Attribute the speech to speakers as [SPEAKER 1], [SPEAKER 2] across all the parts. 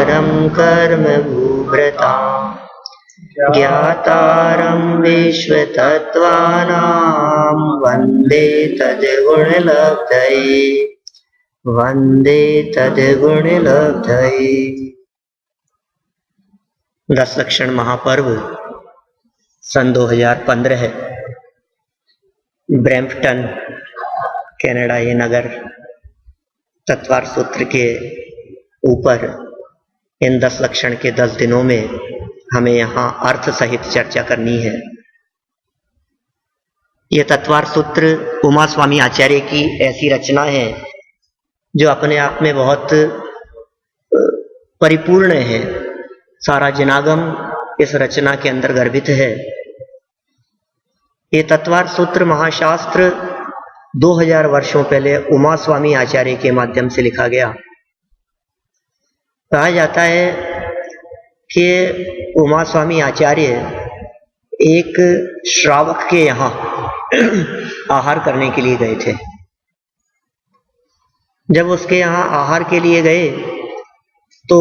[SPEAKER 1] परं कर्म भूभृता ज्ञातारं विश्वतत्त्वानां वन्दे तद्गुणलब्धये वन्दे तद्गुणलब्धये। 10 लक्षण महापर्व सन 2015 ब्रैम्पटन कनाडा ये नगर तत्वार सूत्र के ऊपर इन 10 लक्षण के 10 दिनों में हमें यहाँ अर्थ सहित चर्चा करनी है। यह तत्वार सूत्र उमा स्वामी आचार्य की ऐसी रचना है जो अपने आप में बहुत परिपूर्ण है। सारा जनागम इस रचना के अंदर गर्भित है। ये तत्वार सूत्र महाशास्त्र 2000 वर्षों पहले उमा स्वामी आचार्य के माध्यम से लिखा गया। कहा जाता है कि उमा स्वामी आचार्य एक श्रावक के यहाँ आहार करने के लिए गए थे। जब उसके यहाँ आहार के लिए गए तो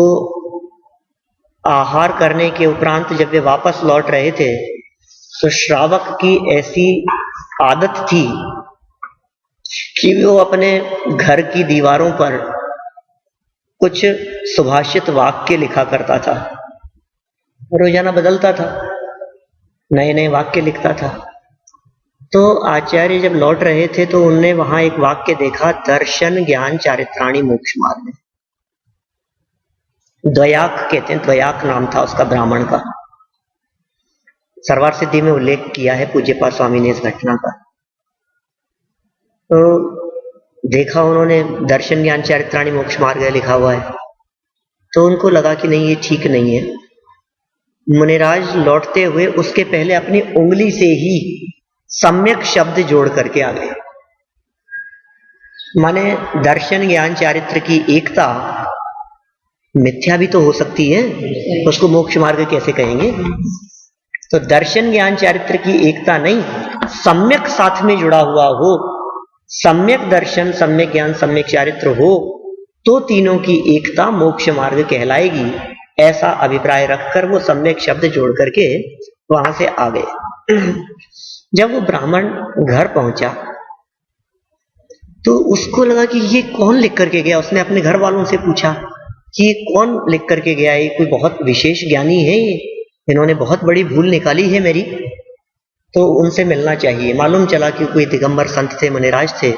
[SPEAKER 1] आहार करने के उपरांत जब वे वापस लौट रहे थे तो श्रावक की ऐसी आदत थी कि वो अपने घर की दीवारों पर कुछ सुभाषित वाक्य लिखा करता था। रोजाना बदलता था, नए नए वाक्य लिखता था। तो आचार्य जब लौट रहे थे तो उनने वहां एक वाक्य देखा, दर्शन ज्ञान चारित्राणि मोक्ष मार्ग। द्वयाक कहते हैं, द्वयाक नाम था उसका ब्राह्मण का। सरवार सिद्धि में उल्लेख किया है पूज्यपाद स्वामी ने इस घटना का। तो देखा उन्होंने दर्शन ज्ञान चारित्राणि मोक्ष मार्ग लिखा हुआ है, तो उनको लगा कि नहीं, ये ठीक नहीं है। मुनिराज लौटते हुए उसके पहले अपनी उंगली से ही सम्यक शब्द जोड़ करके आ गए। माने दर्शन ज्ञान चारित्र की एकता मिथ्या भी तो हो सकती है, उसको मोक्ष मार्ग कैसे कहेंगे? तो दर्शन ज्ञान चारित्र की एकता नहीं, सम्यक साथ में जुड़ा हुआ हो, सम्यक दर्शन सम्यक ज्ञान सम्यक चारित्र हो तो तीनों की एकता मोक्ष मार्ग कहलाएगी। ऐसा अभिप्राय रखकर वो सम्यक शब्द जोड़ करके वहां से आ गए। जब वो ब्राह्मण घर पहुंचा तो उसको लगा कि ये कौन लिख करके गया। उसने अपने घर वालों से पूछा कि ये कौन लिख करके गया, ये कोई बहुत विशेष ज्ञानी है, इन्होंने बहुत बड़ी भूल निकाली है मेरी, तो उनसे मिलना चाहिए। मालूम चला कि कोई दिगंबर संत थे, मुनिराज थे।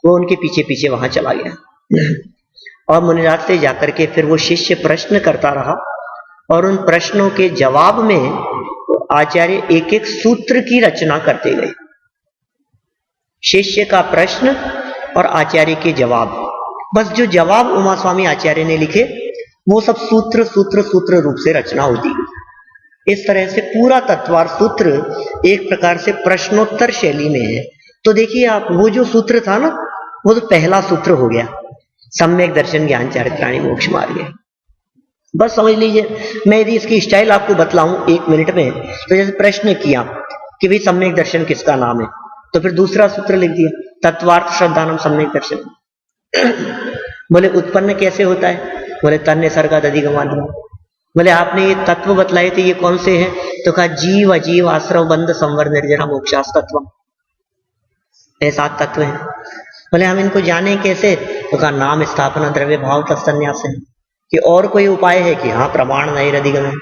[SPEAKER 1] वो उनके पीछे पीछे वहां चला गया और मुनिराज से जाकर के फिर वो शिष्य प्रश्न करता रहा और उन प्रश्नों के जवाब में आचार्य एक एक सूत्र की रचना करते गए। शिष्य का प्रश्न और आचार्य के जवाब, बस जो जवाब उमा स्वामी आचार्य ने लिखे वो सब सूत्र सूत्र सूत्र रूप से रचना होती। इस तरह से पूरा तत्वार सूत्र एक प्रकार से प्रश्नोत्तर शैली में है। तो देखिए आप, वो जो सूत्र था ना, वो तो पहला सूत्र हो गया, सम्यक दर्शन ज्ञान चारित्राणि मोक्ष मार्ग। बस समझ लीजिए, मैं यदि इसकी स्टाइल आपको बतलाऊं 1 मिनट में, तो जैसे प्रश्न किया कि भाई सम्यक दर्शन किसका नाम है, तो फिर दूसरा सूत्र लिख दिया, तत्वार्थ श्रद्धानम सम्यक दर्शन। बोले उत्पन्न कैसे होता है? बोले तन्य सर्गाद अधिगमाद्यम। बोले आपने ये तत्व बतलाए थे, ये कौन से हैं? तो कहा जीव अजीव आश्रव बंध संवर निर्जरा मोक्षास तत्व। ये 7 तत्व हैं। बोले हम इनको जाने कैसे? तो कहा नाम स्थापना द्रव्य भाव तत्सन्यास है। कि और कोई उपाय है कि हाँ प्रमाण नहीं अधिगम है।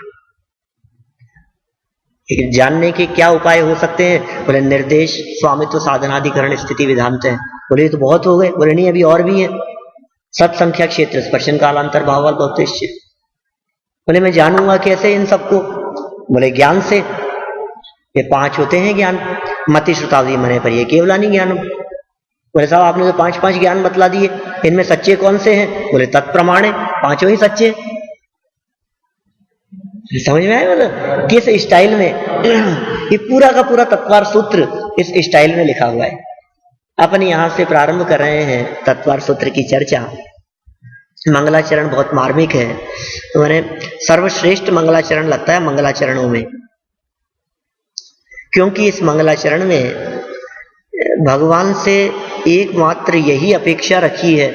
[SPEAKER 1] जानने के क्या उपाय हो सकते हैं? बोले निर्देश स्वामित्व साधनाधिकरण स्थिति विधांत है। बोले ये तो बहुत हो गए। बोले नहीं, अभी और भी है। सत्संख्या क्षेत्र स्पर्शन कालांतर भाव बहुत। बोले मैं जानूंगा कैसे इन सबको? बोले ज्ञान से। ये 5 होते हैं ज्ञान, मति श्रुतावधि मने पर ये केवलानी ज्ञान। बोले साहब आपने तो 5 ज्ञान बतला दिए, इनमें सच्चे कौन से हैं? बोले तत्प्रमाण है, 5 ही सच्चे। समझ में आया? मतलब किस स्टाइल में ये पूरा का पूरा तत्वार सूत्र इस स्टाइल में लिखा हुआ है। अपन यहां से प्रारंभ कर रहे हैं तत्वार सूत्र की चर्चा। मंगलाचरण बहुत मार्मिक है, तो मैंने सर्वश्रेष्ठ मंगलाचरण लगता है मंगलाचरणों में, क्योंकि इस मंगलाचरण में भगवान से एकमात्र यही अपेक्षा रखी है,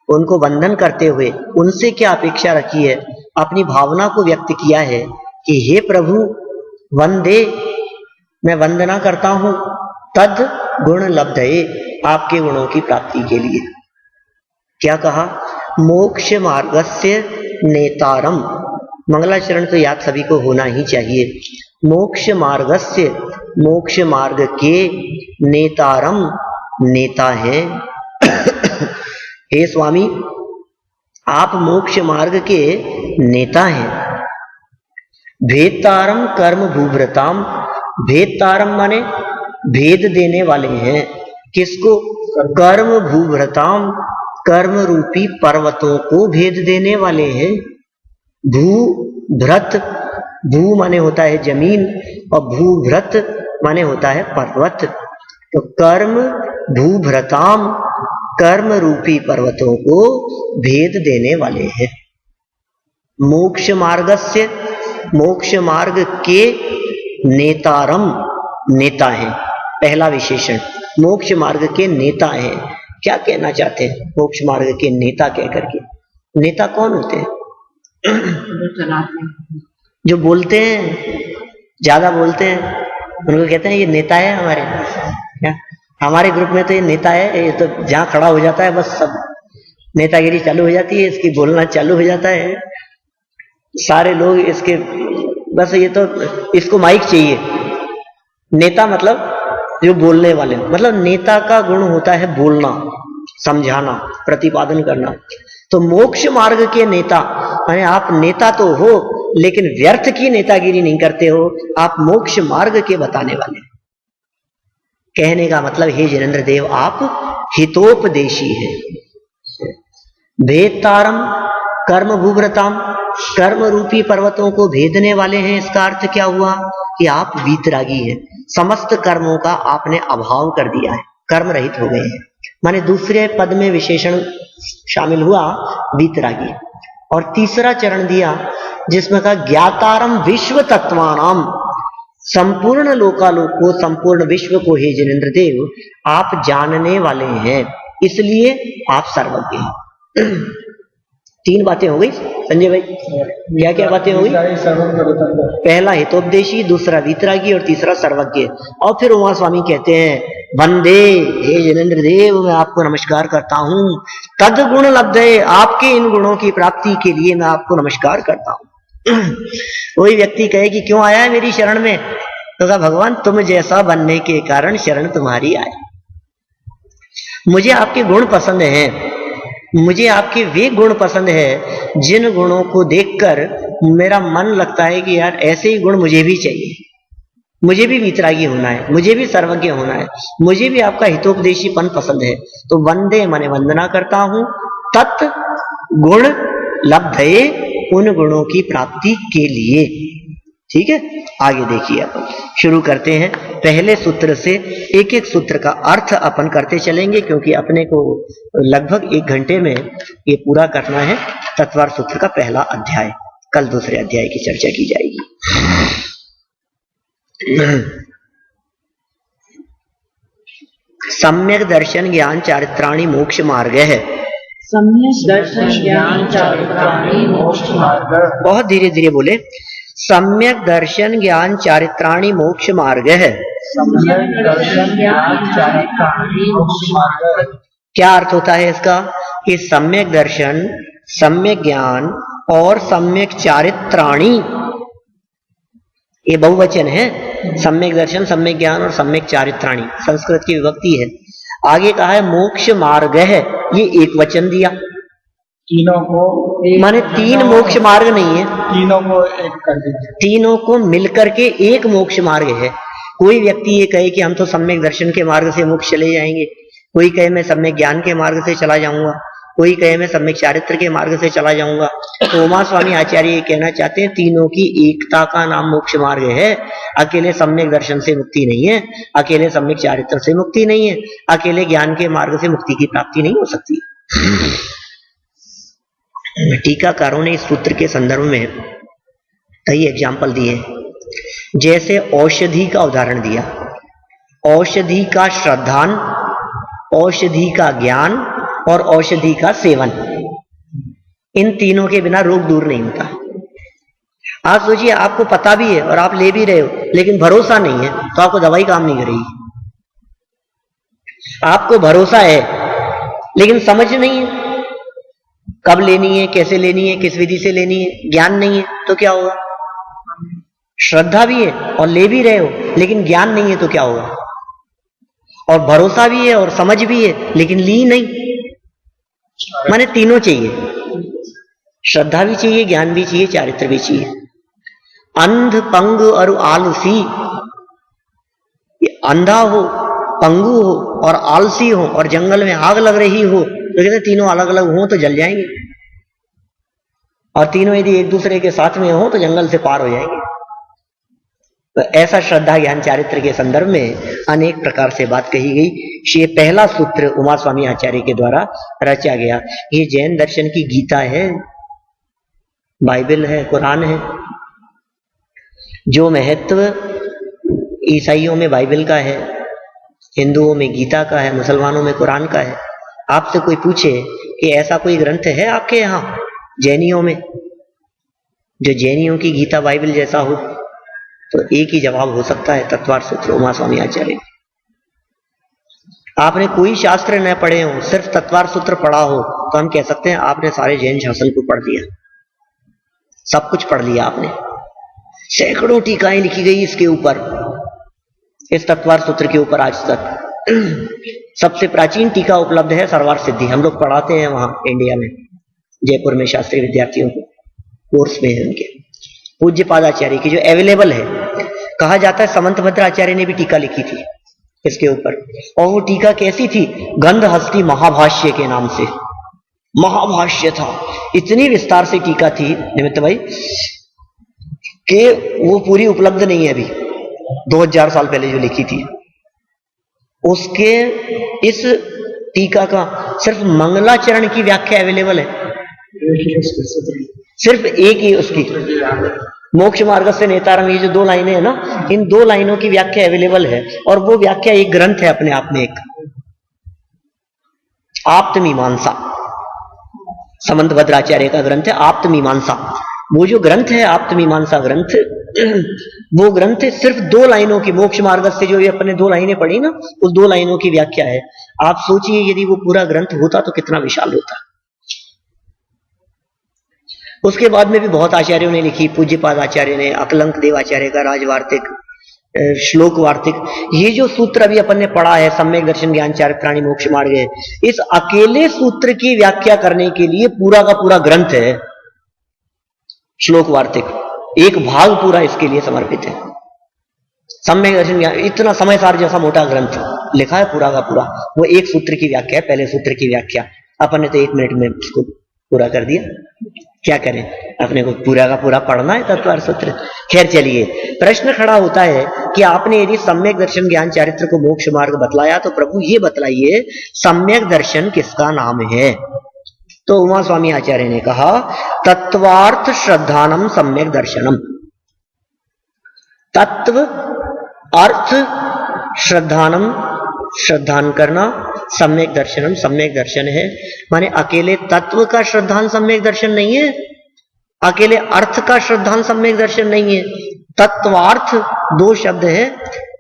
[SPEAKER 1] उनको वंदन करते हुए उनसे क्या अपेक्षा रखी है? अपनी भावना को व्यक्त किया है कि हे प्रभु वंदे, मैं वंदना करता हूं, तद गुण लब्धये, आपके गुणों की प्राप्ति के लिए। क्या कहा? मोक्ष मार्गस्य नेतारम। मंगलाचरण तो याद सभी को होना ही चाहिए। मोक्ष मार्गस्य, मोक्ष मार्ग के नेतारम, नेता है। हे स्वामी, आप मोक्ष मार्ग के नेता हैं। भेदतारम कर्म भूभ्रताम, भेदतारम माने भेद देने वाले हैं। किसको? कर्म भूभ्रताम, कर्म रूपी पर्वतों को भेद देने वाले हैं। भूभ्रत, भू माने होता है जमीन और भूभ्रत माने होता है पर्वत। तो कर्म भूभ्रताम, कर्म रूपी पर्वतों को भेद देने वाले हैं। मोक्ष मार्गस्य, मोक्ष मार्ग के नेतारम, नेता है पहला विशेषण। मोक्ष मार्ग के नेता हैं। क्या कहना चाहते हैं मोक्ष मार्ग के नेता कह करके? नेता कौन होते हैं? जो बोलते हैं, ज्यादा बोलते हैं, उनको कहते हैं ये नेता है हमारे। क्या हमारे ग्रुप में तो ये नेता है, ये तो जहां खड़ा हो जाता है बस सब नेतागिरी चालू हो जाती है, इसकी बोलना चालू हो जाता है। सारे लोग इसके बस ये तो इसको माइक चाहिए। नेता मतलब जो बोलने वाले, मतलब नेता का गुण होता है बोलना, समझाना, प्रतिपादन करना। तो मोक्ष मार्ग के नेता माने आप नेता तो हो लेकिन व्यर्थ की नेतागिरी नहीं करते हो, आप मोक्ष मार्ग के बताने वाले। कहने का मतलब हे जिनेंद्र देव आप हितोपदेशी हैं। भेदतारम कर्म भूभ्रताम, कर्म रूपी पर्वतों को भेदने वाले हैं। इसका अर्थ क्या हुआ कि आप वीतरागी हैं। समस्त कर्मों का आपने अभाव कर दिया है, कर्म रहित हो गए हैं। माने दूसरे पद में विशेषण शामिल हुआ वीतरागी। और तीसरा चरण दिया जिसमें कहा ज्ञातारम विश्व तत्वानाम, संपूर्ण लोकालोक को, संपूर्ण विश्व को हे जिनेंद्र देव आप जानने वाले हैं, इसलिए आप सर्वज्ञ हैं। तीन बातें हो गई संजय भाई। क्या क्या बातें हो गई? पहला हितोपदेशी, दूसरा वीतरागी और तीसरा सर्वज्ञ। और फिर उमा स्वामी कहते हैं वंदे, हे जिनेंद्र देव मैं आपको नमस्कार करता हूं, तद गुण लब्धये, आपके इन गुणों की प्राप्ति के लिए मैं आपको नमस्कार करता हूं। कोई व्यक्ति कहे कि क्यों आया है मेरी शरण में, तो कहा भगवान तुम जैसा बनने के कारण शरण तुम्हारी आई। मुझे आपके गुण पसंद हैं, मुझे आपके वे गुण पसंद है जिन गुणों को देखकर मेरा मन लगता है कि यार ऐसे ही गुण मुझे भी चाहिए, मुझे भी वीतरागी होना है, मुझे भी सर्वज्ञ होना है, मुझे भी आपका हितोपदेशीपन पसंद है। तो वंदे माने वंदना करता हूं, तत् गुण लब्धये, उन गुणों की प्राप्ति के लिए। ठीक है, आगे देखिए अपन शुरू करते हैं पहले सूत्र से। एक एक सूत्र का अर्थ अपन करते चलेंगे क्योंकि अपने को लगभग 1 घंटे में ये पूरा करना है तत्वार सूत्र का पहला अध्याय। कल दूसरे अध्याय की चर्चा की जाएगी। सम्यक दर्शन ज्ञान चारित्राणि मोक्ष मार्ग है।
[SPEAKER 2] सम्यक दर्शन ज्ञान चारित्राणि मोक्ष मार्ग।
[SPEAKER 1] बहुत धीरे धीरे बोले। सम्यक दर्शन ज्ञान चारित्राणि मोक्ष मार्ग है।
[SPEAKER 2] सम्यक दर्शन ज्ञान चारित्राणि मोक्ष मार्ग।
[SPEAKER 1] क्या अर्थ होता है इसका? कि सम्यक दर्शन, सम्यक ज्ञान और सम्यक चारित्राणि, ये बहुवचन है। सम्यक दर्शन, सम्यक ज्ञान और सम्यक चारित्राणि संस्कृत की विभक्ति है। आगे कहा है मोक्ष मार्ग है, ये एक वचन दिया।
[SPEAKER 2] तीनों को
[SPEAKER 1] माने 3 मोक्ष मार्ग नहीं है,
[SPEAKER 2] तीनों को एक कर दीजिए।
[SPEAKER 1] तीनों को मिलकर के एक मोक्ष मार्ग है। कोई व्यक्ति ये कहे कि हम तो सम्यक दर्शन के मार्ग से मोक्ष चले जाएंगे, कोई कहे मैं सम्यक ज्ञान के मार्ग से चला जाऊंगा, कोई कहे मैं सम्यक चारित्र के मार्ग से चला जाऊंगा। तो उमा स्वामी आचार्य ये कहना चाहते हैं तीनों की एकता का नाम मोक्ष मार्ग है। अकेले सम्यक दर्शन से मुक्ति नहीं है, अकेले सम्यक चारित्र से मुक्ति नहीं है, अकेले ज्ञान के मार्ग से मुक्ति की प्राप्ति नहीं हो सकती। टीकाकारों ने इस सूत्र के संदर्भ में कई एग्जाम्पल दिए, जैसे औषधि का उदाहरण दिया। औषधि का श्रद्धान, औषधि का ज्ञान और औषधि का सेवन, इन तीनों के बिना रोग दूर नहीं होता। आप सोचिए, आपको पता भी है और आप ले भी रहे हो, लेकिन भरोसा नहीं है, तो आपको दवाई काम नहीं करेगी। आपको भरोसा है लेकिन समझ नहीं है कब लेनी है, कैसे लेनी है, किस विधि से लेनी है, ज्ञान नहीं है, तो क्या होगा? श्रद्धा भी है और ले भी रहे हो, लेकिन ज्ञान नहीं है, तो क्या होगा? और भरोसा भी है और समझ भी है, लेकिन ली नहीं। माने तीनों चाहिए, श्रद्धा भी चाहिए, ज्ञान भी चाहिए, चारित्र भी चाहिए। अंध, पंगु और आलसी, अंधा हो, पंगु हो और आलसी हो और जंगल में आग लग रही हो, तो कहते तीनों अलग अलग हो तो जल जाएंगे, और तीनों यदि एक दूसरे के साथ में हो तो जंगल से पार हो जाएंगे। तो ऐसा श्रद्धा ज्ञान चारित्र के संदर्भ में अनेक प्रकार से बात कही गई। ये पहला सूत्र उमा स्वामी आचार्य के द्वारा रचा गया। ये जैन दर्शन की गीता है, बाइबल है, कुरान है। जो महत्व ईसाइयों में बाइबल का है, हिंदुओं में गीता का है, मुसलमानों में कुरान का है। आपसे कोई पूछे कि ऐसा कोई ग्रंथ है आपके यहाँ जैनियों में जो जैनियों की गीता बाइबल जैसा हो, तो एक ही जवाब हो सकता है, तत्वार्थ सूत्र उमा स्वामी आचार्य। आपने कोई शास्त्र न पढ़े हो, सिर्फ तत्वार्थ सूत्र पढ़ा हो, तो हम कह सकते हैं आपने सारे जैन शासन को पढ़ लिया, सब कुछ पढ़ लिया आपने। सैकड़ों टीकाएं लिखी गई इसके ऊपर, इस तत्वार्थ सूत्र के ऊपर आज तक। सबसे प्राचीन टीका उपलब्ध है सर्वार्थ सिद्धि, हम लोग पढ़ाते हैं वहां इंडिया में, जयपुर में शास्त्रीय विद्यार्थियों को कोर्स में है उनके। पूज्य पादाचार्य की जो अवेलेबल है, कहा जाता है समंतभद्र आचार्य ने भी टीका लिखी थी इसके ऊपर, और वो टीका कैसी थी? गंधहस्ती महाभाष्य के नाम से महाभाष्य था। इतनी विस्तार से टीका थी निमित्त भाई कि वो पूरी उपलब्ध नहीं है अभी, 2000 साल पहले जो लिखी थी। उसके इस टीका का सिर्फ मंगलाचरण की व्याख्या अवेलेबल है, सिर्फ एक ही उसकी, मोक्ष मार्ग से नेतारम, ये जो 2 लाइनें हैं ना, इन 2 लाइनों की व्याख्या अवेलेबल है। और वो व्याख्या एक ग्रंथ है अपने आप में, एक आप्त मीमांसा, समंत भद्राचार्य का ग्रंथ है आप्त मीमांसा। वो जो ग्रंथ है आप्त मीमांसा ग्रंथ, वो ग्रंथ सिर्फ 2 लाइनों की, मोक्ष मार्ग से जो ये अपने 2 लाइनें पढ़ी ना, उस 2 लाइनों की व्याख्या है। आप सोचिए यदि वो पूरा ग्रंथ होता तो कितना विशाल होता। उसके बाद में भी बहुत आचार्यों ने लिखी, पूज्यपाद आचार्य ने, अकलंक देवाचार्य का राजवार्तिक, श्लोक वार्तिक। ये जो सूत्र अभी अपन ने पढ़ा है, सम्यक दर्शन ज्ञान चारित्राणि मोक्ष मार्ग है, इस अकेले सूत्र की व्याख्या करने के लिए पूरा का पूरा ग्रंथ है श्लोक वार्तिक, एक भाग पूरा इसके लिए समर्पित है। सम्यक दर्शन ज्ञान इतना समय सार जैसा मोटा ग्रंथ लिखा है पूरा का पूरा, वो एक सूत्र की व्याख्या है, पहले सूत्र की व्याख्या। अपन ने तो 1 मिनट में इसको पूरा कर दिया, क्या करें, अपने को पूरा का पूरा पढ़ना है तत्वार्थ सूत्र। खैर चलिए, प्रश्न खड़ा होता है कि आपने यदि सम्यक दर्शन ज्ञान चारित्र को मोक्ष मार्ग बतलाया, तो प्रभु ये बतलाइए सम्यक दर्शन किसका नाम है? तो उमा स्वामी आचार्य ने कहा तत्वार्थ श्रद्धानम सम्यक दर्शनम। तत्व अर्थ श्रद्धानम, श्रद्धान करना, सम्यक दर्शनम, सम्यक दर्शन है। माने अकेले तत्व का श्रद्धान सम्यक दर्शन नहीं है, अकेले अर्थ का श्रद्धान सम्यक दर्शन नहीं है। तत्वार्थ 2 शब्द है,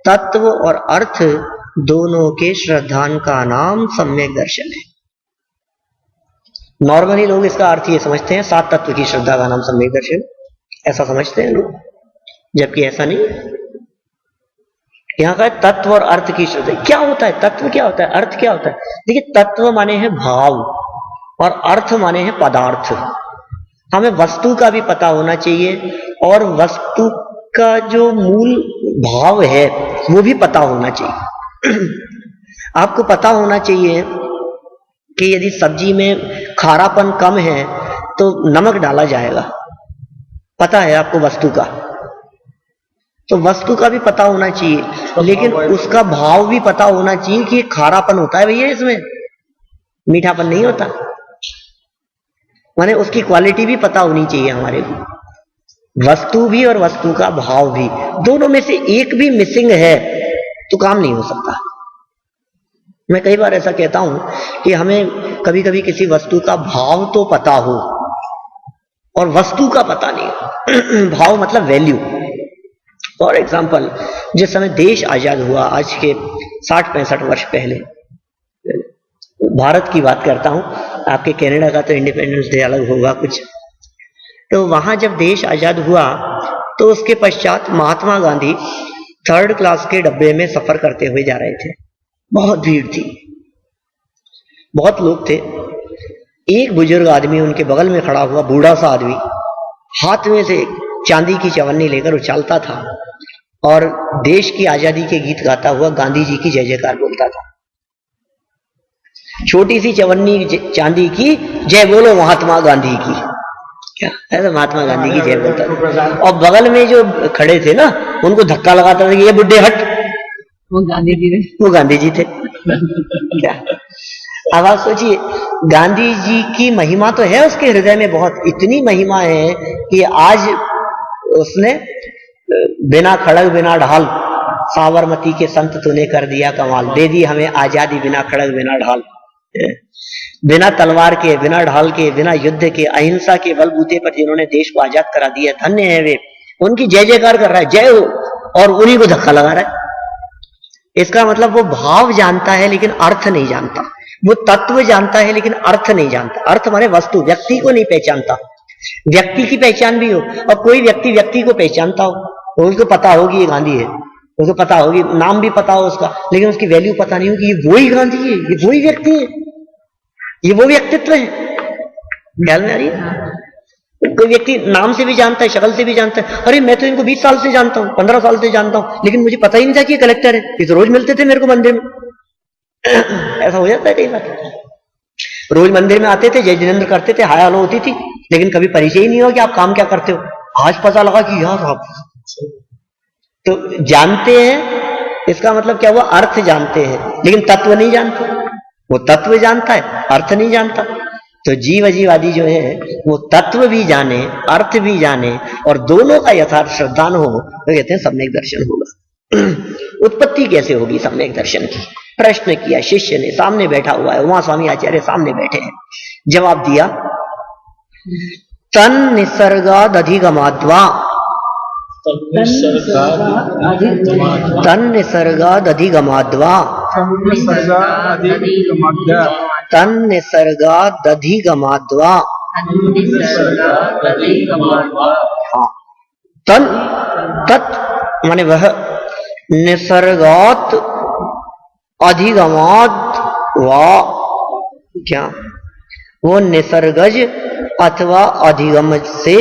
[SPEAKER 1] तत्व और अर्थ दोनों के श्रद्धान का नाम सम्यक दर्शन है। नॉर्मली लोग इसका अर्थ ये समझते हैं 7 तत्व की श्रद्धा का नाम सम्यक दर्शन, ऐसा समझते हैं लोग, जबकि ऐसा नहीं। यहां का तत्व और अर्थ की श्रद्धा क्या होता है? तत्व क्या होता है? अर्थ क्या होता है? देखिए, तत्व माने है भाव और अर्थ माने है पदार्थ। हमें वस्तु का भी पता होना चाहिए और वस्तु का जो मूल भाव है वो भी पता होना चाहिए। आपको पता होना चाहिए कि यदि सब्जी में खारापन कम है तो नमक डाला जाएगा, पता है आपको वस्तु का, तो वस्तु का भी पता होना चाहिए, लेकिन उसका भाव भी पता होना चाहिए कि खारापन होता है भैया, इसमें मीठापन नहीं होता। माने उसकी क्वालिटी भी पता होनी चाहिए हमारे को, वस्तु भी और वस्तु का भाव भी, दोनों में से एक भी मिसिंग है तो काम नहीं हो सकता। मैं कई बार ऐसा कहता हूं कि हमें कभी कभी किसी वस्तु का भाव तो पता हो, और वस्तु का पता नहीं। भाव मतलब वैल्यू। फॉर एग्जाम्पल, जिस समय देश आजाद हुआ आज के 60-65 वर्ष पहले, भारत की बात करता हूं, आपके कनाडा का तो इंडिपेंडेंस डे अलग होगा कुछ, तो वहां जब देश आजाद हुआ तो उसके पश्चात महात्मा गांधी 3rd क्लास के डब्बे में सफर करते हुए जा रहे थे। बहुत भीड़ थी, बहुत लोग थे। एक बुजुर्ग आदमी उनके बगल में खड़ा हुआ, बूढ़ा सा आदमी, हाथ में से चांदी की चवन्नी लेकर उछालता था और देश की आजादी के गीत गाता हुआ गांधी जी की जय जयकार बोलता था। छोटी सी चवन्नी चांदी की, जय बोलो महात्मा गांधी की, क्या ऐसा महात्मा गांधी की जय बोलता था। और बगल में जो खड़े थे ना, उनको धक्का लगाता था कि ये बुड्ढे हट,
[SPEAKER 2] वो गांधी जी
[SPEAKER 1] थे। क्या अब आप सोचिए, गांधी जी की महिमा तो है उसके हृदय में बहुत, इतनी महिमा है कि आज उसने बिना खड़ग बिना ढाल, साबरमती के संत तूने कर दिया कमाल, दे दी हमें आजादी बिना खड़ग बिना ढाल। बिना तलवार के, बिना ढाल के, बिना युद्ध के, अहिंसा के बलबूते पर जिन्होंने देश को आजाद करा दिया, धन्य है वे। उनकी जय जयकार कर रहा है, जय हो, और उन्हीं को धक्का लगा रहा है। इसका मतलब वो भाव जानता है लेकिन अर्थ नहीं जानता, वो तत्व जानता है लेकिन अर्थ नहीं जानता। अर्थ माने वस्तु, व्यक्ति को नहीं पहचानता। व्यक्ति की पहचान भी हो, और कोई व्यक्ति व्यक्ति को पहचानता हो, तो उसको पता होगी ये गांधी है, उसको पता होगी, नाम भी पता हो उसका, लेकिन उसकी वैल्यू पता नहीं होगी, ये वही गांधी है, ये वही व्यक्ति है, ये वो व्यक्तित्व है। ख्याल में आ रही है? कोई व्यक्ति नाम से भी जानता है, शक्ल से भी जानता है, अरे मैं तो इनको 20 साल से जानता हूं, 15 साल से जानता हूं, लेकिन मुझे पता ही नहीं था कि ये कलेक्टर है, ये तो रोज मिलते थे मेरे को मंदिर में। ऐसा हो जाता है कई बार, रोज मंदिर में आते थे, जय जिनेंद्र करते थे, हाय हेलो होती थी, लेकिन कभी परिचय ही नहीं हुआ कि आप काम क्या करते हो। आज पता लगा कि यार आप तो जानते हैं, इसका मतलब क्या हुआ, अर्थ जानते हैं लेकिन तत्व नहीं जानते। वो तत्व जानता है, अर्थ नहीं जानता। तो जीववादी जो है वो तत्व भी जाने, अर्थ भी जाने, और दोनों का यथार्थ श्रद्धान हो, तो कहते हैं सम्यक दर्शन होगा। उत्पत्ति कैसे होगी सम्यक दर्शन की? प्रश्न किया शिष्य ने, सामने बैठा हुआ है, वहां स्वामी आचार्य सामने बैठे हैं। जवाब दिया, तन निसर्गाद अधिगमाद्वा, तन निसर्गाद अधिगमाद्वा, तन निसर्गाद अधिगमाद्वा। हाँ, तन, तत् माने वह, निसर्गात अधिगमात वा, क्या वो निसर्गज अथवा अधिगम से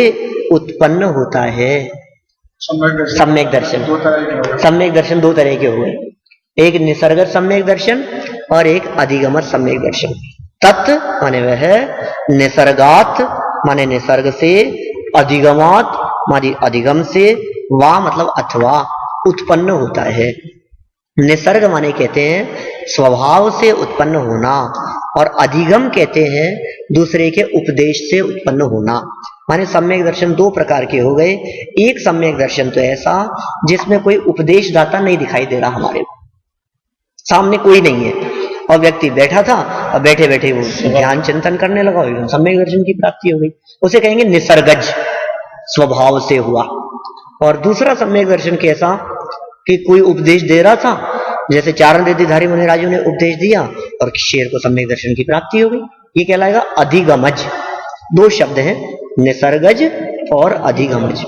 [SPEAKER 1] उत्पन्न होता है। सम्यक दर्शन, सम्यक दर्शन दो तरह के हुए, एक निसर्गज सम्यक दर्शन और एक अधिगमत सम्यक दर्शन। तत् माने वह, निसर्गात माने निसर्ग से, अधिगमात माने अधिगम से, वा मतलब अथवा उत्पन्न होता है। निसर्ग माने कहते हैं स्वभाव से उत्पन्न होना, और अधिगम कहते हैं दूसरे के उपदेश से उत्पन्न होना। माने सम्यक दर्शन दो प्रकार के हो गए। एक सम्यक दर्शन तो ऐसा जिसमें कोई उपदेश दाता नहीं दिखाई दे रहा, हमारे सामने कोई नहीं है, और व्यक्ति बैठा था और बैठे बैठे वो ध्यान चिंतन करने लगा, सम्यक दर्शन की प्राप्ति हो गई। उसे कहेंगे निसर्गज, स्वभाव से हुआ। और दूसरा सम्यक दर्शन कैसा कि कोई उपदेश दे रहा था, जैसे चारण रिद्धिधारी मुनिराजों ने उपदेश दिया और शेर को सम्यक दर्शन की प्राप्ति हो गई, ये कहलाएगा अधिगमज। दो शब्द हैं, निसर्गज और अधिगमज।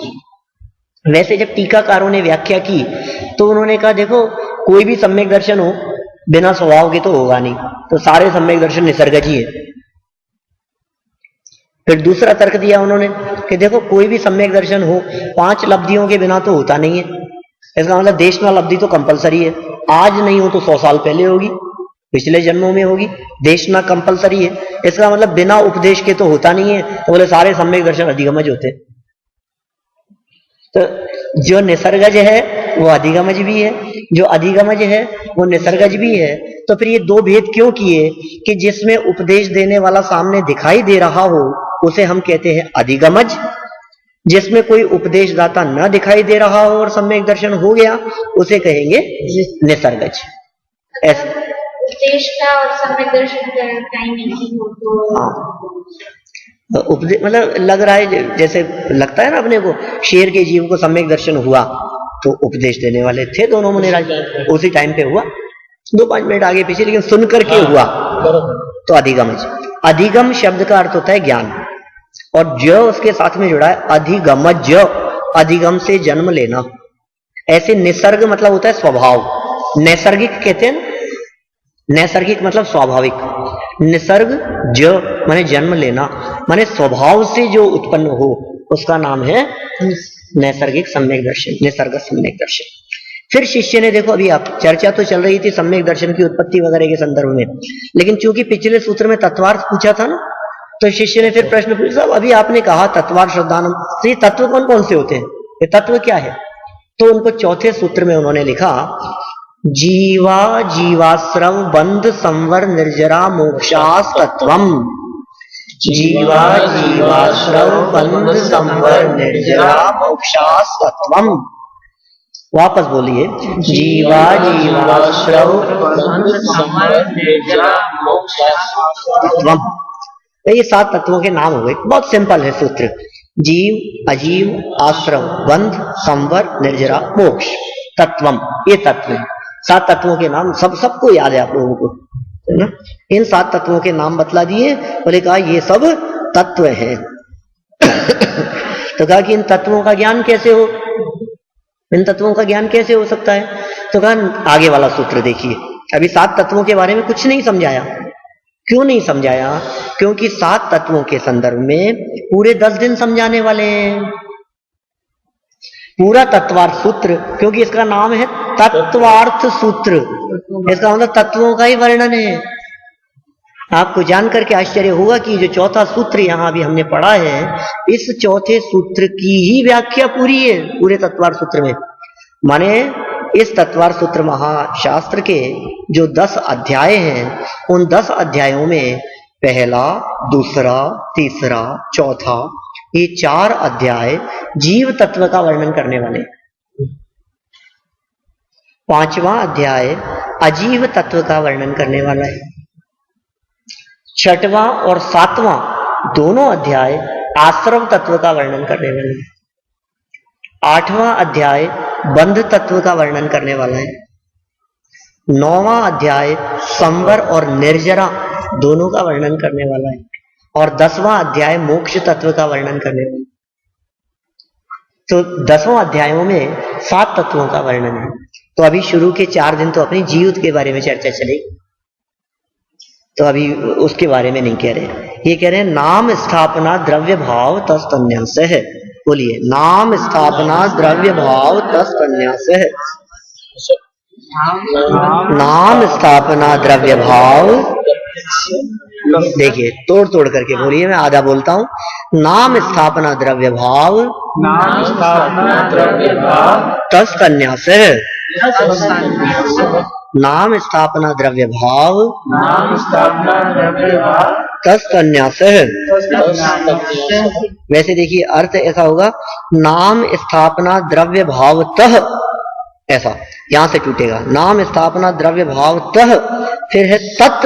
[SPEAKER 1] वैसे जब टीकाकारों ने व्याख्या की तो उन्होंने कहा देखो, कोई भी सम्यक दर्शन हो बिना स्वभाव के तो होगा नहीं, तो सारे सम्यक दर्शन निसर्गज ही है। फिर दूसरा तर्क दिया उन्होंने कि देखो, कोई भी सम्यक दर्शन हो 5 लब्धियों के बिना तो होता नहीं है। इसका मतलब देशना लब्धि तो कंपलसरी है, आज नहीं हो तो 100 साल पहले होगी, पिछले जन्मों में होगी। देशना कंपलसरी है, इसका मतलब बिना उपदेश के तो होता नहीं है, तो बोले सारे सम्यक दर्शन अधिगमज होते। तो जो निसर्गज है वो अधिगमज भी है, जो अधिगमज है वो निसर्गज भी है। तो फिर ये दो भेद क्यों किए कि जिसमें उपदेश देने वाला सामने दिखाई दे रहा हो उसे हम कहते हैं अधिगमज, जिसमें कोई उपदेश दाता न दिखाई दे रहा हो और सम्यक दर्शन हो गया उसे कहेंगे निसर्गज।
[SPEAKER 3] उपदेश का और सम्यक दर्शन का टाइमिंग हो तो
[SPEAKER 1] उपदेश मतलब लग रहा है जैसे लगता है ना अपने को, शेर के जीव को सम्यक दर्शन हुआ तो उपदेश देने वाले थे दोनों मुनिराज, उसी टाइम पे हुआ, 2-5 मिनट आगे पीछे, लेकिन सुन करके हुआ तो अधिगम। अधिगम शब्द का अर्थ होता है ज्ञान, और ज उसके साथ में जुड़ा है अधिगमज, अधिगम से जन्म लेना। ऐसे निसर्ग मतलब होता है स्वभाव, नैसर्गिक कहते हैं, नैसर्गिक मतलब स्वाभाविक, निसर्ग ज माने जन्म लेना, माने स्वभाव से जो उत्पन्न हो उसका नाम है नैसर्गिक सम्यक दर्शन, निसर्ग सम्यक दर्शन। फिर शिष्य ने, देखो अभी आप चर्चा तो चल रही थी सम्यक दर्शन की उत्पत्ति वगैरह के संदर्भ में, लेकिन चूंकि पिछले सूत्र में तत्वार्थ पूछा था ना, तो शिष्य ने फिर प्रश्न पूछा, साहब अभी आपने कहा तत्वार्थ श्रद्धानम, तो ये तत्व कौन कौन से होते हैं, ये तत्व क्या है? तो उनको चौथे सूत्र में उन्होंने लिखा, जीवा जीवाश्रम बंध संवर निर्जरा मोक्षास तत्वम। जीवा जीवाश्रम बंध संवर निर्जरा मोक्षास तत्वम। वापस बोलिए, जीवा जीवाश्रम बंध संवर निर्जरा मोक्षास तत्वम। ये 7 तत्वों के नाम हो गए, बहुत सिंपल है सूत्र, जीव अजीव आश्रम बंध संवर निर्जरा मोक्ष तत्वम, ये तत्व है। 7 तत्वों के नाम सबको याद है आप लोगों को, है ना? इन 7 तत्वों के नाम बतला दिए, बोले कहा ये सब तत्व हैं। तो कहा कि इन तत्वों का ज्ञान कैसे हो, इन तत्वों का ज्ञान कैसे हो सकता है? तो कहा आगे वाला सूत्र देखिए, अभी 7 तत्वों के बारे में कुछ नहीं समझाया। क्यों नहीं समझाया? क्योंकि 7 तत्वों के संदर्भ में पूरे 10 दिन समझाने वाले हैं, पूरा तत्वार्थ सूत्र, क्योंकि इसका नाम है तत्वार्थ सूत्र, इसका मतलब तत्वों का ही वर्णन है। आपको जान करके आश्चर्य होगा कि जो चौथा सूत्र यहां भी हमने पढ़ा है, इस चौथे सूत्र की ही व्याख्या पूरी है पूरे तत्वार्थ सूत्र में। माने इस तत्वार्थ सूत्र महाशास्त्र के जो 10 अध्याय हैं, उन 10 अध्यायों में पहला, दूसरा, तीसरा, चौथा, ये 4 अध्याय जीव तत्व का वर्णन करने वाले, 5वां अध्याय अजीव तत्व का वर्णन करने वाला है, 6वां और 7वां दोनों अध्याय आश्रम तत्व का वर्णन करने वाले हैं, 8वां अध्याय बंध तत्व का वर्णन करने वाला है, 9वां अध्याय संवर और निर्जरा दोनों का वर्णन करने वाला है, और 10वां अध्याय मोक्ष तत्व का वर्णन करने वाला है। तो 10वां अध्यायों में 7 तत्वों का वर्णन है। तो अभी शुरू के 4 दिन तो अपनी जीव के बारे में चर्चा चलेगी, तो अभी उसके बारे में नहीं कह रहे। ये कह रहे हैं नाम स्थापना द्रव्य भाव तस्तन्यास है। बोलिए, नाम स्थापना द्रव्य भाव तस्तन्यास है। नाम स्थापना द्रव्य भाव, देखिए तोड़ तोड़ करके बोलिए, मैं आधा बोलता हूं। नाम स्थापना द्रव्य भाव,
[SPEAKER 3] नाम स्थापना द्रव्य भाव
[SPEAKER 1] तस्तन्यास है। नाम स्थापना द्रव्य भाव,
[SPEAKER 3] नाम स्थापना द्रव्य भाव
[SPEAKER 1] तस्तन्यास है। वैसे देखिए अर्थ ऐसा होगा, नाम स्थापना द्रव्य भाव तह, ऐसा यहां से टूटेगा, नाम स्थापना द्रव्य भाव तह, फिर है तत्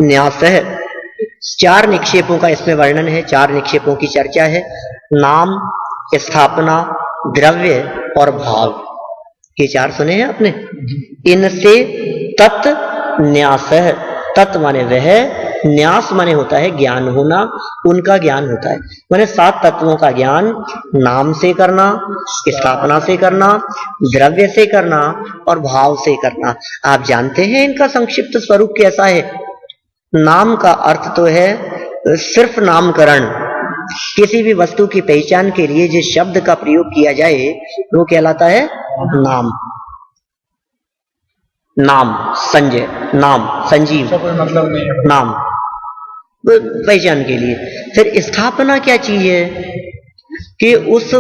[SPEAKER 1] न्यास है। 4 निक्षेपों का इसमें वर्णन है, 4 निक्षेपों की चर्चा है, नाम, स्थापना, द्रव्य और भाव, ये 4 सुने हैं आपने। इनसे तत् न्यास है, तत् माने वह, न्यास माने होता है ज्ञान होना, उनका ज्ञान होता है। माने 7 तत्वों का ज्ञान नाम से करना, स्थापना से करना, द्रव्य से करना और भाव से करना। आप जानते हैं इनका संक्षिप्त स्वरूप कैसा है? नाम का अर्थ तो है सिर्फ नामकरण, किसी भी वस्तु की पहचान के लिए जिस शब्द का प्रयोग किया जाए वो कहलाता है नाम। नाम संजय, नाम संजीव,
[SPEAKER 3] मतलब नहीं है।
[SPEAKER 1] नाम पहचान के लिए। फिर स्थापना क्या चीज है? कि उस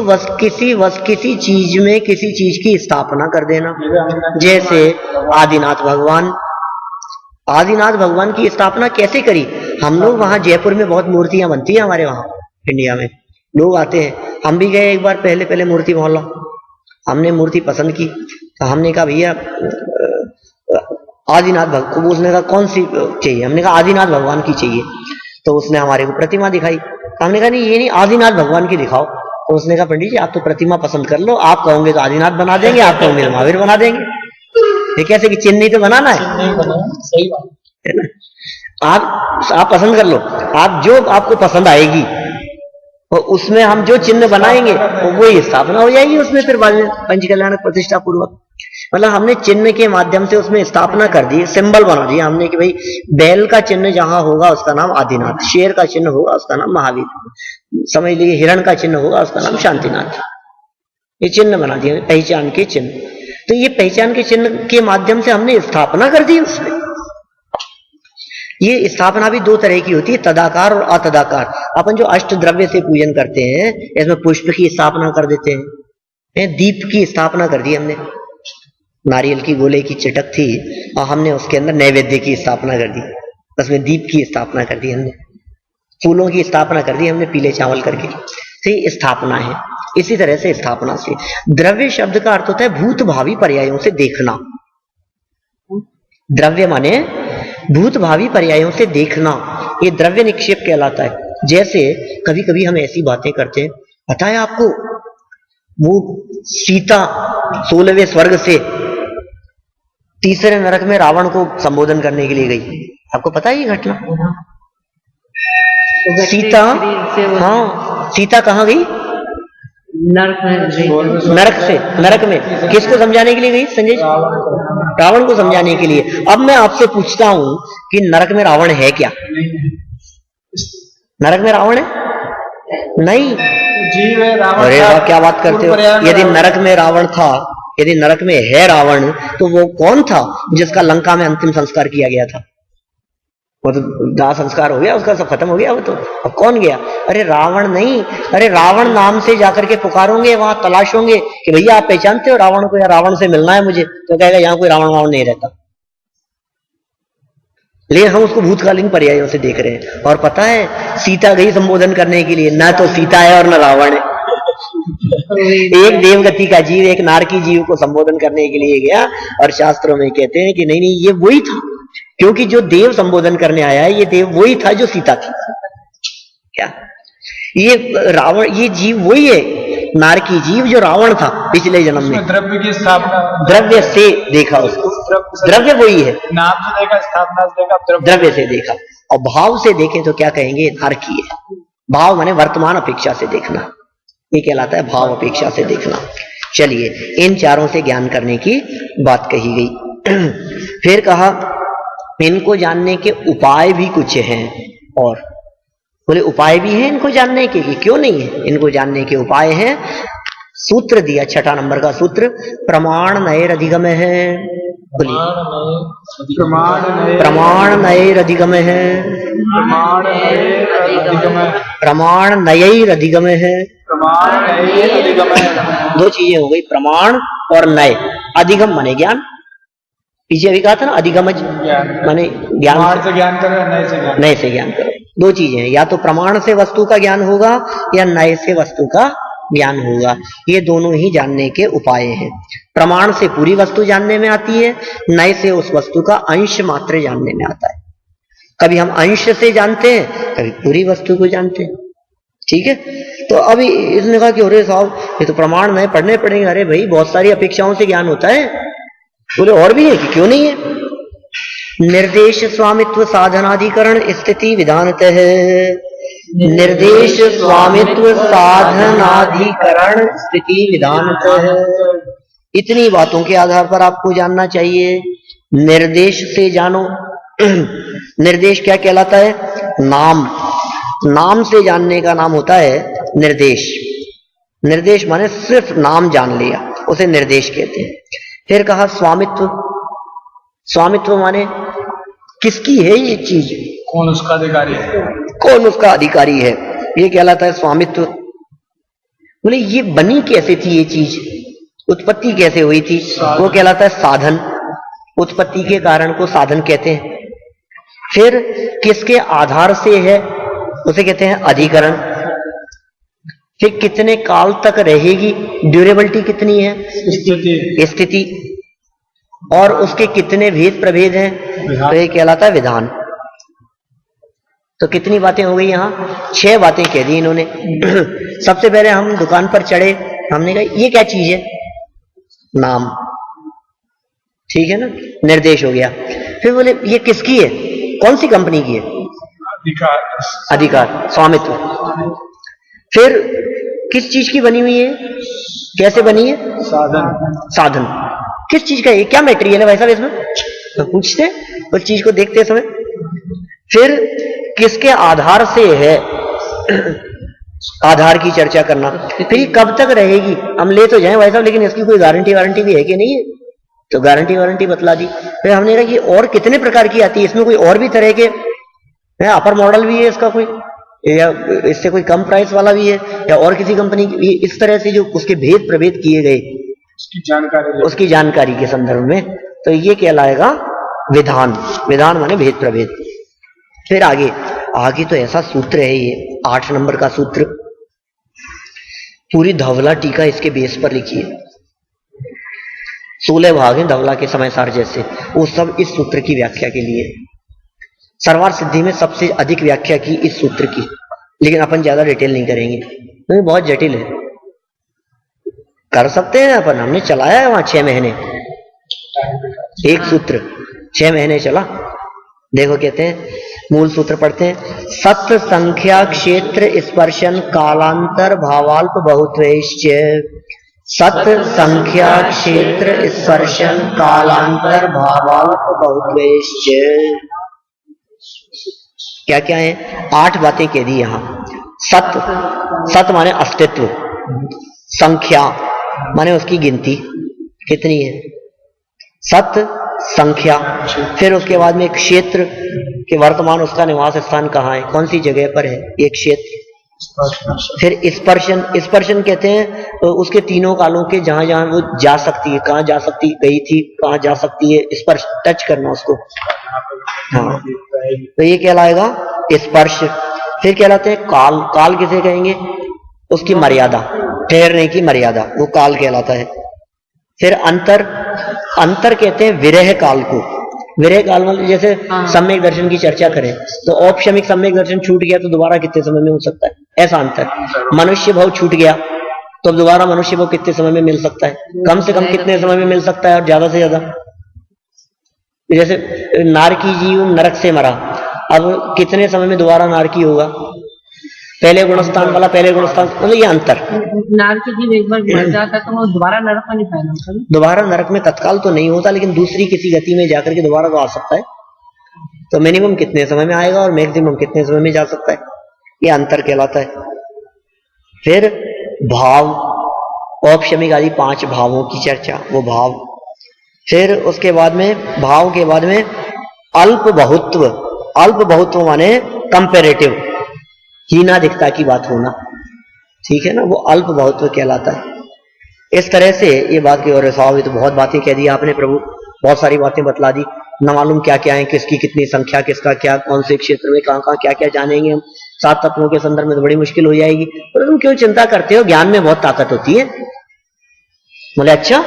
[SPEAKER 1] किसी चीज में किसी चीज की स्थापना कर देना। जैसे आदिनाथ भगवान, आदिनाथ भगवान की स्थापना कैसे करी? हम लोग वहां जयपुर में बहुत मूर्तियां बनती हैं, हमारे वहां इंडिया में लोग आते हैं, हम भी गए एक बार पहले मूर्ति मोहल्ला, हमने मूर्ति पसंद की, तो हमने कहा भैया आदिनाथ भगवान, उसने कहा कौन सी चाहिए? हमने कहा आदिनाथ भगवान की चाहिए। तो उसने हमारे को प्रतिमा दिखाई, हमने कहा नहीं ये नहीं, आदिनाथ भगवान की दिखाओ। तो उसने कहा पंडित जी आप तो प्रतिमा पसंद कर लो, आप कहोगे तो आदिनाथ बना देंगे, आप कहोगे तो महावीर बना देंगे। ये कैसे कि चिन्ह ही तो बनाना है,
[SPEAKER 3] सही बात
[SPEAKER 1] है ना। आप पसंद कर लो, आप जो आपको पसंद आएगी और उसमें हम जो चिन्ह बनाएंगे वो ही स्थापना हो जाएगी उसमें। फिर बाद में पंचकल्याण प्रतिष्ठा पूर्वक, मतलब हमने चिन्ह के माध्यम से उसमें स्थापना कर दी, सिंबल बना दिया हमने कि भाई बैल का चिन्ह जहां होगा उसका नाम आदिनाथ, शेर का चिन्ह होगा उसका नाम महावीर, समझ लीजिए हिरण का चिन्ह होगा उसका नाम शांतिनाथ। ये चिन्ह बना दिए, पहचान के चिन्ह। तो ये पहचान के चिन्ह के माध्यम से हमने स्थापना कर दी उसमें। ये स्थापना भी दो तरह की होती है, तदाकार और अतदाकार। अपन जो अष्ट द्रव्य से पूजन करते हैं, इसमें पुष्प की स्थापना कर देते हैं, दीप की स्थापना कर दी हमने, नारियल की गोले की चिटक थी और हमने उसके अंदर नैवेद्य की स्थापना कर दी, उसमें दीप की स्थापना कर दी हमने, फूलों की स्थापना कर दी हमने पीले चावल करके। तो ये स्थापना है। इसी तरह से स्थापना से द्रव्य शब्द का अर्थ होता है भूत भावी पर्यायों से देखना। द्रव्य माने भूत भावी पर्यायों से देखना, ये द्रव्य निक्षेप कहलाता है। जैसे कभी कभी हम ऐसी बातें करते हैं, पता है आपको वो सीता 16वें स्वर्ग से तीसरे नरक में रावण को संबोधन करने के लिए गई, आपको पता है ये घटना? सीता, हाँ सीता कहाँ गई? नरक में किसको समझाने के लिए गई संजय जी? रावण को समझाने के लिए। अब मैं आपसे पूछता हूं कि नरक में रावण है क्या? नरक में रावण है? नहीं,
[SPEAKER 3] जीव है रावण।
[SPEAKER 1] अरे वाह क्या बात करते हो। यदि नरक में रावण था, यदि नरक में है रावण, तो वो कौन था जिसका लंका में अंतिम संस्कार किया गया था? वो तो दाह संस्कार हो गया उसका, सब खत्म हो गया वो तो। अब कौन गया? अरे रावण नहीं, अरे रावण नाम से जाकर के पुकारोगे, वहां तलाशोंगे कि भैया आप पहचानते हो रावण को, या रावण से मिलना है मुझे, तो कहेगा यहाँ कोई रावण वावण नहीं रहता। लेकिन हम उसको भूतकालीन पर्यायों से देख रहे हैं। और पता है सीता गई संबोधन करने के लिए, ना तो सीता है और न रावण है। एक देवगति का जीव एक नारकी जीव को संबोधन करने के लिए गया, और शास्त्रों में कहते हैं कि नहीं नहीं ये वही था, क्योंकि जो देव संबोधन करने आया है ये देव वही था जो सीता थी। क्या ये रावण, ये जीव वही है नारकी जीव जो रावण था पिछले जन्म में।
[SPEAKER 3] द्रव्य की स्थापना,
[SPEAKER 1] द्रव्य से देखा उसको, द्रव्य वही है,
[SPEAKER 3] नाम से देखा, स्थापना से देखा,
[SPEAKER 1] द्रव्य से देखा। और भाव से देखें तो क्या कहेंगे? नारकी है। भाव माने वर्तमान अपेक्षा से देखना, ये कहलाता है भाव अपेक्षा से देखना। चलिए इन चारों से ज्ञान करने की बात कही गई। फिर कहा इनको जानने के उपाय भी कुछ हैं, और बोले उपाय भी हैं इनको जानने के, क्यों नहीं है? इनको जानने के उपाय हैं। सूत्र दिया 6 नंबर का सूत्र, प्रमाण नैर अधिगम है। बोलिए प्रमाण नैर अधिगम है, प्रमाण नयर अधिगम है। दो चीजें हो गई, प्रमाण और नय। अधिगम माने ज्ञान, पीछे अभी कहा था ना अधिगमज माने ज्ञान से ज्ञान करो, नए से ज्ञान करो। दो चीजें हैं, या तो प्रमाण से वस्तु का ज्ञान होगा या नए से वस्तु का ज्ञान होगा। ये दोनों ही जानने के उपाय हैं। प्रमाण से पूरी वस्तु जानने में आती है, नए से उस वस्तु का अंश मात्र जानने में आता है। कभी हम अंश से जानते हैं, कभी पूरी वस्तु को जानते हैं। ठीक है, तो अभी इसने कहा कि अरे साहब ये तो प्रमाण नए पढ़ने पड़ेंगे। अरे भाई बहुत सारी अपेक्षाओं से ज्ञान होता है। बोले और भी है कि क्यों नहीं है? निर्देश स्वामित्व साधनाधिकरण स्थिति विधानतः है। निर्देश स्वामित्व साधनाधिकरण स्थिति विधानतः है। इतनी बातों के आधार पर आपको जानना चाहिए। निर्देश से जानो। निर्देश क्या कहलाता है? नाम। नाम से जानने का नाम होता है निर्देश। निर्देश माने सिर्फ नाम जान लिया, उसे निर्देश कहते हैं। फिर कहा स्वामित्व। स्वामित्व माने किसकी है ये चीज,
[SPEAKER 3] कौन उसका अधिकारी है,
[SPEAKER 1] कौन उसका अधिकारी है, ये कहलाता है स्वामित्व। बोले ये बनी कैसे थी ये चीज, उत्पत्ति कैसे हुई थी, वो कहलाता है साधन। उत्पत्ति के कारण को साधन कहते हैं। फिर किसके आधार से है, उसे कहते हैं अधिकरण। फिर कितने काल तक रहेगी, ड्यूरेबिलिटी कितनी है, स्थिति। और उसके कितने भेद प्रभेद हैं, तो ये कहलाता है विधान। तो कितनी बातें हो गई यहाँ? 6 बातें कह दी इन्होंने। सबसे पहले हम दुकान पर चढ़े, हमने कहा ये क्या चीज है? नाम, ठीक है ना, निर्देश हो गया। फिर बोले ये किसकी है, कौन सी कंपनी की है? अधिकार, स्वामित्व। फिर किस चीज की बनी हुई है, कैसे बनी है? साधन। किस चीज का है, क्या मटेरियल है भाई साहब इसमें? तो पूछते उस चीज को देखते समय। फिर किसके आधार से है, आधार की चर्चा करना। फिर ये कब तक रहेगी, हम ले तो जाएं भाई साहब लेकिन इसकी कोई गारंटी वारंटी भी है कि नहीं है? तो गारंटी वारंटी बतला दी। फिर हमने कहा कि और कितने प्रकार की आती है, इसमें कोई और भी तरह के अपर मॉडल भी है इसका कोई, या इससे कोई कम प्राइस वाला भी है, या और किसी कंपनी की, इस तरह से जो उसके भेद प्रभेद किए गए उसकी जानकारी के संदर्भ में, तो ये कहलाएगा विधान। विधान माने भेद प्रभेद। फिर आगे आगे तो ऐसा सूत्र है, ये 8 नंबर का सूत्र, पूरी धवला टीका इसके बेस पर लिखी है। 16 भाग हैं धवला के समय सार जैसे, वो सब इस सूत्र की व्याख्या के लिए। सर्वार्थ सिद्धि में सबसे अधिक व्याख्या की इस सूत्र की, लेकिन अपन ज्यादा डिटेल नहीं करेंगे क्योंकि बहुत जटिल है। कर सकते हैं अपन, हमने चलाया है वहां 6 महीने, एक सूत्र 6 महीने चला। देखो कहते हैं, मूल सूत्र पढ़ते हैं, सत्य संख्या क्षेत्र स्पर्शन कालांतर भावाल्प बहुत्वेश्च। सत्य संख्या क्षेत्र स्पर्शन कालांतर भावाल्प बहुत्वेश्च। क्या क्या है? 8 बातें कह दी यहां। सत्य, सत्य माने अस्तित्व, संख्या माने उसकी गिनती कितनी है, सत्य संख्या। फिर उसके बाद में क्षेत्र के वर्तमान उसका निवास स्थान कहाँ है, कौन सी जगह पर है, एक क्षेत्र। फिर स्पर्शन, स्पर्शन कहते हैं तो उसके तीनों कालों के जहां जहां वो जा सकती है, कहाँ जा सकती गई थी, कहाँ जा सकती है, स्पर्श, टच करना उसको। हाँ, तो ये कहलाएगा स्पर्श। फिर कहलाते हैं काल। काल किसे कहेंगे? उसकी मर्यादा, ठहरने की मर्यादा, वो काल कहलाता है। फिर अंतर, अंतर कहते हैं विरह काल को। विरह काल मतलब जैसे सम्यक दर्शन की चर्चा करें तो औपशमिक सम्यक दर्शन छूट गया तो दोबारा कितने समय में हो सकता है, ऐसा अंतर। मनुष्य भाव छूट गया तो अब दोबारा मनुष्य भाव कितने समय में मिल सकता है, कम से कम कितने समय में मिल सकता है और ज्यादा से ज्यादा। जैसे नारकी जीव नरक से मरा, अब कितने समय में दोबारा नारकी होगा, पहले गुणस्थान वाला पहले गुणस्थान, मतलब ये अंतर।
[SPEAKER 2] नारकी जीव एक बार मर जाता है तो वो दोबारा नरक में नहीं फैलता,
[SPEAKER 1] दोबारा नरक में तत्काल तो नहीं होता, लेकिन दूसरी किसी गति में जाकर के दोबारा तो आ सकता है। तो मिनिमम कितने समय में आएगा और मैक्सिमम कितने समय में जा सकता है, ये अंतर कहलाता है। फिर भाव, औपशमिक आदि 5 भावों की चर्चा, वो भाव। फिर उसके बाद में भाव के बाद में अल्प बहुत्व। अल्प बहुत्व माने कंपेरेटिव, हीनाधिकता की बात होना, ठीक है ना, वो अल्प बहुत्व कहलाता है। इस तरह से ये बात की, और स्वाभाविक तो बहुत बातें कह दी आपने प्रभु, बहुत सारी बातें बतला दी, न मालूम क्या क्या है, किसकी कितनी संख्या, किसका क्या, कौन से क्षेत्र में कहाँ कहाँ क्या क्या जानेंगे हम। 7 तत्वों के संदर्भ में तो बड़ी मुश्किल हो जाएगी, पर तुम क्यों चिंता करते हो, ज्ञान में बहुत ताकत होती है। बोले अच्छा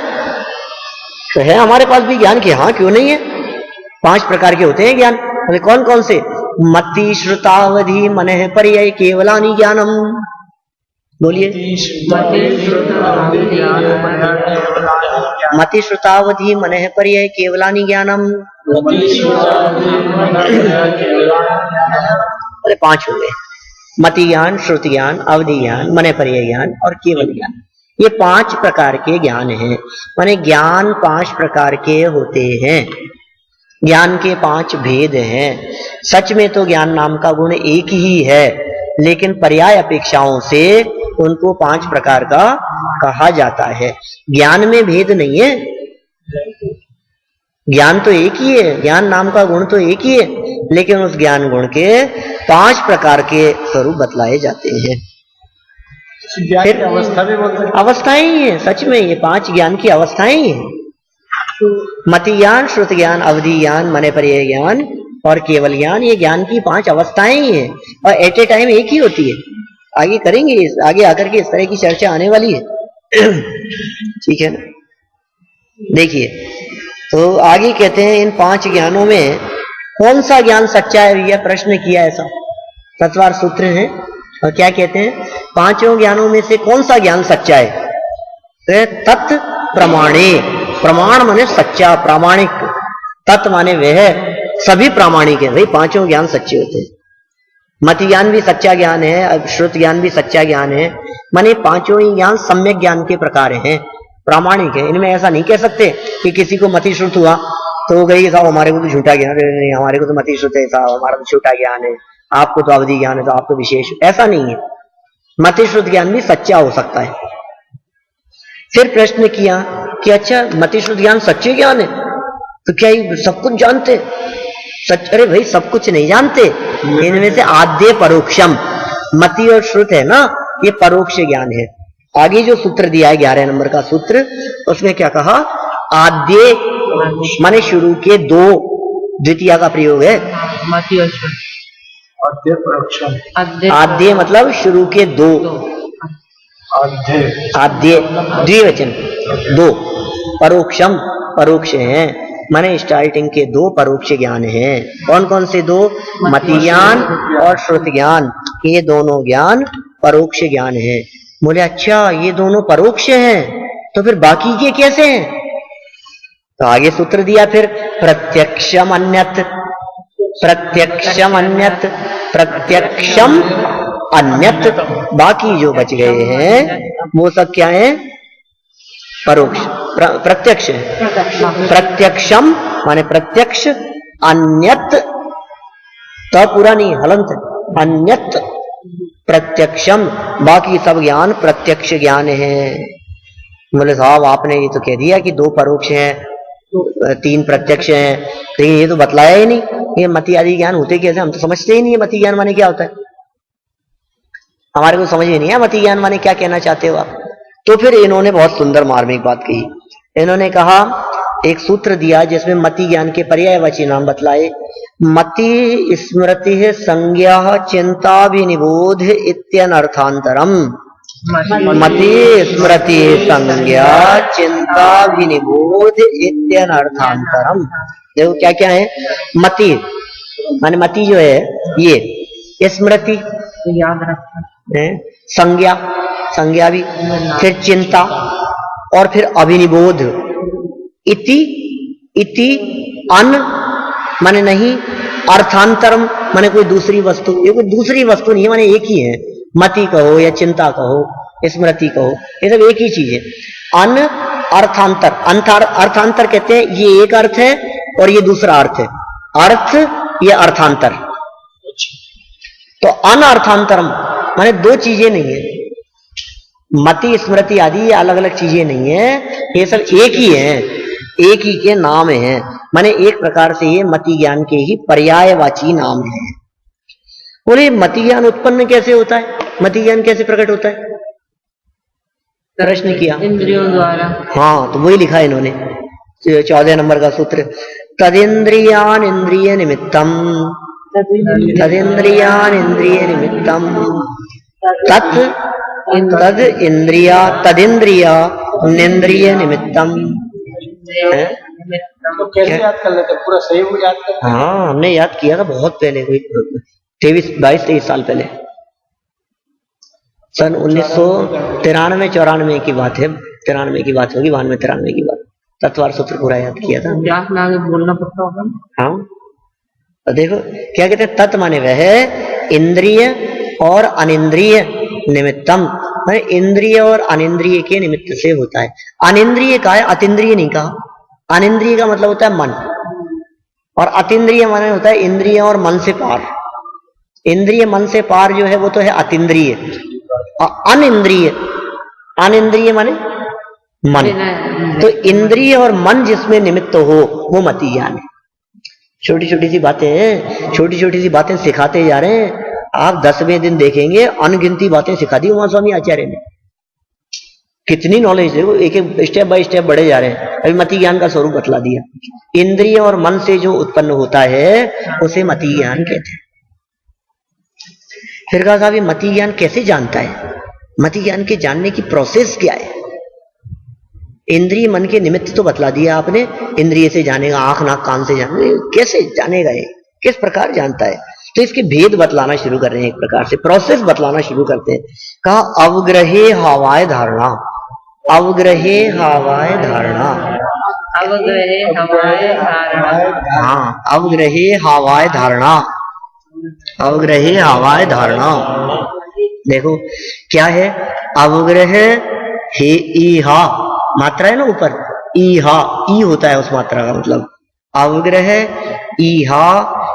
[SPEAKER 1] तो है हमारे पास भी ज्ञान की, हाँ क्यों नहीं है। 5 प्रकार के होते हैं ज्ञान। बोले कौन कौन से? मति श्रुतावधि मनः पर्यय केवलानि ज्ञानम। बोलिए। मति श्रुतावधि मनः पर्यय केवलानि ज्ञानम। अरे 5 हो गए, मति ज्ञान, श्रुति ज्ञान, अवधि ज्ञान, मनः पर्यय ज्ञान और केवल ज्ञान। ये 5 प्रकार के ज्ञान हैं, माने ज्ञान 5 प्रकार के होते हैं, ज्ञान के 5 भेद हैं। सच में तो ज्ञान नाम का गुण एक ही है, लेकिन पर्याय अपेक्षाओं से उनको 5 प्रकार का कहा जाता है। ज्ञान में भेद नहीं है, ज्ञान तो एक ही है, ज्ञान नाम का गुण तो एक ही है, लेकिन उस ज्ञान गुण के 5 प्रकार के स्वरूप बतलाए जाते हैं।
[SPEAKER 3] फिर अवस्था भी बोलते हैं,
[SPEAKER 1] अवस्थाएं ही है, सच में ये 5 ज्ञान की अवस्थाएं ही है। मति ज्ञान, श्रुति ज्ञान, अवधि ज्ञान, मनः पर्यय ज्ञान और केवल ज्ञान, ये ज्ञान की 5 अवस्थाएं ही है और एट ए टाइम एक ही होती है। आगे करेंगे, आगे आकर के इस तरह की चर्चा आने वाली है। ठीक है ना। देखिए तो आगे कहते हैं इन 5 ज्ञानों में कौन सा ज्ञान सच्चा है, भैया प्रश्न किया ऐसा, तत्वार सूत्र है। और क्या कहते हैं, पांचों ज्ञानों में से कौन सा ज्ञान सच्चा है? तत् प्रमाणे, प्रमाण माने सच्चा, प्रामाणिक, तत् माने वह, सभी प्रामाणिक है। भाई पांचों ज्ञान सच्चे होते हैं। मति ज्ञान भी सच्चा ज्ञान है, श्रुत ज्ञान भी सच्चा ज्ञान है, माने पांचों ही ज्ञान सम्यक ज्ञान के प्रकार हैं, प्रामाणिक है। इनमें ऐसा नहीं कह सकते कि किसी को मति श्रुत हुआ तो गई साहब हमारे को तो झूठा ज्ञान है, नहीं हमारे को तो मति श्रुत है साहब, हमारा तो झूठा ज्ञान है, आपको तो अवधि ज्ञान है तो आपको विशेष, ऐसा नहीं है। मति श्रुत ज्ञान भी सच्चा हो सकता है। फिर प्रश्न किया कि अच्छा मति श्रुत ज्ञान सच्चे ज्ञान है तो क्या ये सब कुछ जानते? सच, अरे भाई सब कुछ नहीं जानते, इनमें से आद्य परोक्षम, मति और श्रुत है ना, ये परोक्ष ज्ञान है। आगे जो सूत्र दिया है 11 नंबर का सूत्र, उसमें क्या कहा, आद्य माने शुरू के दो, द्वितीय का प्रयोग है,
[SPEAKER 2] मति और श्रुत।
[SPEAKER 3] आद्य परोक्षम,
[SPEAKER 1] आद्य मतलब शुरू के दो, आद्य द्विवचन दो, परोक्षम परोक्ष हैं, माने स्टार्टिंग के दो परोक्ष ज्ञान हैं। कौन कौन से दो? मति ज्ञान और श्रुत ज्ञान, ये दोनों ज्ञान परोक्ष ज्ञान है। बोले अच्छा ये दोनों परोक्ष हैं तो फिर बाकी के कैसे हैं? तो आगे सूत्र दिया फिर, प्रत्यक्षम अन्यत, प्रत्यक्षम अन्यत, प्रत्यक्षम अन्यत, बाकी जो बच गए हैं वो सब क्या है? परोक्ष, प्रत्यक्ष है। प्रत्यक्षम माने प्रत्यक्ष, अन्यत तो पूरा नहीं हलंत, अन्यत प्रत्यक्षम, बाकी सब ज्ञान प्रत्यक्ष ज्ञान है। बोले साहब आपने ये तो कह दिया कि दो परोक्ष हैं, तीन प्रत्यक्ष हैं, लेकिन ये तो बतलाया ही नहीं, ये मति आदि ज्ञान होते कैसे? हम तो समझते ही नहीं है मति ज्ञान माने क्या होता है, हमारे को समझ ही नहीं है मति ज्ञान माने क्या कहना चाहते हो आप। तो फिर इन्होंने बहुत सुंदर मार्मिक बात कही। इन्होंने कहा, एक सूत्र दिया जिसमें मति ज्ञान के पर्यायवाची नाम बतलाए। मति स्मृति संज्ञा चिंता विनिबोध इत्यनर्थांतरम, मति स्मृति संज्ञा चिंता विनिबोध इत्यनर्थांतरम। देखो क्या क्या है, मति माने मति जो है ये, स्मृति
[SPEAKER 2] याद रखना,
[SPEAKER 1] संज्ञा, संज्ञा भी, फिर चिंता और फिर अभिनिबोध, इति, इति अन माने नहीं, अर्थांतरम माने कोई दूसरी वस्तु, ये कोई दूसरी वस्तु नहीं है, माने एक ही है। मति कहो या चिंता कहो, स्मृति कहो, ये सब एक ही चीज है। अन अर्थांतर, अर्थांतर कहते हैं ये एक अर्थ है और ये दूसरा अर्थ है, अर्थ ये अर्थांतर। तो अन अर्थांतरम माने दो चीजें नहीं है, मति स्मृति आदि ये अलग अलग चीजें नहीं है, ये सब एक ही है, एक ही के नाम है। माने एक प्रकार से ये मति ज्ञान के ही पर्यायवाची नाम है। बोले मति ज्ञान उत्पन्न कैसे होता है, मति ज्ञान कैसे प्रकट होता है? प्रश्न किया,
[SPEAKER 2] इंद्रियों द्वारा।
[SPEAKER 1] हाँ तो वही लिखा है इन्होंने 14 नंबर का सूत्र, तदिंद्रियान इंद्रिय निमित्तम, तदिंद्रियान इंद्रिय निमित्तम, तत् तद इंद्रिया, तदिंद्रिया निंद्रिय निमित्तम।
[SPEAKER 3] तो कैसे याद कर लेते, पूरा सही वो याद करते?
[SPEAKER 1] हाँ हमने याद किया था बहुत पहले, कोई 22-23 साल पहले, सन 1993-94 की बात है, 93 की बात होगी, 92-93 की बात, तत्वार सूत्र पूरा याद किया था।
[SPEAKER 2] व्यास में आगे बोलना पड़ता होगा।
[SPEAKER 1] हाँ तो देखो क्या कहते हैं, तत् माने वह, इंद्रिय और अनिंद्रिय निमित्तम माने इंद्रिय और अनिंद्रिय के निमित्त से होता है। अनिंद्रिय का है, अतीन्द्रिय नहीं कहा। अनिंद्रिय का मतलब होता है मन, और अतीन्द्रिय माने होता है इंद्रिय और मन से पार। इंद्रिय मन से पार जो है वो तो है अतीन्द्रिय, और अनिंद्रिय, अनिंद्रिय माने मन। तो इंद्रिय और मन जिसमें निमित्त हो वो मति ज्ञान है। छोटी छोटी सी बातें, छोटी छोटी सी बातें सिखाते जा रहे हैं। आप 10वें दिन देखेंगे अनगिनती बातें सिखा दी उमा स्वामी आचार्य ने, कितनी नॉलेज है, वो एक एक स्टेप बाय स्टेप बढ़े जा रहे हैं। अभी मति ज्ञान का स्वरूप बतला दिया, इंद्रिय और मन से जो उत्पन्न होता है उसे मति ज्ञान कहते हैं। फिर कहा साहब ये मति ज्ञान कैसे जानता है, मति ज्ञान के जानने की प्रोसेस क्या है? इंद्रिय मन के निमित्त तो बतला दिया आपने, इंद्रिय से जानेगा, आंख नाक कान से जानेगा, कैसे जानेगा ये, किस प्रकार जानता है? तो इसके भेद बतलाना शुरू कर रहे हैं, एक प्रकार से प्रोसेस बतलाना शुरू करते हैं। कहा अवग्रहे हवाए धारणा, अवग्रहे हवाए धारणा,
[SPEAKER 2] अवग्रहे हवाए धारणा।
[SPEAKER 1] हाँ, अवग्रहे हवाए धारणा, अवग्रहे हवाए धारणा। देखो क्या है, अवग्रह हे ईहा, मात्रा है ना ऊपर, ईहा, ई होता है उस मात्रा का मतलब, अवग्रह ईहा,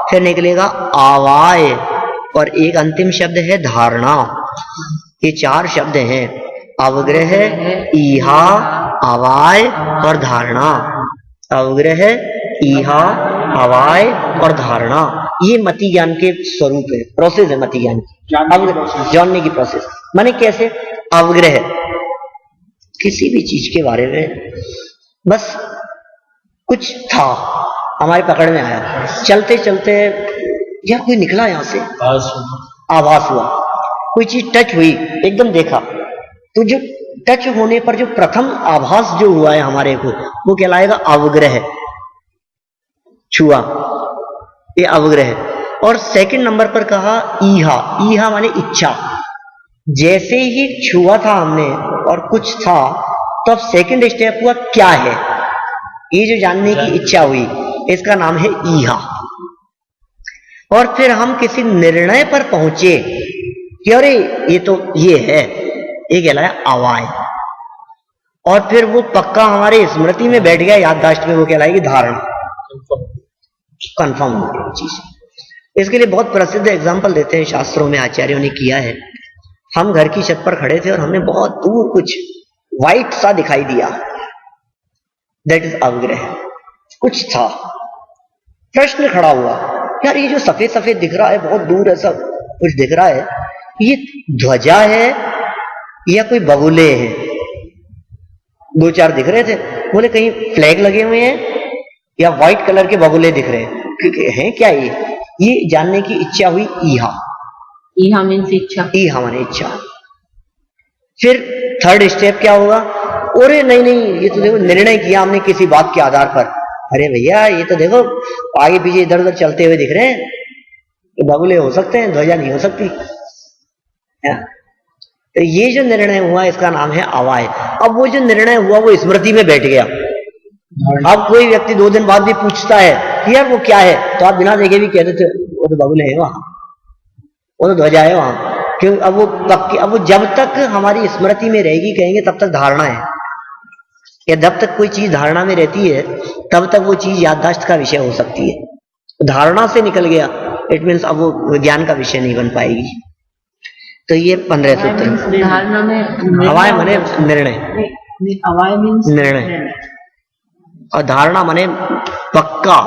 [SPEAKER 1] फिर निकलेगा आवाय, और एक अंतिम शब्द है धारणा। ये 4 शब्द हैं, अवग्रह, ईहा, आवाय और धारणा। अवग्रह, ईहा, आवाय और धारणा, ये मति ज्ञान के स्वरूप है, प्रोसेस है मति ज्ञान की, जानने की प्रोसेस। माने कैसे, अवग्रह किसी भी चीज के बारे में बस कुछ था, हमारे पकड़ में आया, चलते चलते यार कोई निकला यहां से, आभास हुआ, कोई चीज टच हुई, एकदम देखा, तो जो टच होने पर जो प्रथम आभास जो हुआ है हमारे को, वो कहलाएगा अवग्रह, छुआ, ये अवग्रह। और सेकंड नंबर पर कहा ईहा, ईहा माने इच्छा, जैसे ही छुआ था हमने और कुछ था, तब सेकंड स्टेप हुआ क्या है, ये जो जानने की इच्छा हुई, इसका नाम है ईहा। और फिर हम किसी निर्णय पर पहुंचे कि अरे ये तो ये है, ये कहलाया अवाय। और फिर वो पक्का हमारे स्मृति में बैठ गया, याददाश्त में, वो कहलाएगी धारणा, कंफर्म हो गई चीज। इसके लिए बहुत प्रसिद्ध एग्जाम्पल देते हैं शास्त्रों में, आचार्यों ने किया है। हम घर की छत पर खड़े थे और हमें बहुत दूर कुछ व्हाइट सा दिखाई दिया, दैट इज अवग्रह, कुछ था। प्रश्न खड़ा हुआ, यार ये जो सफेद सफेद दिख रहा है, बहुत दूर ऐसा कुछ दिख रहा है, ये ध्वजा है या कोई बगुले हैं? 2-4 दिख रहे थे, बोले कहीं फ्लैग लगे हुए हैं या व्हाइट कलर के बगुले दिख रहे हैं, क्योंकि हैं क्या ये जानने की इच्छा हुई, ईहा।
[SPEAKER 2] ईहा मीन्स इच्छा,
[SPEAKER 1] ईहा माने इच्छा। फिर थर्ड स्टेप क्या होगा, अरे नहीं नहीं, ये तो देखो निर्णय किया हमने किसी बात के आधार पर, अरे भैया ये तो देखो आगे पीछे इधर उधर चलते हुए दिख रहे हैं, तो बगुले हो सकते हैं, ध्वजा नहीं हो सकती। तो ये जो निर्णय हुआ इसका नाम है अवाय। अब वो जो निर्णय हुआ वो स्मृति में बैठ गया। अब कोई व्यक्ति 2 दिन बाद भी पूछता है कि यार वो क्या है, तो आप बिना देखे भी कह देते वो तो बगुले है वहां, वो तो ध्वजा है वहां, क्यों? अब वो जब तक हमारी स्मृति में रहेगी कहेंगे तब तक धारणा है, या जब तक कोई चीज धारणा में रहती है तब तक वो चीज याददाश्त का विषय हो सकती है। धारणा से निकल गया, इट मीन्स अब वो विज्ञान का विषय नहीं बन पाएगी। तो ये 15 सूत्र।
[SPEAKER 2] धारणा में
[SPEAKER 1] हवाए मने निर्णय,
[SPEAKER 2] हवाए मीन्स
[SPEAKER 1] निर्णय, और धारणा मने पक्का,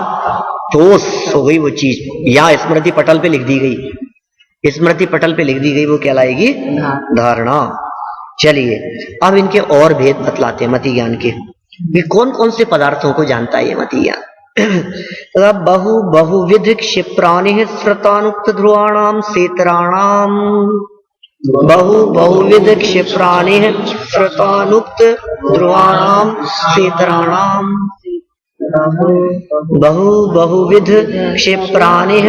[SPEAKER 1] ठोस हो गई वो चीज, या स्मृति पटल पे लिख दी गई, स्मृति पटल पे लिख दी गई, वो कहलाएगी धारणा। चलिए अब इनके और भेद बतलाते हैं मति ज्ञान के, ये कौन कौन से पदार्थों को जानता है ये मति ज्ञान। बहुविध क्षिप्राणि श्रुतानुक्त ध्रुवाणाम सेतराणाम, बहुविध क्षिप्राणि श्रुतानुक्त ध्रुवाणाम सेतराणाम, बहुविध क्षिप्राणि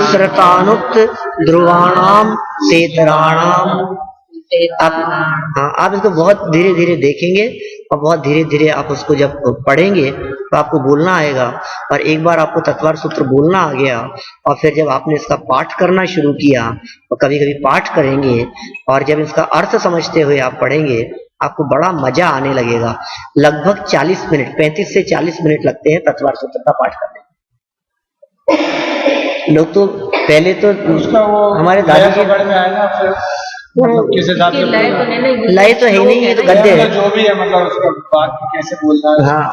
[SPEAKER 1] श्रुतानुक्त ध्रुवाणाम सेतराणाम। आप इसको बहुत धीरे धीरे देखेंगे और बहुत धीरे धीरे आप उसको जब पढ़ेंगे तो आपको बोलना आएगा, और एक बार आपको तत्वार सूत्र बोलना आ गया और फिर जब आपने इसका पाठ करना शुरू किया, और कभी कभी पाठ करेंगे और जब इसका अर्थ समझते हुए आप पढ़ेंगे, आपको बड़ा मजा आने लगेगा। लगभग 40 मिनट, 35 से 40 मिनट लगते हैं तत्वार सूत्र का पाठ करने। लोग तो पहले तो हमारे दादाजी
[SPEAKER 3] मतलब किस हिसाब से
[SPEAKER 1] लय तो है ही नहीं, ये तो गद्दे है,
[SPEAKER 3] जो भी है, मतलब उसका बात कैसे बोलना है।
[SPEAKER 1] हाँ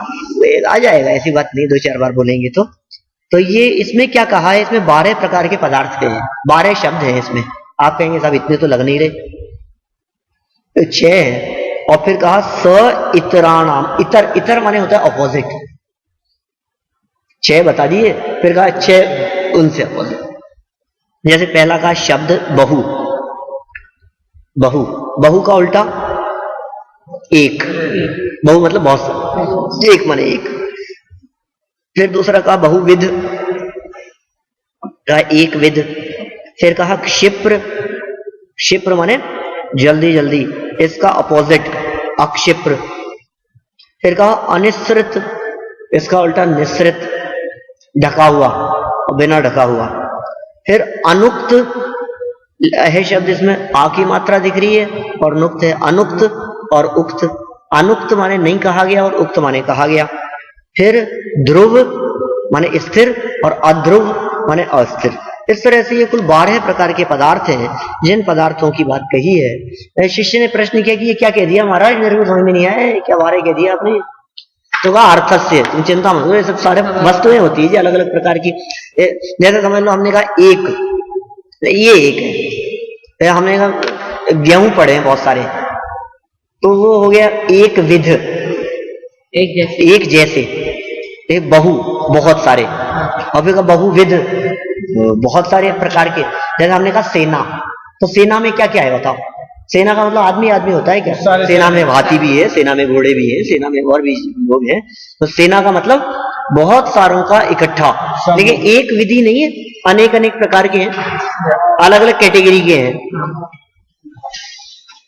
[SPEAKER 1] आ जाएगा, ऐसी बात नहीं, 2-4 बार बोलेंगे तो ये इसमें क्या कहा है, इसमें 12 प्रकार के पदार्थ के हैं, 12 शब्द हैं इसमें। आप कहेंगे साहब इतने तो लग नहीं रहे, तो 6 है। और फिर कहा स इतराणाम, इतर, इतर माने होता है अपोजिट, 6 बता दिए। फिर कहा 6 उनसे अपोजिट, जैसे पहला कहा शब्द बहु, बहु, बहु का उल्टा एक, बहु मतलब बहुत सा, एक माने एक। फिर दूसरा कहा बहुविध, कहा एक विध, फिर कहा क्षिप्र, क्षिप्र माने जल्दी जल्दी, इसका अपोजिट अक्षिप्र। फिर कहा अनिश्रित, इसका उल्टा निश्रित, ढका हुआ और बिना ढका हुआ। फिर अनुक्त है शब्द, इसमें आ की मात्रा दिख रही है, और नुक्त है। अनुक्त और उक्त, अनुक्त माने नहीं कहा गया और उक्त माने कहा गया। फिर ध्रुव माने स्थिर और अध्रुव माने अस्थिर। इस तरह से ये कुल 12 प्रकार के पदार्थ हैं जिन पदार्थों की बात कही है। शिष्य ने प्रश्न किया कि ये क्या कह दिया महाराज, मेरे को समझ में नहीं आया, क्या 12 कह दिया आपने? तो कहा अर्थ से, तुम चिंता मत करो, ये सब सारे वस्तुएं होती है अलग अलग प्रकार की। जैसे समझ लो हमने कहा एक, ये एक है, हमने कहा गेहूं पड़े हैं बहुत सारे, तो वो हो गया एक विध, एक जैसे, एक बहु बहुत सारे, और फिर बहुविध बहुत सारे प्रकार के। जैसे हमने कहा सेना, तो सेना में क्या क्या है बताओ? सेना का मतलब आदमी आदमी होता है क्या? सेना में हाथी भी है, सेना में घोड़े भी है, सेना में और भी लोग हैं। तो सेना का मतलब बहुत सारों का इकट्ठा, लेकिन एक विधि नहीं है, अनेक अनेक प्रकार के हैं, अलग अलग कैटेगरी के हैं।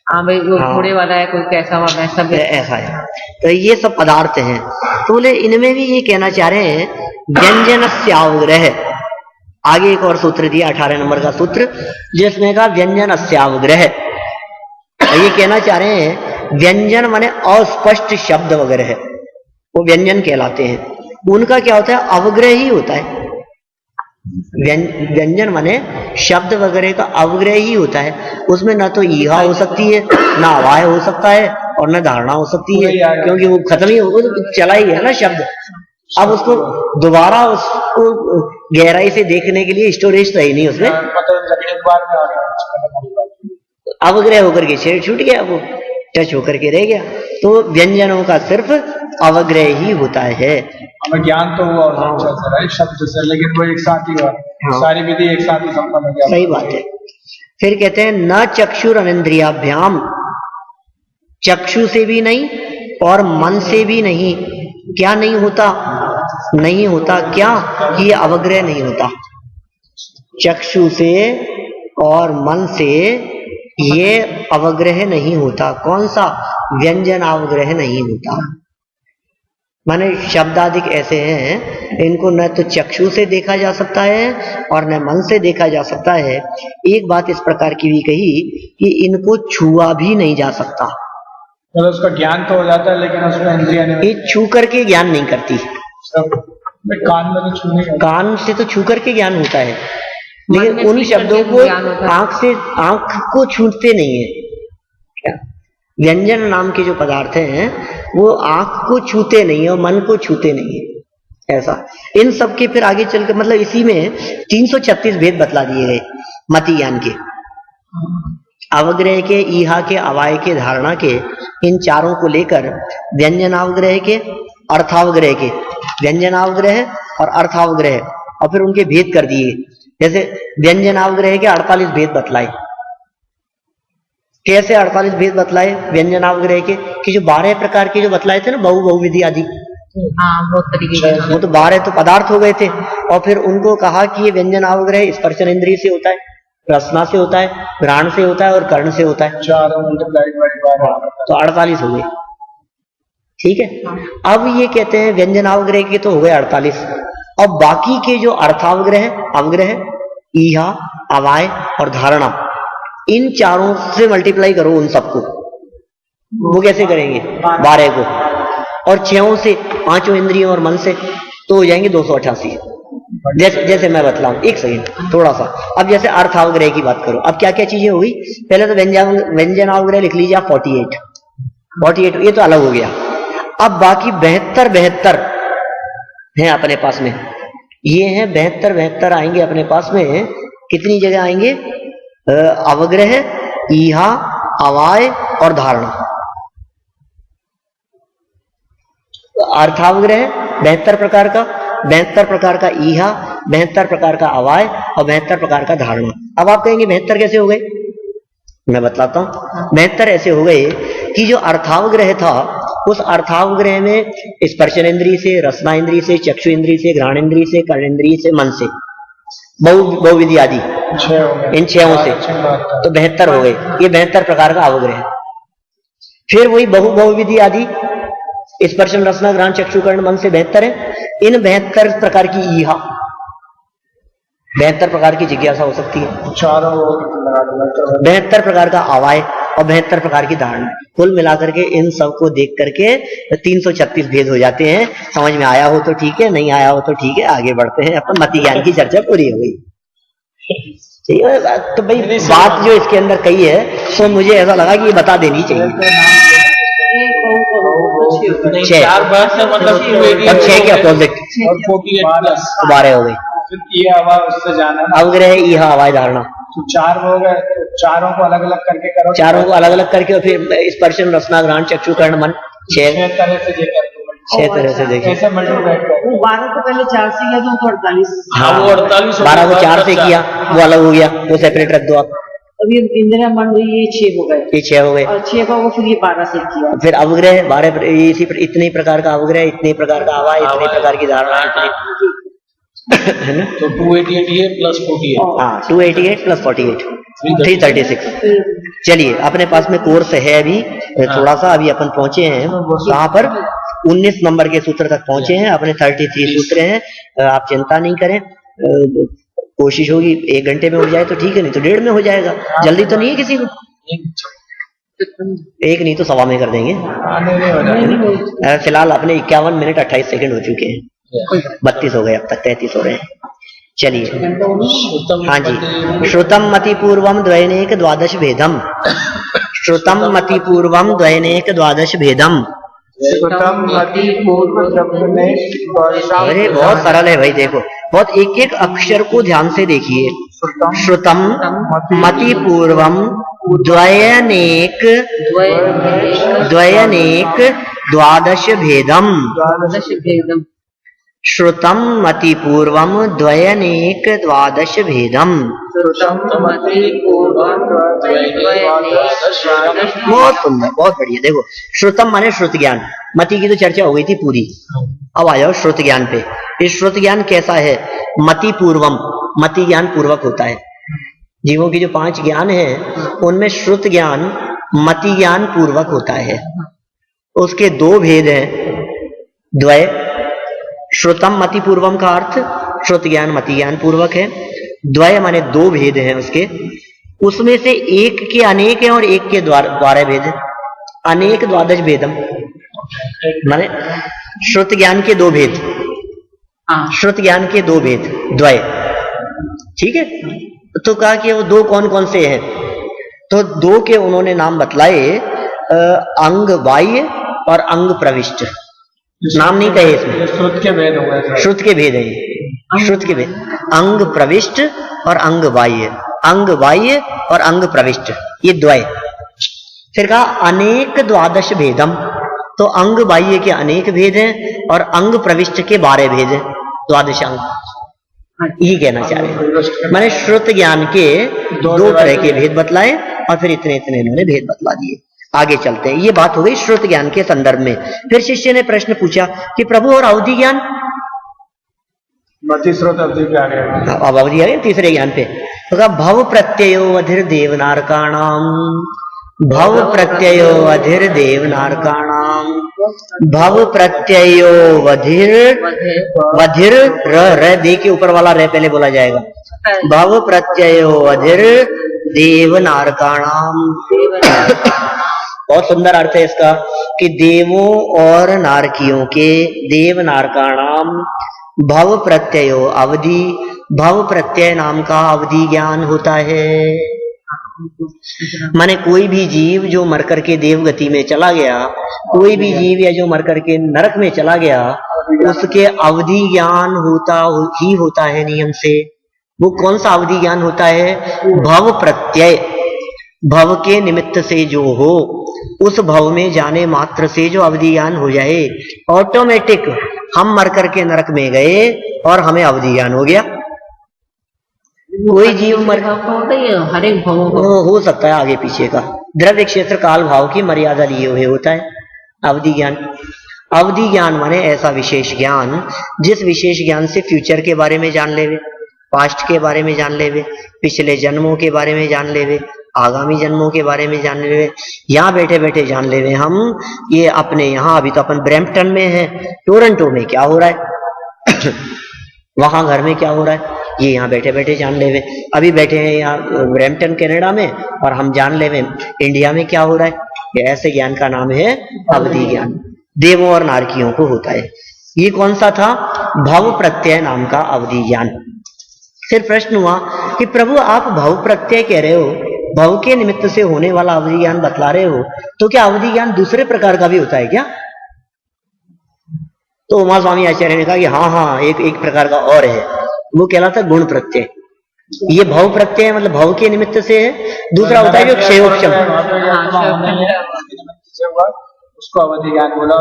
[SPEAKER 2] हाँ भाई, वो घोड़े वाला है, कोई कैसा वाला है, सब
[SPEAKER 1] ऐसा है। तो ये सब पदार्थ हैं। तो बोले इनमें भी ये कहना चाह रहे हैं व्यंजनस्यावग्रह। आगे एक और सूत्र दिया, 18 नंबर का सूत्र, जिसमें का व्यंजनस्यावग्रह। ये कहना चाह रहे हैं व्यंजन माने अस्पष्ट शब्द वगैरह है, वो व्यंजन कहलाते हैं। उनका क्या होता है? अवग्रह ही होता है। व्यंजन माने शब्द वगैरह का अवग्रह ही होता है। उसमें ना तो ईहा हो सकती है, ना अवाय हो सकता है, और ना धारणा हो सकती है, क्योंकि वो खत्म ही हो, चला ही गया ना शब्द। अब उसको दोबारा उसको गहराई से देखने के लिए स्टोरेज रही नहीं उसमें, अवग्रह होकर के छेड़ छूट गया, वो टच होकर के रह गया। तो व्यंजनों का सिर्फ अवग्रह ही होता है।
[SPEAKER 3] हमें ज्ञान तो हुआ और शब्द से, लेकिन वो एक साथ ही हुआ।
[SPEAKER 1] हाँ।
[SPEAKER 3] सारी विधि एक साथ ही संपन्न हो गया।
[SPEAKER 1] सही बात है। फिर कहते हैं न चक्षुर अनिंद्रियाभ्याम, चक्षु से भी नहीं और मन से भी नहीं। क्या नहीं होता? नहीं होता क्या? कि ये अवग्रह नहीं होता। चक्षु से और मन से ये अवग्रह नहीं होता। कौन सा? व्यंजन अवग्रह नहीं होता। माने शब्दादिक ऐसे हैं, इनको न तो चक्षु से देखा जा सकता है और न मन से देखा जा सकता है। एक बात इस प्रकार की भी कही कि इनको छुआ भी नहीं जा सकता।
[SPEAKER 3] मतलब उसका ज्ञान तो हो जाता है, लेकिन उसमें इंद्रियां नहीं।
[SPEAKER 1] ये छू करके ज्ञान नहीं करती।
[SPEAKER 3] कान में तो छूने,
[SPEAKER 1] कान से तो छू करके ज्ञान होता है, लेकिन उन शब्दों को आंख को छूते नहीं है। क्या? व्यंजन नाम के जो पदार्थ हैं वो आंख को छूते नहीं है और मन को छूते नहीं है। ऐसा इन सब के फिर आगे चलकर मतलब इसी में 336 भेद बतला दिए गए मति ज्ञान के, अवग्रह के, ईहा के, अवाय के, धारणा के, इन चारों को लेकर व्यंजनावग्रह के, अर्थावग्रह के, व्यंजनावग्रह और अर्थावग्रह, और फिर उनके भेद कर दिए। जैसे व्यंजनावग्रह के 48 भेद बतलाए। कैसे 48 भेद बतलाए व्यंजनावग्रह के? कि जो 12 प्रकार के जो बतलाए थे ना, बहुविधि आदि, वो तो 12 तो पदार्थ हो गए थे। और फिर उनको कहा कि ये व्यंजनावग्रह स्पर्शन इंद्रिय से होता है, रसना से होता है, घ्राण से होता है और कर्ण से होता है। तो 48 हो गए। ठीक है। अब ये कहते हैं व्यंजनावग्रह के तो हो गए 48, और बाकी के जो अर्थावग्रह, अवग्रह, ईहा, अवाय और धारणा, इन चारों से मल्टीप्लाई करो उन सबको। वो कैसे करेंगे? 12 को, और 6 से, 5 इंद्रियों और मन से, तो हो जाएंगे 288। जैसे मैं बतलाऊं, एक सेकंड थोड़ा सा। अब जैसे अर्थावग्रह की बात करो, अब क्या क्या चीजें हो गई? पहले तो व्यंजनावग्रह लिख लीजिए आप, 48 ये तो अलग हो गया। अब बाकी 72 हैं अपने पास में। ये हैं 72 आएंगे अपने पास में। कितनी जगह आएंगे? अवग्रह, ईहा, अवाय और धारणा। अर्थावग्रह 72 प्रकार का, 72 प्रकार का ईहा, 72 प्रकार का अवाय और 72 प्रकार का धारणा। अब आप कहेंगे 72 कैसे हो गए? मैं बतलाता हूं। 72 ऐसे हो गए कि जो अर्थावग्रह था, उस अर्थावग्रह में स्पर्शन इंद्रिय से, रसना इंद्रिय से, चक्षु इंद्रिय से, घ्राण इंद्रिय से, कर्ण इंद्रिय से, मन से, बहुविधि आदि
[SPEAKER 3] 6 हो गए,
[SPEAKER 1] इन 6 से
[SPEAKER 3] 72।
[SPEAKER 1] तो 72 हो गए। ये 72 प्रकार का अवग्रह है। फिर वही बहुविधि आदि स्पर्शन रसना घ्राण चक्षुकर्ण मन से 72 है। इन 72 प्रकार की ईहा, 72 प्रकार की जिज्ञासा हो सकती है,
[SPEAKER 3] चारों लगा दो।
[SPEAKER 1] 72 प्रकार का अवाय और 72 प्रकार की धारणा। कुल मिलाकर के इन सब को देख करके 336 भेद हो जाते हैं। समझ में आया हो तो ठीक है, नहीं आया हो तो ठीक है, आगे बढ़ते हैं। अपन मति ज्ञान की चर्चा पूरी हो गई। ठीक है, तो भाई बात जो इसके अंदर कही है तो मुझे ऐसा लगा कि ये बता देनी चाहिए।
[SPEAKER 4] नहीं,
[SPEAKER 1] 6
[SPEAKER 4] 4 बार से मतलब 288
[SPEAKER 1] और 6 के अपोजिट
[SPEAKER 4] और 48 प्लस
[SPEAKER 1] 12 हो गए।
[SPEAKER 3] फिर ये हवा उससे जाना ना,
[SPEAKER 1] अवग्रह ईहा अवाय धारणा,
[SPEAKER 3] तो 4 हो गए, तो चारों को अलग अलग करके करो।
[SPEAKER 1] चारों को अलग अलग करके और फिर स्पर्शन रसना घ्राण चक्षुकर्ण मन 6
[SPEAKER 3] 6 तरह से ये कर दो,
[SPEAKER 1] 6 तरह से देखें।
[SPEAKER 3] ऐसे मल्टीप्लाई करो।
[SPEAKER 2] वो 12 को पहले 4 से किया तो 48।
[SPEAKER 1] हाँ,
[SPEAKER 4] वो 48 हो
[SPEAKER 1] 12 को
[SPEAKER 4] गया,
[SPEAKER 1] 4 से
[SPEAKER 4] 50।
[SPEAKER 1] किया, वो अलग हो गया, वो सेपरेट रख दो आप।
[SPEAKER 2] अभी इंदिरा मान लो ये 6 हो गए
[SPEAKER 1] ये 6 हो गए।
[SPEAKER 2] और 6 का वो फिर ये 12 से किया।
[SPEAKER 1] फिर अवग्रह 12 इतने प्रकार का अवग्रह, इतने प्रकार का अवाय, इतने प्रकार की धारणा, है ना।
[SPEAKER 4] तो 288 है प्लस 48।
[SPEAKER 1] हाँ, 288 प्लस 48 336। चलिए, अपने पास में कोर्स है अभी थोड़ा सा। अभी अपन पहुंचे हैं कहाँ पर, 19 नंबर के सूत्र तक पहुंचे हैं। अपने 33 सूत्र हैं। आप चिंता नहीं करें, कोशिश होगी 1 घंटे में हो जाए तो ठीक है, नहीं तो 1.5 में हो जाएगा। जल्दी तो नहीं है किसी को, 1 नहीं तो 1.25 में कर देंगे। फिलहाल अपने 51 मिनट 28 सेकंड हो चुके हैं, 32 हो गए, अब तक 33 हो रहे हैं। चलिए, हाँ जी। श्रुतम मति पूर्वम द्वैनेक द्वादश भेदम, श्रुतम मति पूर्वम द्वैनेक द्वादश भेदम। अरे बहुत सरल है भाई, देखो बहुत एक एक अक्षर को ध्यान से देखिए। श्रुतम मति पूर्वम द्वयनेक द्वादश भेदम। श्रुतम मति पूर्वम द्वयनेक द्वादश भेदम। बहुत सुंदर, बहुत बढ़िया। देखो, श्रुतम माने श्रुत ज्ञान। मति की तो चर्चा हो गई थी पूरी, अब आ जाओ श्रुत ज्ञान पे। ये श्रुत ज्ञान कैसा है? मति पूर्वम, मति ज्ञान पूर्वक होता है। जीवों की जो 5 ज्ञान है उनमें श्रुत ज्ञान मति ज्ञान पूर्वक होता है। उसके 2 भेद हैं, द्वय। श्रुतम मति पूर्वम का अर्थ श्रुत ज्ञान मति ज्ञान पूर्वक है। द्वय माने 2 भेद हैं उसके, उसमें से एक के अनेक है और एक के 12 भेद है। अनेक द्वादश भेदम माने श्रुत ज्ञान के 2 भेद, श्रुत ज्ञान के 2 भेद द्वय। ठीक है, तो कहा कि वो 2 कौन कौन से हैं? तो 2 के उन्होंने नाम बतलाए, अंग बाह्य और अंग प्रविष्ट। नाम नहीं कहे इसमें,
[SPEAKER 3] श्रुत के भेद हो गए।
[SPEAKER 1] श्रुत के भेद है, श्रुत के भेद। अंग प्रविष्ट और अंग बाह्य, अंग बाह्य और अंग प्रविष्ट, ये द्वय। फिर कहा अनेक द्वादश भेदम, तो अंग बाह्य के अनेक भेद हैं और अंग प्रविष्ट के 12 भेद हैं, द्वादश अंग। यही कहना चाह रहे हैं, मैंने श्रुत ज्ञान के 2 तरह के भेद बतलाए और फिर इतने इतने इन्होंने भेद बतला दिए। आगे चलते हैं, ये बात हो गई श्रुत ज्ञान के संदर्भ में। फिर शिष्य ने प्रश्न पूछा कि प्रभु और अवधि ज्ञान?
[SPEAKER 3] मति श्रुत अवधि पे आ गए।
[SPEAKER 1] अब अवधि आ गए तीसरे ज्ञान पे। तो कहा भव प्रत्ययो अधिर देवनारकाणाम, भव प्रत्ययो अधिर देवनारकाणाम, भव प्रत्ययो वधिर र दे के ऊपर वाला रे पहले बोला जाएगा। भव प्रत्ययो अधिर देवनारकाणाम। बहुत सुंदर अर्थ है इसका कि देवों और नारकियों के, देव नारकाणाम, भव प्रत्ययो अवधि, भव प्रत्यय नाम का अवधि ज्ञान होता है। माने कोई भी जीव जो मर करके देवगति में चला गया, कोई भी जीव या जो मर करके नरक में चला गया, उसके अवधि ज्ञान ही होता है नियम से। वो कौन सा अवधि ज्ञान होता है? भव प्रत्यय, भव के निमित्त से जो हो, उस भव में जाने मात्र से जो अवधि ज्ञान हो जाए। ऑटोमेटिक हम मर करके नरक में गए और हमें अवधि ज्ञान हो गया। कोई जीव मर
[SPEAKER 2] हर एक भाव
[SPEAKER 1] हो सकता है आगे पीछे का, द्रव्य क्षेत्र काल भाव की मर्यादा लिए हुए होता है अवधि ज्ञान। अवधि ज्ञान माने ऐसा विशेष ज्ञान जिस विशेष ज्ञान से फ्यूचर के बारे में जान लेवे पास्ट के बारे में जान लेवे, पिछले जन्मों के बारे में जान लेवे, आगामी जन्मों के बारे में जान लेवे, यहाँ बैठे बैठे जान लेवे हम ये अपने यहाँ। अभी तो अपन ब्रैम्पटन में है, टोरंटो में क्या हो रहा है वहां घर में क्या हो रहा है, ये यहाँ बैठे बैठे जान लेवे। अभी बैठे हैं यहाँ ब्रैम्पटन कनाडा में और हम जान लेवे इंडिया में क्या हो रहा है। ये ऐसे ज्ञान का नाम है अवधि ज्ञान, देवों और नारकियों को होता है। ये कौन सा था? भव प्रत्यय नाम का अवधि ज्ञान। फिर प्रश्न हुआ कि प्रभु आप भव प्रत्यय कह रहे हो, भव के निमित्त से होने वाला अवधि ज्ञान बतला रहे हो, तो क्या अवधि ज्ञान दूसरे प्रकार का भी होता है क्या? तो उमा स्वामी आचार्य ने कहा कि हाँ हाँ एक प्रकार का और है, वो कहलाता गुण प्रत्यय। ये भव प्रत्यय मतलब भव के निमित्त से है, दूसरा होता है जो क्षयोपशम,
[SPEAKER 3] उसको अवधि ज्ञान बोला।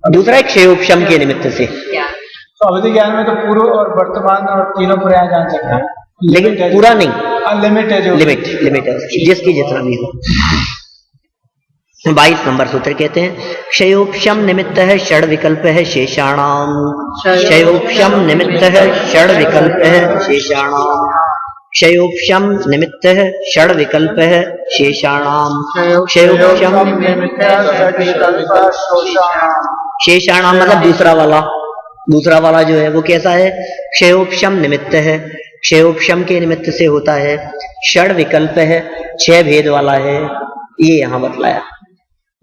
[SPEAKER 3] और
[SPEAKER 1] दूसरा है क्षयोपशम के निमित्त से।
[SPEAKER 3] तो अवधि ज्ञान में तो पूर्व और वर्तमान और तीनों पर्याय जान सकते हैं,
[SPEAKER 1] लेकिन पूरा नहीं,
[SPEAKER 3] लिमिट है जो
[SPEAKER 1] लिमिट है जिसकी जितना भी हो। 22 नंबर सूत्र कहते हैं क्षयोपशम निमित्त है षड विकल्प है शेषाणाम, क्षयोपशम निमित्त है षड विकल्प है शेषाणाम, क्षयोपशम निमित्त है षड विकल्प है शेषाणाम, क्षयोपशम शेषाणाम मतलब दूसरा वाला जो है वो कैसा है? क्षयोपशम निमित्त है, क्षयोपशम के निमित्त से होता है, षड विकल्प है, 6 भेद वाला है, ये यहां बतलाया।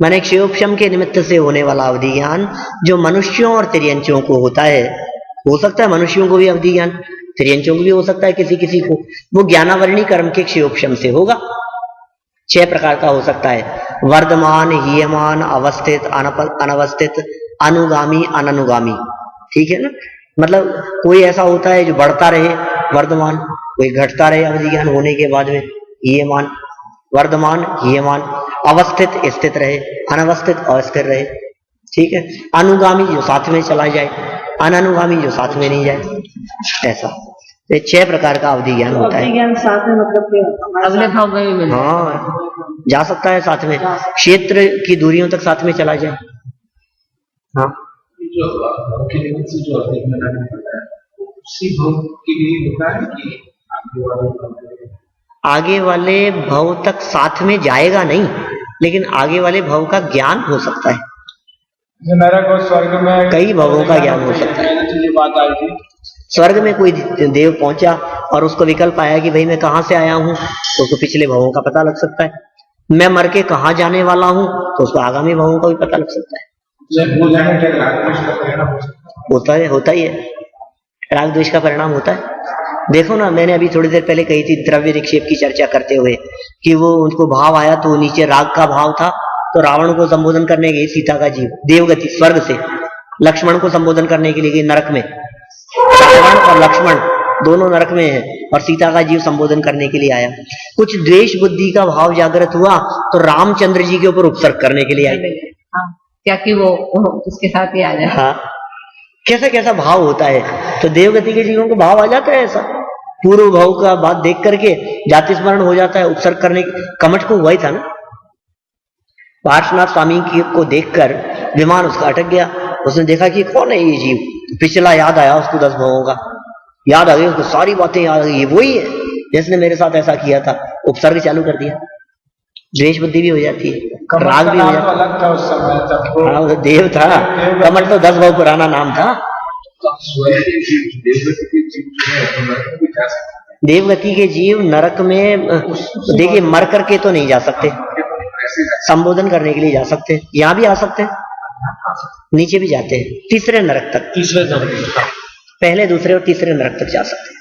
[SPEAKER 1] माने क्षयोपशम के निमित्त से होने वाला अवधि ज्ञान जो मनुष्यों और तिर्यंचों को होता है, हो सकता है मनुष्यों को भी अवधि ज्ञान, तिर्यंचों को भी हो सकता है किसी किसी को, वो ज्ञानावरणी कर्म के क्षयोपशम से होगा। 6 प्रकार का हो सकता है, वर्धमान, हीयमान, अवस्थित, अनवस्थित, अनुगामी, अननुगामी। ठीक है ना, मतलब कोई ऐसा होता है जो बढ़ता रहे वर्धमान, कोई घटता रहे अवधि ज्ञान होने के बाद में हीयमान, वर्धमान हीयमान, अवस्थित स्थित रहे, अनवस्थित अस्थिर रहे। ठीक है, अनुगामी जो साथ में चला जाए, अननुगामी जो साथ में नहीं जाए, ऐसा। ये 6 प्रकार का अवधि ज्ञान होता है।
[SPEAKER 2] ज्ञान साथ में मतलब अगले भाव में भी मिल
[SPEAKER 1] हाँ जा सकता है साथ में, क्षेत्र की दूरियों तक साथ में चला जाए। हाँ
[SPEAKER 3] जो के निमित्त से जो अवधि ज्ञान होता है उसी भव के लिए होता है कि
[SPEAKER 1] आगे वाले भव तक साथ में जाएगा नहीं, लेकिन आगे वाले भव का ज्ञान हो सकता है।
[SPEAKER 3] नरक और स्वर्ग में
[SPEAKER 1] कई भवों का ज्ञान हो सकता है।
[SPEAKER 3] तो ये बात आई थी,
[SPEAKER 1] स्वर्ग में कोई देव पहुंचा और उसको विकल्प आया कि भाई मैं कहां से आया हूं, तो उसको पिछले भवों का पता लग सकता है। मैं मर के कहां जाने वाला हूं, तो उसको आगामी भवों का भी पता लग सकता है। होता ही है, राग द्वेष का परिणाम होता है। देखो ना, मैंने अभी थोड़ी देर पहले कही थी द्रव्य निक्षेप की चर्चा करते हुए कि वो उनको भाव आया तो नीचे राग का भाव था, तो रावण को संबोधन करने गई सीता का जीव देवगति स्वर्ग से, लक्ष्मण को संबोधन करने के लिए गई नरक में। रावण और लक्ष्मण दोनों नरक में है और सीता का जीव संबोधन करने के लिए आया। कुछ द्वेष बुद्धि का भाव जागृत हुआ तो रामचंद्र जी के ऊपर उपसर्ग करने के लिए आए।
[SPEAKER 2] क्या कि वो उसके साथ ही आ जाए।
[SPEAKER 1] हाँ, कैसा कैसा भाव होता है। तो देवगति के जीवों को भाव आ जाता है ऐसा, पूर्व भाव का बात देख करके जाति स्मरण हो जाता है, उपसर्ग करने कमठ को हुआ ही था ना। पार्श्वनाथ स्वामी को देखकर विमान उसका अटक गया, उसने देखा कि कौन है ये जीव, पिछला याद आया उसको 10 भावों का याद आ गया, उसको सारी बातें याद आ गई, ये वही है जिसने मेरे साथ ऐसा किया था। उपसर्ग चालू कर दिया, द्वेष बुद्धि भी हो जाती है, राग भी हो जाता है।
[SPEAKER 3] अलग था उस समय तब,
[SPEAKER 1] हाँ वो देव था, कमठ तो 10 भाव पुराना नाम था। देवगति के जीव नरक में देखिए मर करके तो नहीं जा सकते, संबोधन करने के लिए जा सकते हैं, यहाँ भी आ सकते हैं, नीचे भी जाते हैं, तीसरे नरक तक, पहले दूसरे और तीसरे नरक तक जा सकते हैं।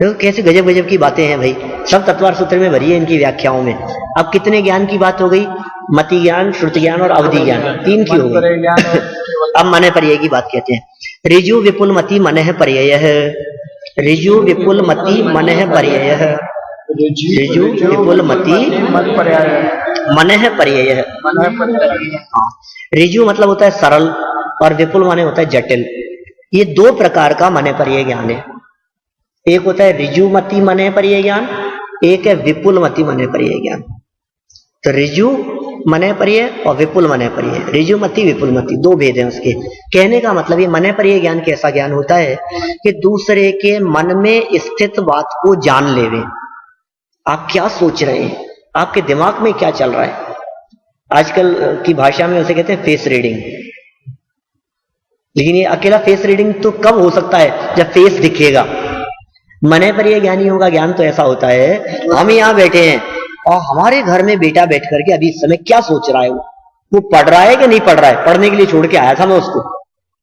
[SPEAKER 1] देखो कैसे गजब गजब की बातें हैं भाई, सब तत्वार सूत्र में भरी है इनकी व्याख्याओं में। अब कितने ज्ञान की बात हो गई? मति ज्ञान, श्रुति ज्ञान और अवधि ज्ञान, 3 की हो गई। अब मन पर्याय की बात कहते हैं। ऋजु विपुल मति मन है पर्याय, ऋजु विपुल मति मन है पर्याय, ऋजु विपुल मति मन है पर्याय। ऋजु मतलब होता है सरल और विपुल माने होता है जटिल। ये 2 प्रकार का मन पर्याय ज्ञान है। एक होता है ऋजु मति मन पर्याय ज्ञान, एक है विपुल मति मन पर्याय ज्ञान। तो ऋजु मने पर्यय और विपुल मने पर्यय, ऋजुमति विपुलमति, दो भेद हैं उसके। कहने का मतलब ये मने पर्यय ज्ञान कैसा ज्ञान होता है कि दूसरे के मन में स्थित बात को जान लेवे। आप क्या सोच रहे हैं, आपके दिमाग में क्या चल रहा है। आजकल की भाषा में उसे कहते हैं फेस रीडिंग। लेकिन ये अकेला फेस रीडिंग तो कब हो सकता है, जब फेस दिखेगा। मने पर्यय ज्ञानियों का ज्ञान तो ऐसा होता है, हम यहाँ बैठे हैं और हमारे घर में बेटा बैठ करके अभी इस समय क्या सोच रहा है, वो पढ़ रहा है कि नहीं पढ़ रहा है। पढ़ने के लिए छोड़ के आया था मैं उसको,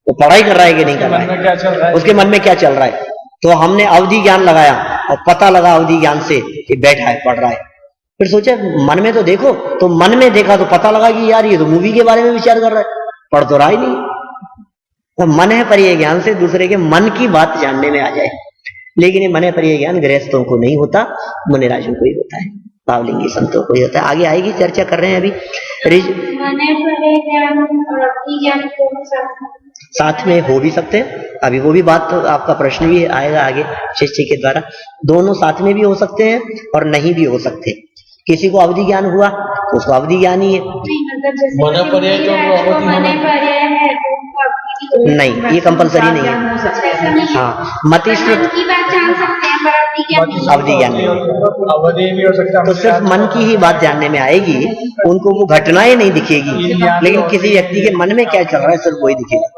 [SPEAKER 1] वो पढ़ाई कर रहा है कि नहीं कर रहा है, उसके मन में क्या चल रहा है। तो हमने अवधि ज्ञान लगाया और पता लगा अवधि ज्ञान से कि बैठा है, पढ़ रहा है। फिर सोचा मन में तो देखो, तो मन में देखा तो पता लगा कि यार ये तो मूवी के बारे में विचार कर रहा है, पढ़ तो रहा ही नहीं। तो मन है पर्यय ज्ञान से दूसरे के मन की बात जानने में आ जाए। लेकिन ये मन है पर्यय ज्ञान गृहस्थों को नहीं होता, मुनिराजों को ही होता है, भावलिंगी संतों को ही होता है। आगे आएगी, चर्चा कर रहे हैं अभी। साथ में हो भी सकते हैं, अभी वो भी बात तो आपका प्रश्न भी आएगा आगे शिष्य के द्वारा। दोनों साथ में भी हो सकते हैं और नहीं भी हो सकते। किसी को अवधि ज्ञान हुआ तो उसको अवधि ज्ञान ही है।
[SPEAKER 4] मने पर्यय जो
[SPEAKER 1] नहीं, ये कंपलसरी नहीं है। हाँ, मतिश्रुत अवधि ज्ञान नहीं,
[SPEAKER 3] अवधि भी हो सकता है,
[SPEAKER 1] तो सिर्फ मन की ही बात जानने में आएगी, उनको वो घटनाएं नहीं दिखेगी। लेकिन किसी व्यक्ति के मन में क्या चल रहा है सिर्फ वही दिखेगा।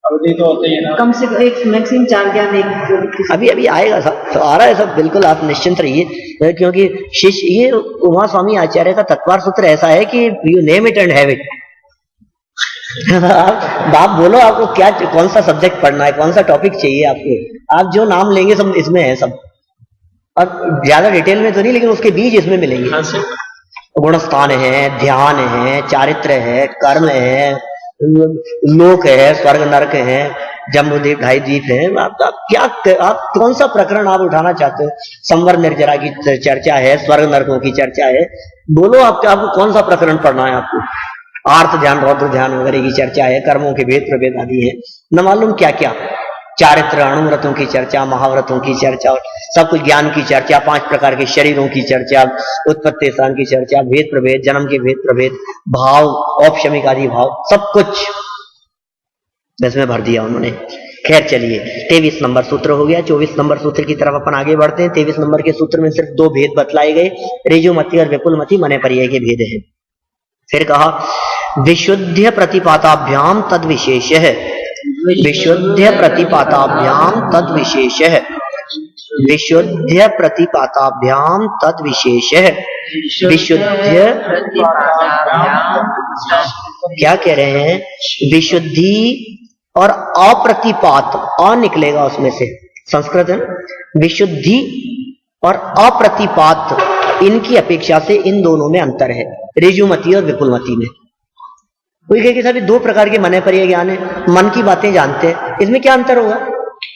[SPEAKER 3] अवधि तो होती है ना,
[SPEAKER 2] कम से कम एक मैक्सिमम 4 ज्ञान एक
[SPEAKER 1] अभी अभी आएगा सब, तो आ रहा है सब, बिल्कुल आप निश्चिंत रहिए। क्योंकि शिष्य, ये उमा स्वामी आचार्य का तत्वार सूत्र ऐसा है कि you name it and have it. आप बोलो आपको क्या, कौन सा सब्जेक्ट पढ़ना है, कौन सा टॉपिक चाहिए आपको, आप जो नाम लेंगे सब इसमें है सब। और ज्यादा डिटेल में तो नहीं, लेकिन उसके बीज इसमें मिलेंगे। गुणस्थान है, ध्यान है, चारित्र है, कर्म है, लोक है, स्वर्ग नरक है, जम्बूद्वीप, ढाई द्वीप है। आप क्या, आप कौन सा प्रकरण आप उठाना चाहते हो। संवर निर्जरा की चर्चा है, स्वर्ग नरकों की चर्चा है, बोलो आपको कौन सा प्रकरण पढ़ना है। आपको आर्थ ध्यान, रौद्र ध्यान वगैरह की चर्चा है, कर्मों के भेद प्रभेद आदि है, न मालूम क्या क्या, चारित्र, अणुव्रतों की चर्चा, महाव्रतों की चर्चा, सब कुछ ज्ञान की चर्चा, 5 प्रकार के शरीरों की चर्चा, उत्पत्ति स्थान की चर्चा, भेद प्रभेद, जन्म के भेद प्रभेद, भाव, औपशमिक आदि भाव, सब कुछ इसमें भर दिया उन्होंने। खैर चलिए, 23 नंबर सूत्र हो गया। 24 नंबर सूत्र की तरफ अपन आगे बढ़ते हैं। 23 नंबर के सूत्र में सिर्फ 2 भेद बतलाए गए, ऋजुमति और विपुलमति मने पर्यय के भेद है। फिर कहा विशुद्ध प्रतिपाताभ्याम तद विशेष है, विशुद्ध प्रतिपाताभ्याम तद विशेष है, विशुद्ध प्रतिपाताभ्याम तद विशेष है। विशुद्ध क्या कह रहे हैं, विशुद्धि और अप्रतिपात, अ निकलेगा उसमें से, संस्कृत है। विशुद्धि और अप्रतिपात, इनकी अपेक्षा से इन दोनों में अंतर है, ऋजुमति और विपुलमति में। कोई कहे कि साहब 2 प्रकार के मने पर्यय ज्ञान है, मन की बातें जानते हैं, इसमें क्या अंतर होगा।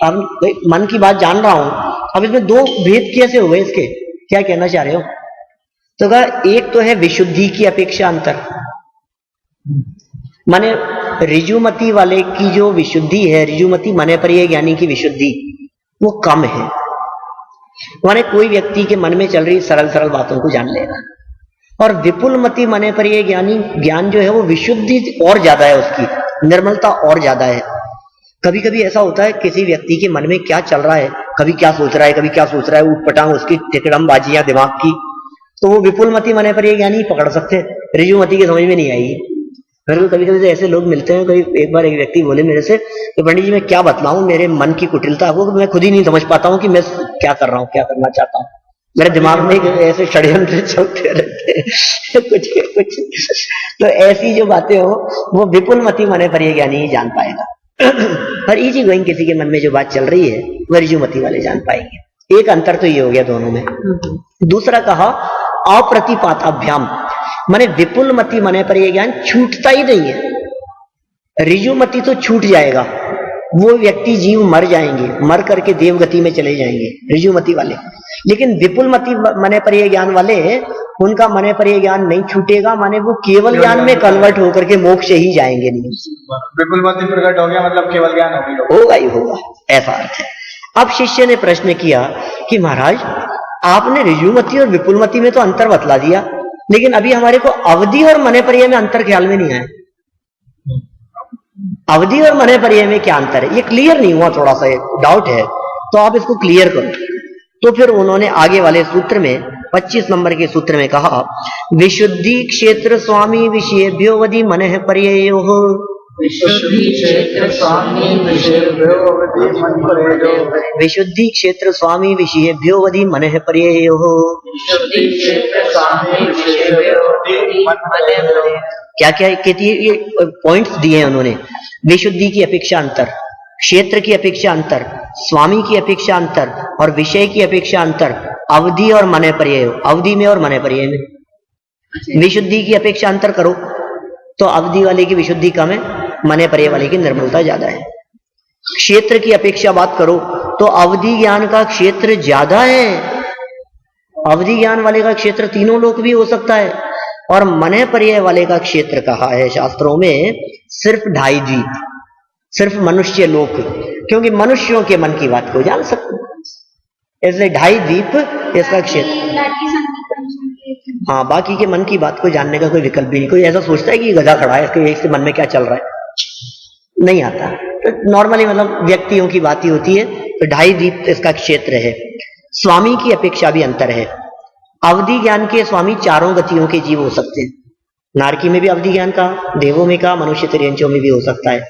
[SPEAKER 1] अब मन की बात जान रहा हूं, अब इसमें 2 भेद कैसे हो गए, इसके क्या कहना चाह रहे हो। तो कहा एक तो है विशुद्धि की अपेक्षा अंतर, माने ऋजुमति वाले की जो विशुद्धि है, ऋजुमति मने पर्यय ज्ञानी की विशुद्धि वो कम है। माने कोई व्यक्ति के मन में चल रही सरल सरल बातों को जान लेगा। और विपुलमति मने पर्यय ज्ञानी ज्ञान जो है वो विशुद्धि और ज्यादा है, उसकी निर्मलता और ज्यादा है। कभी कभी ऐसा होता है किसी व्यक्ति के मन में क्या चल रहा है, कभी क्या सोच रहा है, कभी क्या सोच रहा है, उठपटांग उसकी टिकड़मबाजियां दिमाग की, तो वो विपुलमति मने पर्यय ज्ञानी पकड़ सकते हैं, ऋजुमति की समझ में नहीं आएगी। मेरे को कभी कभी ऐसे लोग मिलते हैं, कोई एक बार एक व्यक्ति बोले मेरे से कि पंडित जी मैं क्या बतलाऊं मेरे मन की कुटिलता को, मैं खुद ही नहीं समझ पाता हूं कि मैं क्या कर रहा हूं, क्या करना चाहता हूं। मेरे दिमाग में ऐसे षड्यंत्र चलते रहते हैं कुछ। तो ऐसी जो बातें हो वो विपुलमति मने पर्यय ज्ञानी ही जान पाएगा। पर इजी गोइंग किसी के मन में जो बात चल रही है वह ऋजुमति वाले जान पाएंगे। एक अंतर तो ये हो गया दोनों में। दूसरा कहा अप्रतिपाताभ्याम, माने विपुलमति मने पर्यय ज्ञान छूटता ही नहीं है, ऋजुमति तो छूट जाएगा, वो व्यक्ति जीव मर जाएंगे, मर करके देवगति में चले जाएंगे ऋजुमति वाले। लेकिन विपुलमति मने पर्यय ज्ञान वाले, उनका मने पर्यय ज्ञान नहीं छूटेगा, माने वो केवल ज्ञान में कन्वर्ट होकर के मोक्ष ही जाएंगे। नहीं,
[SPEAKER 3] विपुलमति प्रकट हो गया मतलब केवल ज्ञान
[SPEAKER 1] होगा ही होगा, ऐसा अर्थ है। अब शिष्य ने प्रश्न किया कि महाराज आपने ऋजुमति और विपुलमति में तो अंतर बतला दिया, लेकिन अभी हमारे को अवधि और मने पर्याय में अंतर ख्याल में नहीं आया। अवधि और मने पर्याय में क्या अंतर है ये क्लियर नहीं हुआ, थोड़ा सा डाउट है, तो आप इसको क्लियर करो। तो फिर उन्होंने आगे वाले सूत्र में 25 नंबर के सूत्र में कहा विशुद्धि क्षेत्र स्वामी विषयेभ्योवधि मनः पर्ययोः।
[SPEAKER 3] विशुद्धि क्षेत्र स्वामी विषयेभ्योवधि मनः पर्ययोः।
[SPEAKER 1] विशुद्धि क्षेत्र स्वामी विषयेभ्योवधि मनः पर्ययोः।
[SPEAKER 3] विशुद्धि क्षेत्र स्वामी विषयेभ्योवधि मनः पर्ययोः।
[SPEAKER 1] क्या क्या ये पॉइंट्स दिए हैं उन्होंने। विशुद्धि की अपेक्षा अंतर, क्षेत्र की अपेक्षा अंतर, स्वामी की अपेक्षा अंतर और विषय की अपेक्षा अंतर, अवधि और मने पर्याय, अवधि में और मने पर्याय में। विशुद्धि की अपेक्षा अंतर करो तो अवधि वाले की विशुद्धि कम है, मने पर्याय वाले की निर्मलता ज्यादा है। क्षेत्र की अपेक्षा बात करो तो अवधि ज्ञान का क्षेत्र ज्यादा है, अवधि ज्ञान वाले का क्षेत्र तीनों लोक भी हो सकता है, और मने पर्याय वाले का क्षेत्र कहा है शास्त्रों में सिर्फ 2.5 द्वीप, सिर्फ मनुष्य लोक, क्योंकि मनुष्यों के मन की बात को जान सकते हैं, इसलिए 2.5 द्वीप इसका क्षेत्र। हाँ, बाकी के मन की बात को जानने का कोई विकल्प भी नहीं। कोई ऐसा सोचता है कि गधा खड़ा है, इसके मन में क्या चल रहा है, नहीं आता। तो नॉर्मली मतलब व्यक्तियों की बात ही होती है। तो 2.5 द्वीप इसका क्षेत्र है। स्वामी की अपेक्षा भी अंतर है। अवधि ज्ञान के स्वामी 4 गतियों के जीव हो सकते हैं। नारकी में भी अवधि ज्ञान का, देवों में का, मनुष्य तिर्यंचों में भी हो सकता है।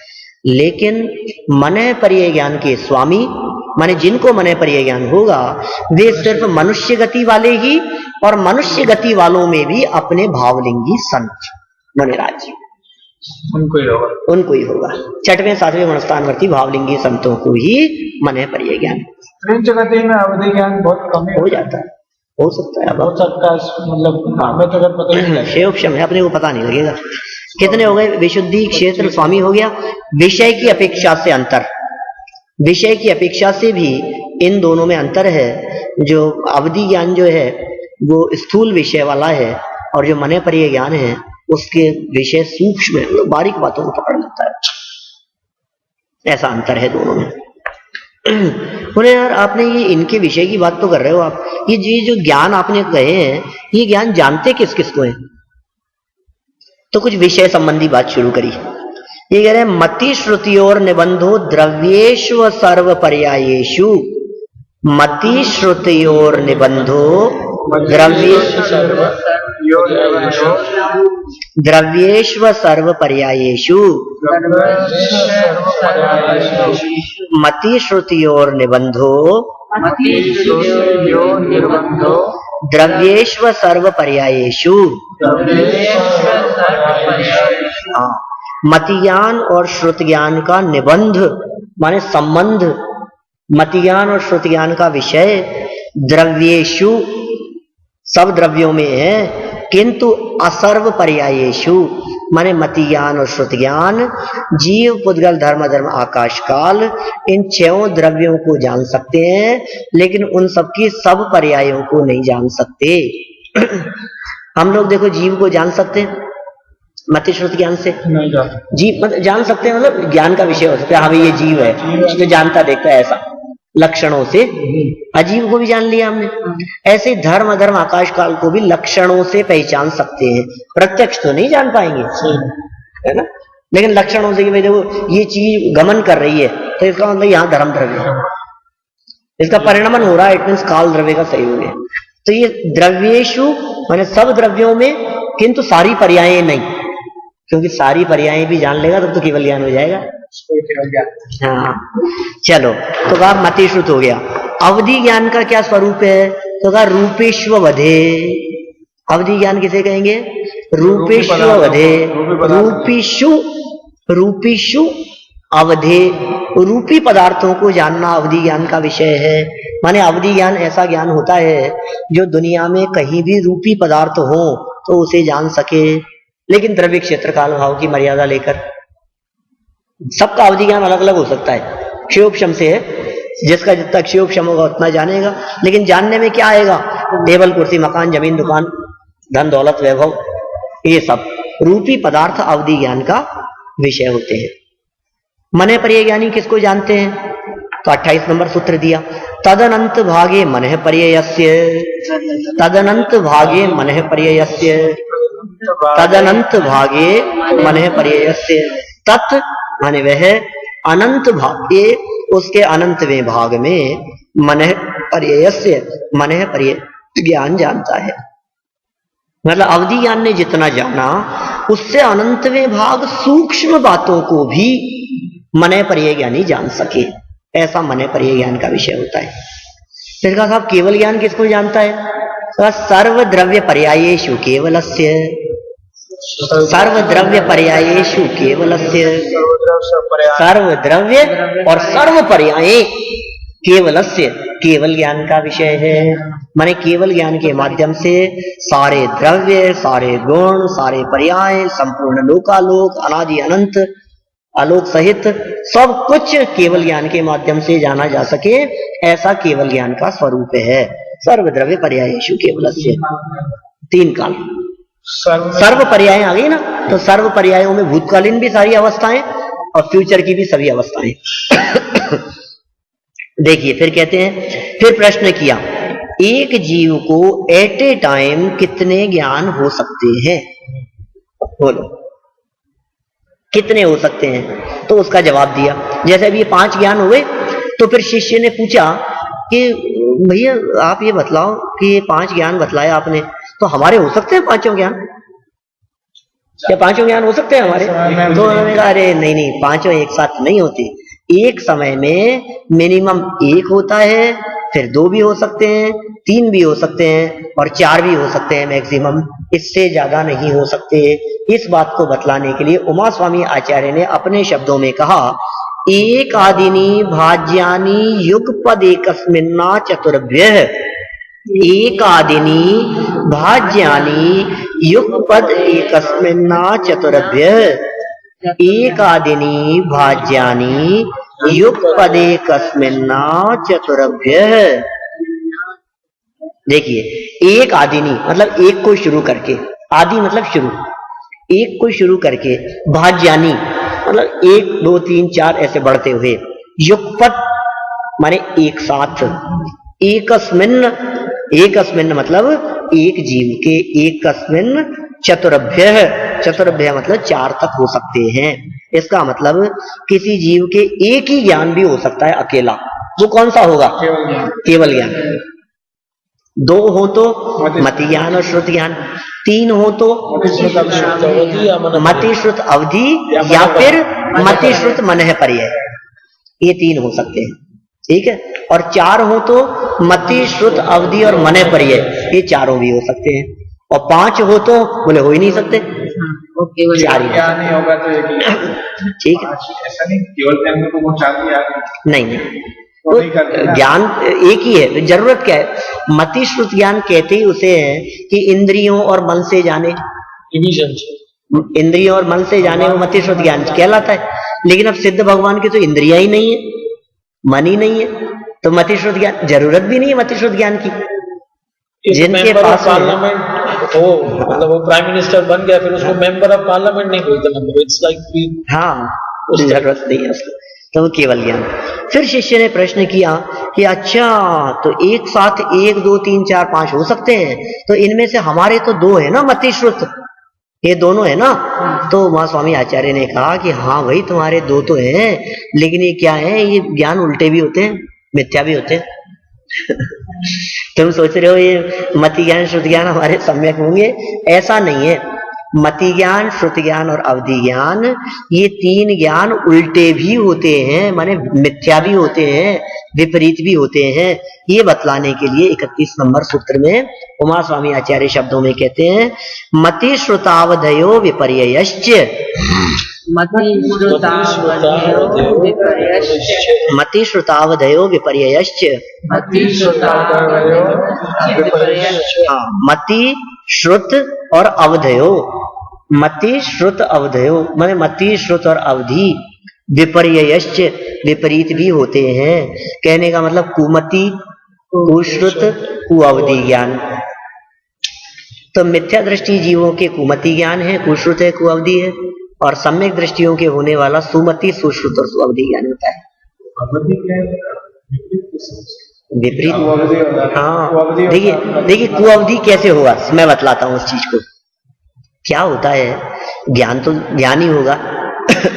[SPEAKER 1] लेकिन मने पर्याय ज्ञान के स्वामी माने जिनको मने पर्याय ज्ञान होगा वे सिर्फ मनुष्य गति वाले ही, और मनुष्य गति वालों में भी अपने भावलिंगी संत मुनिराज उनको ही होगा। 6वें 7वें मनस्थानवर्ती भावलिंगी संतों को ही मने पर्याय ज्ञान।
[SPEAKER 3] जगती में अवधि ज्ञान बहुत कम
[SPEAKER 1] हो जाता है, हो सकता है,
[SPEAKER 3] हो सकता है, मतलब हमें तो अगर पता नहीं लगेगा,
[SPEAKER 1] क्षेम है, अपने को पता नहीं लगेगा। कितने हो गए? विशुद्धि क्षेत्र स्वामी हो गया। विषय की अपेक्षा से अंतर, विषय की अपेक्षा से भी इन दोनों में अंतर है। जो अवधि ज्ञान जो है वो स्थूल विषय वाला है, और जो मने पर्याय ज्ञान है उसके विषय सूक्ष्म है, मतलब बारीक बातों को पकड़ लेता है। ऐसा अंतर है दोनों में। बोले यार आपने ये इनके विषय की बात तो कर रहे हो आप, ये जो ज्ञान आपने कहे हैं ये ज्ञान जानते किस किस को है? तो कुछ विषय संबंधी बात शुरू करी। ये कह रहे हैं मति श्रुतियोर निबंधो द्रव्येष्व सर्व पर्यायेषु। मति श्रुतियोर निबंधो द्रव्येष्व सर्व पर्यायेषु। मति श्रुतियोर निबंधो द्रव्येष्व सर्व पर्यायेषु। मति ज्ञान और श्रुति ज्ञान का निबंध माने संबंध, मति ज्ञान और श्रुति ज्ञान का विषय द्रव्येषु सब द्रव्यों में है, किंतु असर्व पर्यायेषु माने मति ज्ञान और श्रुति ज्ञान जीव पुद्गल धर्म धर्म आकाश काल इन 6 द्रव्यों को जान सकते हैं, लेकिन उन सबकी सब पर्यायों को नहीं जान सकते। हम लोग देखो जीव को जान सकते हैं मति श्रुति ज्ञान से, जीव मतलब जान सकते हैं, मतलब ज्ञान का विषय हो सकता है। हाँ भाई ये जीव है, तो जानता देखता है, ऐसा लक्षणों से अजीव को भी जान लिया हमने। ऐसे धर्म धर्म आकाश काल को भी लक्षणों से पहचान सकते हैं, प्रत्यक्ष तो नहीं जान पाएंगे, है ना, लेकिन लक्षणों से कि भाई देखो ये चीज गमन कर रही है तो इसका मतलब यहाँ धर्म द्रव्य, इसका परिणमन हो रहा है, इट मीन्स काल द्रव्य का सहयोग है। तो ये द्रव्येषु माने सब द्रव्यों में, किंतु सारी पर्यायें नहीं, क्योंकि सारी पर्यायें भी जान लेगा तब तो केवल ज्ञान हो जाएगा। हाँ चलो, तो कहा मति श्रुत हो गया। अवधि ज्ञान का क्या स्वरूप है? तो कहा रूपेश्व वधे। अवधि ज्ञान किसे कहेंगे? रूपेश्व वधे। रूपिषु अवधे, रूपी पदार्थों को जानना अवधि ज्ञान का विषय है। माने अवधि ज्ञान ऐसा ज्ञान होता है जो दुनिया में कहीं भी रूपी पदार्थ हो तो उसे जान सके, लेकिन द्रव्य क्षेत्र काल भाव की मर्यादा लेकर। सबका अवधि ज्ञान अलग अलग हो सकता है, क्षयोपशम से है, जिसका जितना क्षयोपशम होगा उतना जानेगा, लेकिन जानने में क्या आएगा? टेबल कुर्सी मकान जमीन दुकान धन दौलत वैभव, ये सब रूपी पदार्थ अवधि ज्ञान का विषय होते हैं। मने पर्याय ज्ञानी किसको जानते हैं? तो 28 नंबर सूत्र दिया, तदनंत भागे मनः पर्ययस्य, तदनंत भागे मनः पर्ययस्य, तदनंत भागे मनः पर्ययस्य। तत् माने वह, अनंत भागे उसके अनंतवें भाग में, मनः पर्ययस्य मनः पर्यय ज्ञान जानता है। मतलब अवधि ज्ञान ने जितना जाना उससे अनंतवें भाग सूक्ष्म बातों को भी मनः पर्यय ज्ञानी जान सके, ऐसा मनः पर्यय ज्ञान का विषय होता है। फिर कहा साहब केवल ज्ञान किसको जानता है? सर्व द्रव्य पर्यायेषु केवलस्य, सर्व द्रव्य पर्यायेषु केवलस्य, सर्व द्रव्य और सर्व पर्याय केवलस्य केवल ज्ञान का विषय है। माने केवल ज्ञान के माध्यम से सारे द्रव्य, सारे गुण, सारे पर्याय, संपूर्ण लोकालोक, अनादि अनंत आलोक सहित सब कुछ केवल ज्ञान के माध्यम से जाना जा सके, ऐसा केवल ज्ञान का स्वरूप है। सर्व द्रव्य पर्यायेषु केवलस्य, तीन काल सर्व पर्याय आ गई ना, तो सर्व पर्यायों में भूतकालीन भी सारी अवस्थाएं और फ्यूचर की भी सभी अवस्थाएं। देखिए फिर कहते हैं, फिर प्रश्न किया, एक जीव को एट ए टाइम कितने ज्ञान हो सकते हैं? बोलो कितने हो सकते हैं? तो उसका जवाब दिया, जैसे अभी 5 ज्ञान हुए, तो फिर शिष्य ने पूछा कि भैया आप ये बतलाओ कि ये 5 ज्ञान बतलाया आपने, तो हमारे हो सकते हैं 5 ज्ञान? क्या 5 ज्ञान हो सकते हैं हमारे? तो उन्होंने कहा अरे नहीं नहीं, 5 एक साथ नहीं होती, एक समय में मिनिमम 1 होता है, फिर 2 भी हो सकते हैं, 3 भी हो सकते हैं और 4 भी हो सकते हैं मैक्सिमम, इससे ज्यादा नहीं हो सकते। इस बात को बतलाने के लिए उमा स्वामी आचार्य ने अपने शब्दों में कहा, एक आदिनी भाज्यानि युगपद एकस्मिन्ना चतुर्भ्यः, एक आदिनी भाज्यानि युगपद एकस्मिन्ना चतुर्भ्यः, एक आदिनी भाज्यानि युगपद एकस्मिन्ना चतुर्भ्यः। देखिए एक आदिनी मतलब एक को शुरू करके, आदि मतलब शुरू, एक को शुरू करके, भाज्यानि मतलब 1 2 3 4 ऐसे बढ़ते हुए, युगपद माने एक साथ, एकस्मिन्, एकस्मिन् मतलब एक जीव के, एकस्मिन् चतुर्भ्यः, चतुर्भ्यः मतलब 4 तक हो सकते हैं। इसका मतलब किसी जीव के एक ही ज्ञान भी हो सकता है अकेला, वो कौन सा होगा? केवल ज्ञान। 2 हो तो मति ज्ञान और श्रुत ज्ञान, 3 हो तो मति श्रुत अवधि या फिर मति श्रुत मनः पर्यय, ये 3 हो सकते हैं, ठीक है। और 4 हो तो मति श्रुत अवधि और मनः पर्यय, ये चारों भी हो सकते हैं। और 5 हो तो बोले हो ही नहीं सकते, 4 ही
[SPEAKER 3] नहीं होगा तो एक ही,
[SPEAKER 1] ठीक है।
[SPEAKER 3] ऐसा नहीं केवल ज्ञान को वो 4 भी आ गए,
[SPEAKER 1] नहीं तो ज्ञान एक ही है, जरूरत क्या है? मति श्रुत ज्ञान कहते ही उसे है कि इंद्रियों और मन से जाने, इंद्रियों और मन से जाने वो मति श्रुत ज्ञान कहलाता है। लेकिन अब सिद्ध भगवान की तो इंद्रियां ही नहीं है, मन ही नहीं है, तो मति श्रुत ज्ञान जरूरत भी नहीं है मति श्रुत ज्ञान की। जिनके पास
[SPEAKER 5] पार्लियामेंट हो, मतलब वो प्राइम मिनिस्टर बन गया, फिर उसको मेंबर ऑफ पार्लियामेंट नहीं बोलते, मतलब इट्स लाइक,
[SPEAKER 1] हाँ जरूरत नहीं है उसको, तो केवल ज्ञान। फिर शिष्य ने प्रश्न किया कि अच्छा तो एक साथ 1 2 3 4 5 हो सकते हैं, तो इनमें से हमारे तो 2 है ना मति श्रुत, ये दोनों है ना? तो वहां स्वामी आचार्य ने कहा कि हाँ भाई तुम्हारे 2 तो हैं, लेकिन ये क्या है, ये ज्ञान उल्टे भी होते हैं, मिथ्या भी होते हैं। तुम सोच रहे हो ये मति ज्ञान श्रुत ज्ञान हमारे सम्यक होंगे, ऐसा नहीं है। मति ज्ञान, श्रुति ज्ञान और अवधि ज्ञान, ये 3 ज्ञान उल्टे भी होते हैं, माने मिथ्या भी होते हैं, विपरीत भी होते हैं। ये बतलाने के लिए 31 नंबर सूत्र में उमा स्वामी आचार्य शब्दों में कहते हैं, मति श्रुतावधयो विपर्ययश्च,
[SPEAKER 2] मति
[SPEAKER 1] श्रुतावधयो विपर्ययश्च, हाँ मति श्रुत और अवधयो, मति श्रुत अवधयो माने मति श्रुत और अवधि, विपर्ययश्च विपरीत भी होते हैं। कहने का मतलब कुमति, कुश्रुत, कुअवधि ज्ञान। तो मिथ्या दृष्टि जीवों के कुमति ज्ञान है, कुश्रुत है, कुअवधि है, और सम्यक दृष्टियों के होने वाला सुमति, सुश्रुत और सुअवधि ज्ञान होता है। विपरीत।
[SPEAKER 3] कुअवधि होगा।
[SPEAKER 1] हाँ
[SPEAKER 3] कुअवधि होगा।
[SPEAKER 1] देखिए कुअवधि कैसे होगा, मैं बतलाता हूँ उस चीज को। क्या होता है, ज्ञान तो ज्ञान ही होगा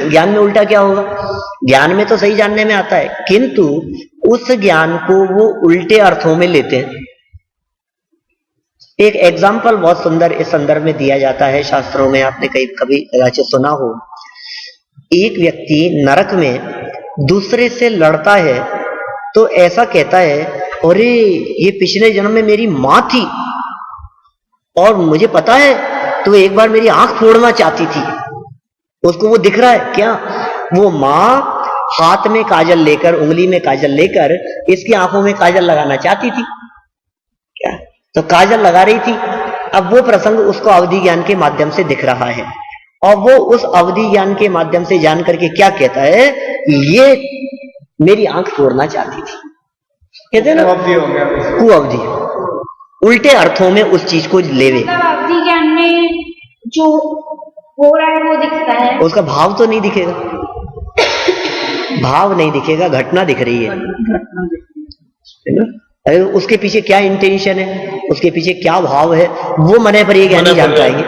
[SPEAKER 1] ज्ञान में उल्टा क्या होगा, ज्ञान में तो सही जानने में आता है, किंतु उस ज्ञान को वो उल्टे अर्थों में लेते हैं। एक एग्जाम्पल बहुत सुंदर इस संदर्भ में दिया जाता है शास्त्रों में, आपने कहीं कभी कदाचित सुना हो। एक व्यक्ति नरक में दूसरे से लड़ता है तो ऐसा कहता है, अरे ये पिछले जन्म में मेरी मां थी और मुझे पता है तो एक बार मेरी आंख फोड़ना चाहती थी। उसको वो दिख रहा है क्या, वो मां हाथ में काजल लेकर, उंगली में काजल लेकर इसकी आंखों में काजल लगाना चाहती थी क्या, तो काजल लगा रही थी। अब वो प्रसंग उसको अवधि ज्ञान के माध्यम से दिख रहा है और वो उस अवधि ज्ञान के माध्यम से जान करके क्या कहता है, ये मेरी आंख फोड़ना चाहती थी। कहते हैं ना
[SPEAKER 3] कुअवधि हो गया।
[SPEAKER 1] कुअवधि, उल्टे अर्थों में उस चीज को लेवे।
[SPEAKER 4] मतलब अवधि ज्ञान में जो हो रहा है वो दिखता है,
[SPEAKER 1] उसका भाव तो नहीं दिखेगा, भाव नहीं दिखेगा, घटना दिख रही है ना? अरे उसके पीछे क्या इंटेंशन है, उसके पीछे क्या भाव है, वो मने पर ये ज्ञानी जान पाएंगे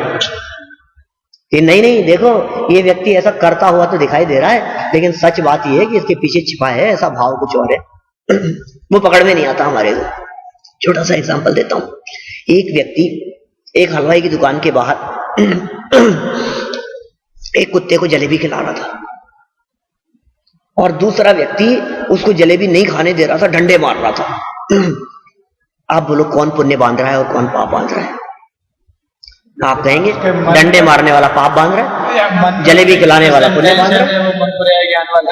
[SPEAKER 1] कि नहीं देखो ये व्यक्ति ऐसा करता हुआ तो दिखाई दे रहा है, लेकिन सच बात ये है कि इसके पीछे छिपा है ऐसा भाव कुछ और है वो पकड़ में नहीं आता हमारे को। छोटा सा एग्जांपल देता हूं। एक व्यक्ति एक हलवाई की दुकान के बाहर एक कुत्ते को जलेबी खिला रहा था और दूसरा व्यक्ति उसको जलेबी नहीं खाने दे रहा था, डंडे मार रहा था। आप बोलो कौन पुण्य बांध रहा है और कौन पाप बांध रहा है? आप कहेंगे डंडे मारने वाला पाप बांध रहा है, जलेबी खिलाने वाला पुण्य बांध रहा है।
[SPEAKER 3] ज्ञान वाला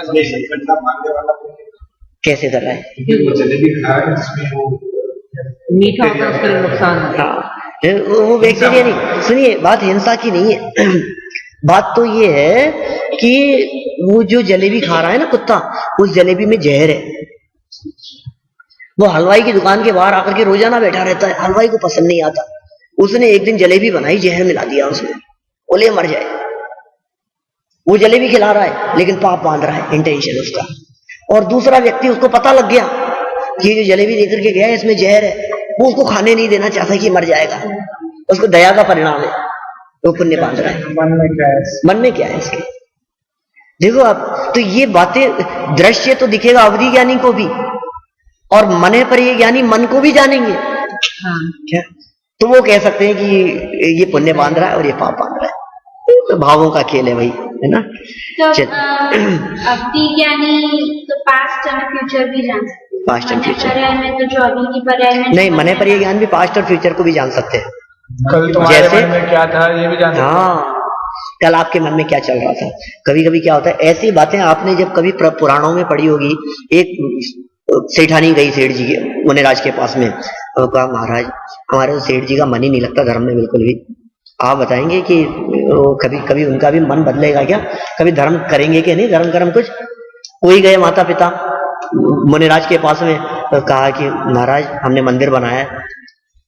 [SPEAKER 1] कैसे कर रहा है?
[SPEAKER 3] क्योंकि वो जलेबी खा रहा है जिसमें वो
[SPEAKER 2] मीठा होता है उसके लिए नुकसान है।
[SPEAKER 1] हाँ, वो बैक्टीरिया नहीं। सुनिए, बात हिंसा की नहीं है बात तो ये है कि वो जो जलेबी खा रहा है ना कुत्ता, उस जलेबी में जहर है। वो हलवाई की दुकान के बाहर आकर के रोजाना बैठा रहता है, हलवाई को पसंद नहीं आता। उसने एक दिन जलेबी बनाई, जहर मिला दिया उसमें, बोले मर जाए। वो जलेबी खिला रहा है लेकिन पाप बांध रहा है, इंटेंशन उसका। और दूसरा व्यक्ति, उसको पता लग गया कि ये जो जलेबी लेकर के गया है इसमें जहर है, वो उसको खाने नहीं देना चाहता कि मर जाएगा। उसको दया का परिणाम है, वो पुण्य बांध रहा है।
[SPEAKER 3] मन में क्या है?
[SPEAKER 1] मन में क्या है इसके? देखो आप, तो ये बातें, दृश्य तो दिखेगा अवधि ज्ञानी को भी, और मने पर ये ज्ञानी मन को भी जानेंगे। क्या तो वो कह सकते हैं कि ये पुण्य बांध रहा है और ये पाप बांध रहा है। तो भावों का खेल है भाई, है ना?
[SPEAKER 4] तो अवधि ज्ञानी तो पास्ट एंड फ्यूचर भी जान सकते हैं।
[SPEAKER 1] पास्ट एंड फ्यूचर
[SPEAKER 4] में तो जो अभी की पर्याय में
[SPEAKER 1] नहीं, मने पर ये ज्ञान भी पास्ट और फ्यूचर को भी जान सकते हैं।
[SPEAKER 3] कल तुम्हारे मन में क्या था ये भी जान सकते हैं।
[SPEAKER 1] हाँ, कल आपके मन में क्या चल रहा था। कभी कभी क्या होता है, ऐसी बातें आपने जब कभी पुराणों में पढ़ी होगी। एक सेठानी गई सेठ जी के, मुनिराज के पास में, और कहा महाराज हमारे तो सेठ जी का मन ही नहीं लगता धर्म में बिल्कुल भी। आप बताएंगे कि कभी कभी उनका भी मन बदलेगा क्या, कभी धर्म करेंगे कि नहीं, धर्म कर्म कुछ। कोई गए माता पिता मुनिराज के पास में, तो कहा कि महाराज हमने मंदिर बनाया,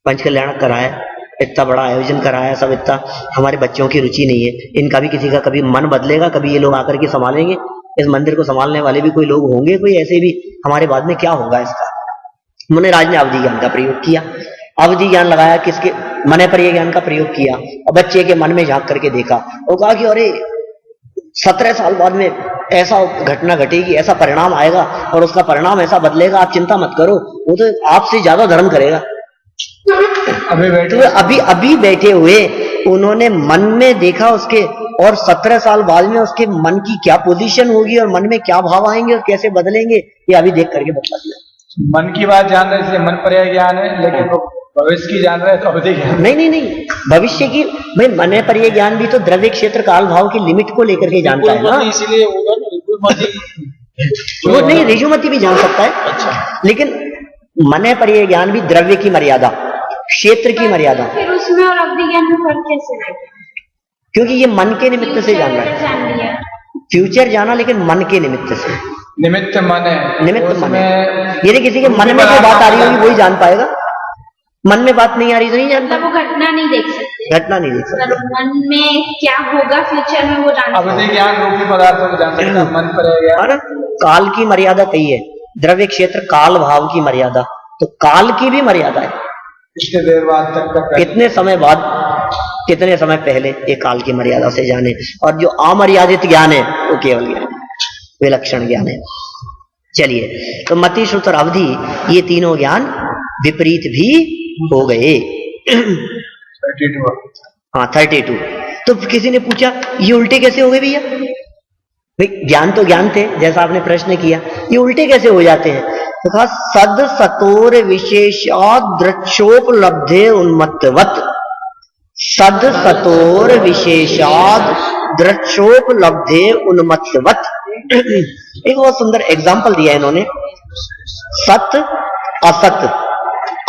[SPEAKER 1] पंच कल्याण कराया, इतना बड़ा आयोजन कराया, सब इतना, हमारे बच्चों की रुचि नहीं है, इनका भी किसी का कभी मन बदलेगा, कभी ये लोग आकर के संभालेंगे, इस मंदिर को संभालने वाले भी कोई लोग होंगे, कोई ऐसे भी, हमारे बाद में क्या होगा इसका। मुनिराज ने अवधि ज्ञान का प्रयोग किया, अवधि ज्ञान लगाया, किसके मने पर ये ज्ञान का प्रयोग किया और बच्चे के मन में झांक करके देखा। वो कहा कि अरे 17 साल बाद में ऐसा घटना घटेगी, ऐसा परिणाम आएगा और उसका परिणाम ऐसा बदलेगा, आप चिंता मत करो, वो तो आपसे ज्यादा धर्म करेगा। अभी बैठे हुए उन्होंने मन में देखा उसके, और 17 साल बाद में उसके मन की क्या पोजीशन होगी और मन में क्या भाव आएंगे और कैसे बदलेंगे, ये अभी देख करके बता दिया।
[SPEAKER 3] मन की बात जान रहे, इसलिए मन पर्याय ज्ञान है, लेकिन वो भविष्य की जान रहे हैं तो अवधि ज्ञान
[SPEAKER 1] नहीं, भविष्य की भाई, मन पर्याय ज्ञान भी तो द्रव्य क्षेत्र काल भाव की लिमिट को लेकर के जानता है ना,
[SPEAKER 5] इसीलिए होगा ना।
[SPEAKER 1] वो नहीं, ऋजुमति भी जान सकता है।
[SPEAKER 5] अच्छा,
[SPEAKER 1] लेकिन मन पर्याय ज्ञान भी द्रव्य की मर्यादा, क्षेत्र की मर्यादा।
[SPEAKER 4] फिर उसमें और अवधि ज्ञान में फर्क कैसे है?
[SPEAKER 1] क्योंकि ये मन के निमित्त से जान रहा है,
[SPEAKER 4] जान लिया
[SPEAKER 1] फ्यूचर जाना, लेकिन मन के निमित्त से।
[SPEAKER 3] निमित्त मन है,
[SPEAKER 1] निमित्त मन है। यदि किसी के मन में कोई बात आ रही होगी वही जान पाएगा, मन में बात नहीं आ रही तो नहीं जानता।
[SPEAKER 4] वो घटना नहीं देख सकते,
[SPEAKER 1] घटना नहीं देख सकते।
[SPEAKER 4] मन में क्या होगा फ्यूचर में वो जान सकते।
[SPEAKER 3] अवधि ज्ञान रूपी पदार्थों को जान सकता है, मन पर्याय ज्ञान।
[SPEAKER 1] और काल की मर्यादा कही है, द्रव्य क्षेत्र काल भाव की मर्यादा, तो काल की भी मर्यादा है।
[SPEAKER 3] कितने देर बाद तक का
[SPEAKER 1] कितने समय बाद, कितने समय पहले, ये काल की मर्यादा से जाने। और जो अमर्यादित ज्ञान है वो केवल ज्ञान, विलक्षण ज्ञान है। चलिए, तो मति, श्रुति और अवधि, ये तीनों ज्ञान विपरीत भी हो गए।
[SPEAKER 3] 32।
[SPEAKER 1] हाँ 32। तो किसी ने पूछा ये उल्टे कैसे हो गए भैया? भाई ज्ञान तो ज्ञान थे, जैसा आपने प्रश्न किया, ये उल्टे कैसे हो जाते हैं? तो कहा सद सतोर विशेषाद द्रक्षोपलब्धे उन्मत्तवत। सद सतोर विशेषाद द्रक्षोपलब्धे उन्मत्तवत। एक बहुत सुंदर एग्जाम्पल दिया इन्होंने। सत असत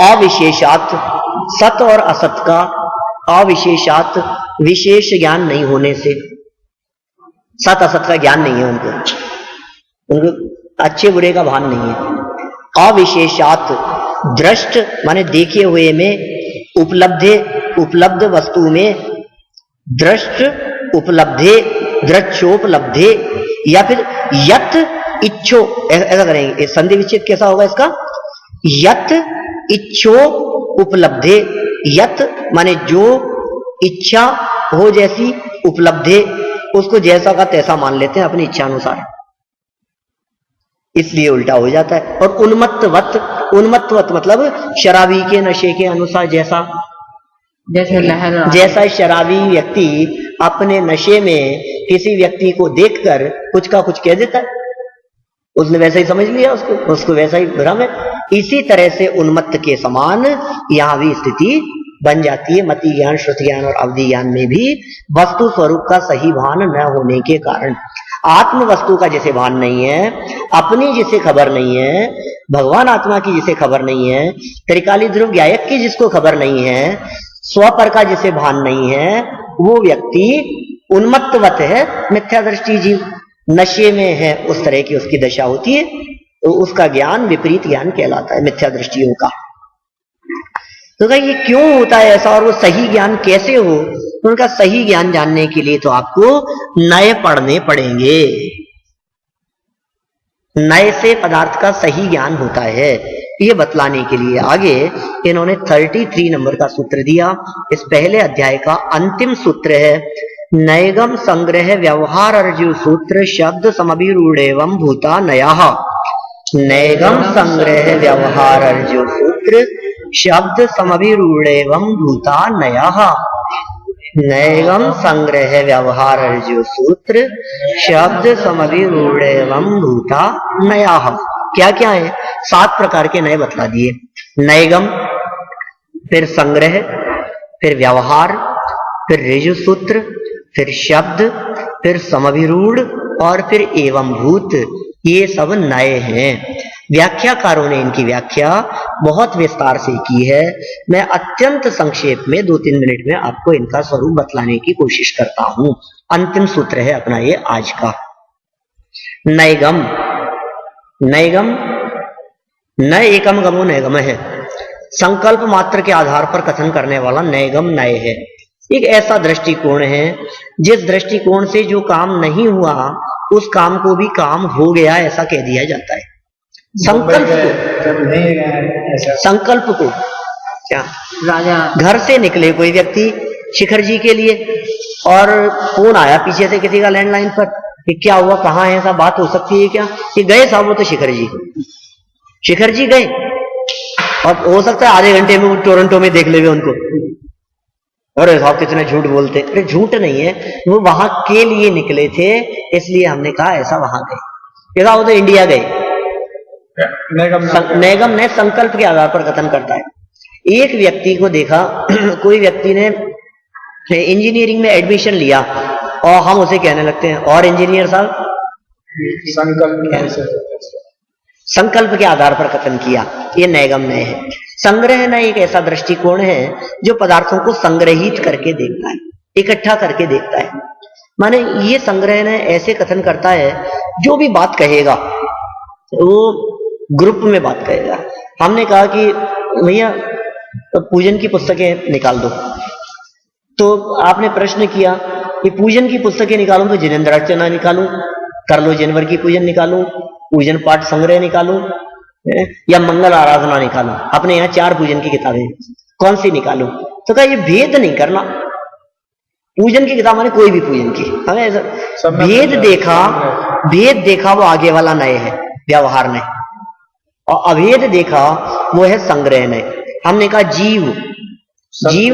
[SPEAKER 1] अविशेषात, सत और असत का अविशेषात विशेष ज्ञान नहीं होने से, सत असत का ज्ञान नहीं है उनको अच्छे बुरे का भान नहीं है। अविशेषात दृष्ट माने देखे हुए में, उपलब्ध वस्तु में, दृष्ट उपलब्धे दृक्षोपलब्धे, या फिर यत इच्छो, ऐसा करेंगे, संधि विच्छेद कैसा होगा इसका? यत इच्छो उपलब्धे। यत माने जो इच्छा हो जैसी, उपलब्धे उसको जैसा का तैसा मान लेते हैं अपनी इच्छा अनुसार, इसलिए उल्टा हो जाता है। और उन्मत्तवत, उन्मत्तवत मतलब शराबी के नशे के अनुसार, जैसा
[SPEAKER 2] जैसे लहर,
[SPEAKER 1] जैसा शराबी व्यक्ति अपने नशे में किसी व्यक्ति को देखकर कुछ का कुछ कह देता है, उसने वैसा ही समझ लिया, उसको वैसा ही भ्रम है। इसी तरह से उन्मत्त के समान यहां भी स्थिति बन जाती है। मति ज्ञान, श्रुति ज्ञान और अवधि ज्ञान में भी वस्तु स्वरूप का सही भान न होने के कारण, आत्म वस्तु का जिसे भान नहीं है, अपनी जिसे खबर नहीं है, भगवान आत्मा की जिसे खबर नहीं है, त्रिकाली ध्रुव गायक की जिसको खबर नहीं है, स्वपर का जिसे भान नहीं है, वो व्यक्ति उन्मत्तवत है, मिथ्या दृष्टि जीव, नशे में है, उस तरह की उसकी दशा होती है। तो उसका ज्ञान विपरीत ज्ञान कहलाता है, मिथ्या दृष्टियों का। तो कहा ये क्यों होता है ऐसा, और वो सही ज्ञान कैसे हो? तो उनका सही ज्ञान जानने के लिए तो आपको नए पढ़ने पड़ेंगे। नए से पदार्थ का सही ज्ञान होता है, ये बतलाने के लिए आगे इन्होंने 33 नंबर का सूत्र दिया। इस पहले अध्याय का अंतिम सूत्र है नैगम संग्रह व्यवहार अर्जु सूत्र शब्द समभिरूढ़ एवं भूता नया। नैगम संग्रह व्यवहार अर्जु सूत्र शब्द समभिरूढ़ एवं भूता नया। नैगम संग्रह व्यवहार अर्जु सूत्र शब्द समभिरूढ़ एवं भूता नया। क्या क्या है? 7 प्रकार के नए बतला दिए। नैगम, फिर संग्रह, फिर व्यवहार, फिर ऋजु सूत्र, फिर शब्द, फिर समभिरूढ़ और फिर एवं भूत, ये सब नए हैं। व्याख्याकारों ने इनकी व्याख्या बहुत विस्तार से की है। मैं अत्यंत संक्षेप में 2-3 मिनट में आपको इनका स्वरूप बतलाने की कोशिश करता हूं। अंतिम सूत्र है अपना ये आज का। नैगम, नैगम न एकम गमो नैगम है, संकल्प मात्र के आधार पर कथन करने वाला नैगम नय है। एक ऐसा दृष्टिकोण है जिस दृष्टिकोण से जो काम नहीं हुआ उस काम को भी काम हो गया ऐसा कह दिया जाता है। संकल्प को, संकल्प को क्या,
[SPEAKER 2] राजा
[SPEAKER 1] घर से निकले कोई व्यक्ति शिखर जी के लिए और फोन आया पीछे से किसी का लैंडलाइन पर कि क्या हुआ, कहाँ है, सब बात हो सकती है क्या? ये गए साहब, वो तो शिखर जी गए और हो सकता है आधे घंटे में वो टोरंटो में देख लेंगे उनको। अरे साहब कितने झूठ बोलते। अरे झूठ नहीं है, वो वहां के लिए निकले थे, इसलिए हमने कहा ऐसा वहां गए। ऐसा वो तो इंडिया गए। नैगम ने संकल्प के आधार पर कथन करता है। एक व्यक्ति को देखा, कोई व्यक्ति ने इंजीनियरिंग में एडमिशन लिया और हम उसे कहने लगते हैं और इंजीनियर साहब, संकल्प के आधार पर कथन किया, ये नैगम नय है। संग्रह नय एक ऐसा दृष्टिकोण है जो पदार्थों को संग्रहित करके देखता है, इकट्ठा करके देखता है। माने ये संग्रह नय ऐसे कथन करता है जो भी बात कहेगा वो ग्रुप में बात कहेगा। हमने कहा कि भैया पूजन की पुस्तकें निकाल दो, तो आपने प्रश्न किया कि पूजन की पुस्तकें निकालूं तो जिनेंद्र अर्चना निकालूं, कर लो जनवर की पूजन निकालूं, पूजन पाठ संग्रह निकालूं या मंगल आराधना निकालूं? अपने यहाँ 4 पूजन की किताबें, कौन सी निकालूं? तो कहा ये भेद नहीं करना। पूजन की किताब माने कोई भी पूजन की, हमें ऐसा भेद देखा वो आगे वाला नए है, व्यवहार नए, और अभेद देखा वो है संग्रह नए। हमने कहा जीव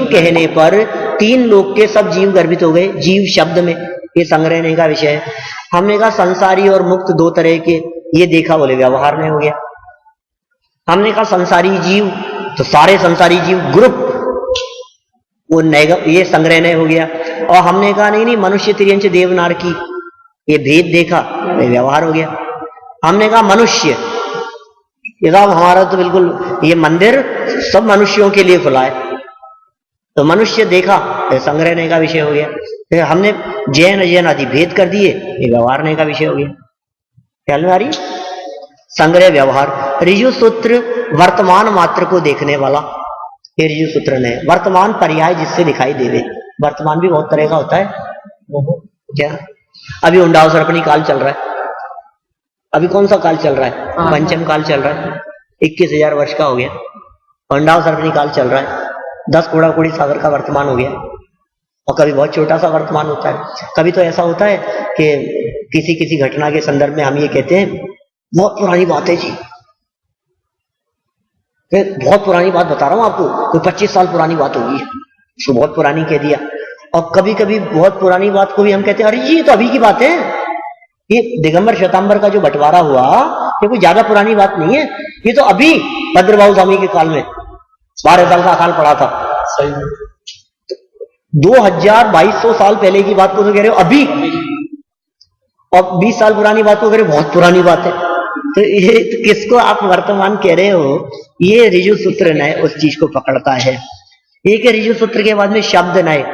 [SPEAKER 1] कहने पर 3 लोक के सब जीव गर्भित हो गए जीव शब्द में, ये संग्रहने का विषय है। हमने कहा संसारी और मुक्त 2 तरह के, ये देखा बोले व्यवहार में हो गया। हमने कहा संसारी जीव, तो सारे संसारी जीव ग्रुप, वो ये संग्रहने हो गया। और हमने कहा नहीं मनुष्य तिर्यंच देवनार की, ये भेद देखा, ये व्यवहार हो गया। हमने कहा मनुष्य, ये साहब हमारा तो बिल्कुल ये मंदिर सब मनुष्यों के लिए खुला है, तो मनुष्य देखा, ये संग्रहने का विषय हो गया। फिर हमने जैन आदि भेद कर दिए, ये व्यवहारने का विषय हो गया। ख्याल में आ रही? संग्रह व्यवहार। ऋजु सूत्र वर्तमान मात्र को देखने वाला, ये ऋजु सूत्र ने वर्तमान पर्याय जिससे दिखाई देवे। वर्तमान भी बहुत तरह का होता है क्या? अभी उंडाव सर्पणी काल चल रहा है, अभी कौन सा काल चल रहा है? पंचम काल चल रहा है, 21,000 वर्ष का हो गया। उंडाव सर्पणी काल चल रहा है, 10 कोड़ा कोड़ी सागर का वर्तमान हो गया। और कभी बहुत छोटा सा वर्तमान होता है, कभी तो ऐसा होता है कि किसी घटना के संदर्भ में हम ये कहते हैं बहुत पुरानी बात है जी, बहुत पुरानी बात बता रहा हूं आपको, कोई 25 साल पुरानी बात होगी, उसको बहुत पुरानी कह दिया। और कभी कभी बहुत पुरानी बात को भी हम कहते हैं अरे जी ये तो अभी की बात है, ये दिगंबर श्वेतांबर का जो बंटवारा हुआ ये कोई ज्यादा पुरानी बात नहीं है, ये तो अभी भद्रबाहु स्वामी के काल में 12 साल का अकाल पड़ा था।
[SPEAKER 5] सही
[SPEAKER 1] 2200 साल पहले की बात को तो कह रहे हो अभी, और 20 साल पुरानी बात को कह रहे हो बहुत पुरानी बात है। तो ये तो किसको आप वर्तमान कह रहे हो? ये ऋजु सूत्र नए उस चीज को पकड़ता है। एक है ऋजु सूत्र के बाद में शब्द नए,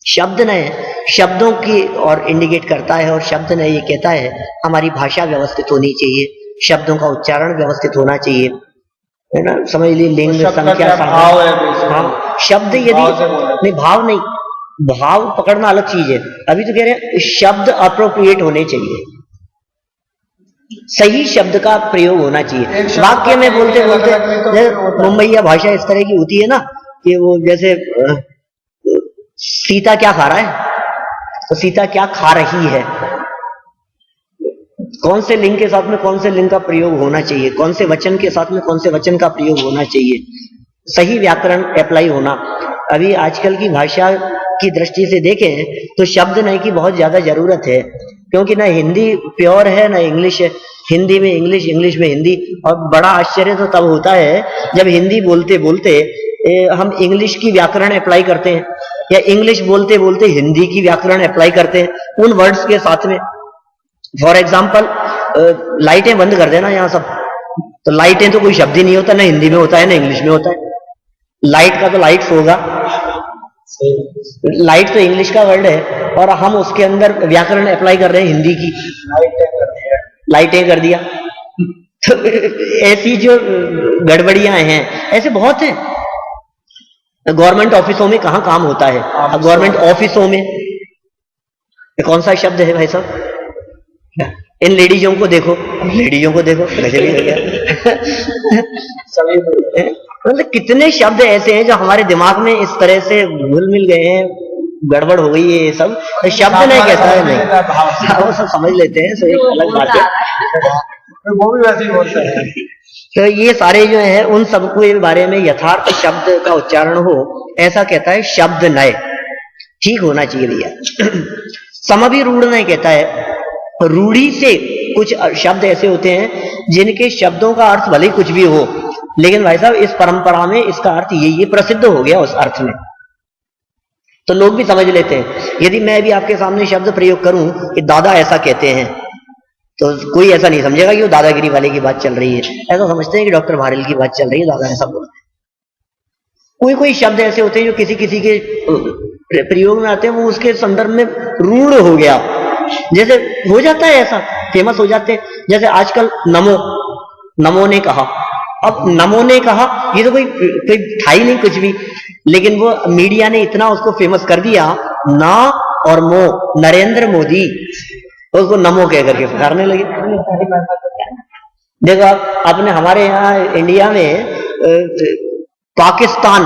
[SPEAKER 1] शब्द नए शब्दों की और इंडिकेट करता है, और शब्द नए ये कहता है हमारी भाषा व्यवस्थित होनी चाहिए, शब्दों का उच्चारण व्यवस्थित होना चाहिए, है ना? समझ लीजिए लिंग संख्या
[SPEAKER 5] भाव है,
[SPEAKER 1] हाँ शब्द यदि नहीं, भाव नहीं, भाव पकड़ना अलग चीज है। अभी तो कह रहे हैं शब्द अप्रोप्रिएट होने चाहिए, सही शब्द का प्रयोग होना चाहिए। वाक्य में बोलते बोलते मुंबईया भाषा इस तरह की होती है ना कि वो जैसे सीता क्या खा रहा है, तो सीता क्या खा रही है, कौन से लिंग के साथ में कौन से लिंग का प्रयोग होना चाहिए, कौन से वचन के साथ में कौन से वचन का प्रयोग होना चाहिए, सही व्याकरण अप्लाई होना। अभी आजकल की भाषा की दृष्टि से देखें तो शब्द नए की बहुत ज्यादा जरूरत है, क्योंकि ना हिंदी प्योर है ना इंग्लिश है, हिंदी में इंग्लिश, इंग्लिश में हिंदी। और बड़ा आश्चर्य तो तब होता है जब हिंदी बोलते बोलते हम इंग्लिश की व्याकरण अप्लाई करते हैं, या इंग्लिश बोलते बोलते हिंदी की व्याकरण अप्लाई करते हैं उन वर्ड्स के साथ में। फॉर एग्जाम्पल लाइटें बंद कर देना यहाँ सब, तो लाइटें तो कोई शब्द ही नहीं होता, ना हिंदी में होता है ना इंग्लिश में होता है। लाइट का तो लाइट्स होगा, लाइट तो इंग्लिश का वर्ड है, और हम उसके अंदर व्याकरण अप्लाई कर रहे हैं हिंदी की, लाइटें कर दिया। तो ऐसी जो गड़बड़ियां हैं ऐसे बहुत हैं। गवर्नमेंट ऑफिसों में कहाँ काम होता है? अब गवर्नमेंट ऑफिसों में कौन सा शब्द है भाई साहब? इन लेडीजों को देखो, लेडीजों को देखो कैसे भी हो गया। मतलब कितने शब्द ऐसे हैं जो हमारे दिमाग में इस तरह से घुल मिल गए हैं, गड़बड़ हो गई है ये सब। तो शब्द नहीं कहता है, नहीं वो सब समझ लेते हैं, सो एक अलग बात है,
[SPEAKER 5] वो भी वैसे ही बोलते हैं।
[SPEAKER 1] तो ये सारे जो है उन सबको के बारे में यथार्थ शब्द का उच्चारण हो, ऐसा कहता है शब्द नए, ठीक होना चाहिए भैया। समभिरूढ़ नहीं कहता है, रूढ़ी से कुछ शब्द ऐसे होते हैं जिनके शब्दों का अर्थ भले कुछ भी हो, लेकिन भाई साहब इस परंपरा में इसका अर्थ ये प्रसिद्ध हो गया उस अर्थ में, तो लोग भी समझ लेते हैं। यदि मैं भी आपके सामने शब्द प्रयोग करूं कि दादा ऐसा कहते हैं, तो कोई ऐसा नहीं समझेगा कि वो दादागिरी वाले की बात चल रही है, ऐसा समझते हैं कि डॉक्टर भारेल की बात चल रही है, दादा ऐसा बोलते हैं। कोई कोई शब्द ऐसे होते हैं जो किसी किसी के प्रयोग में आते हैं, वो उसके संदर्भ में रूढ़ हो गया, जैसे हो जाता है, ऐसा फेमस हो जाते हैं। जैसे आजकल नमो, नमो ने कहा, अब नमो ने कहा ये तो कोई था ही नहीं कुछ भी, लेकिन वो मीडिया ने इतना उसको फेमस कर दिया, ना और मो, नरेंद्र मोदी, उसको नमो कह करके पुकारने लगे। देखो आप अपने हमारे यहाँ इंडिया में पाकिस्तान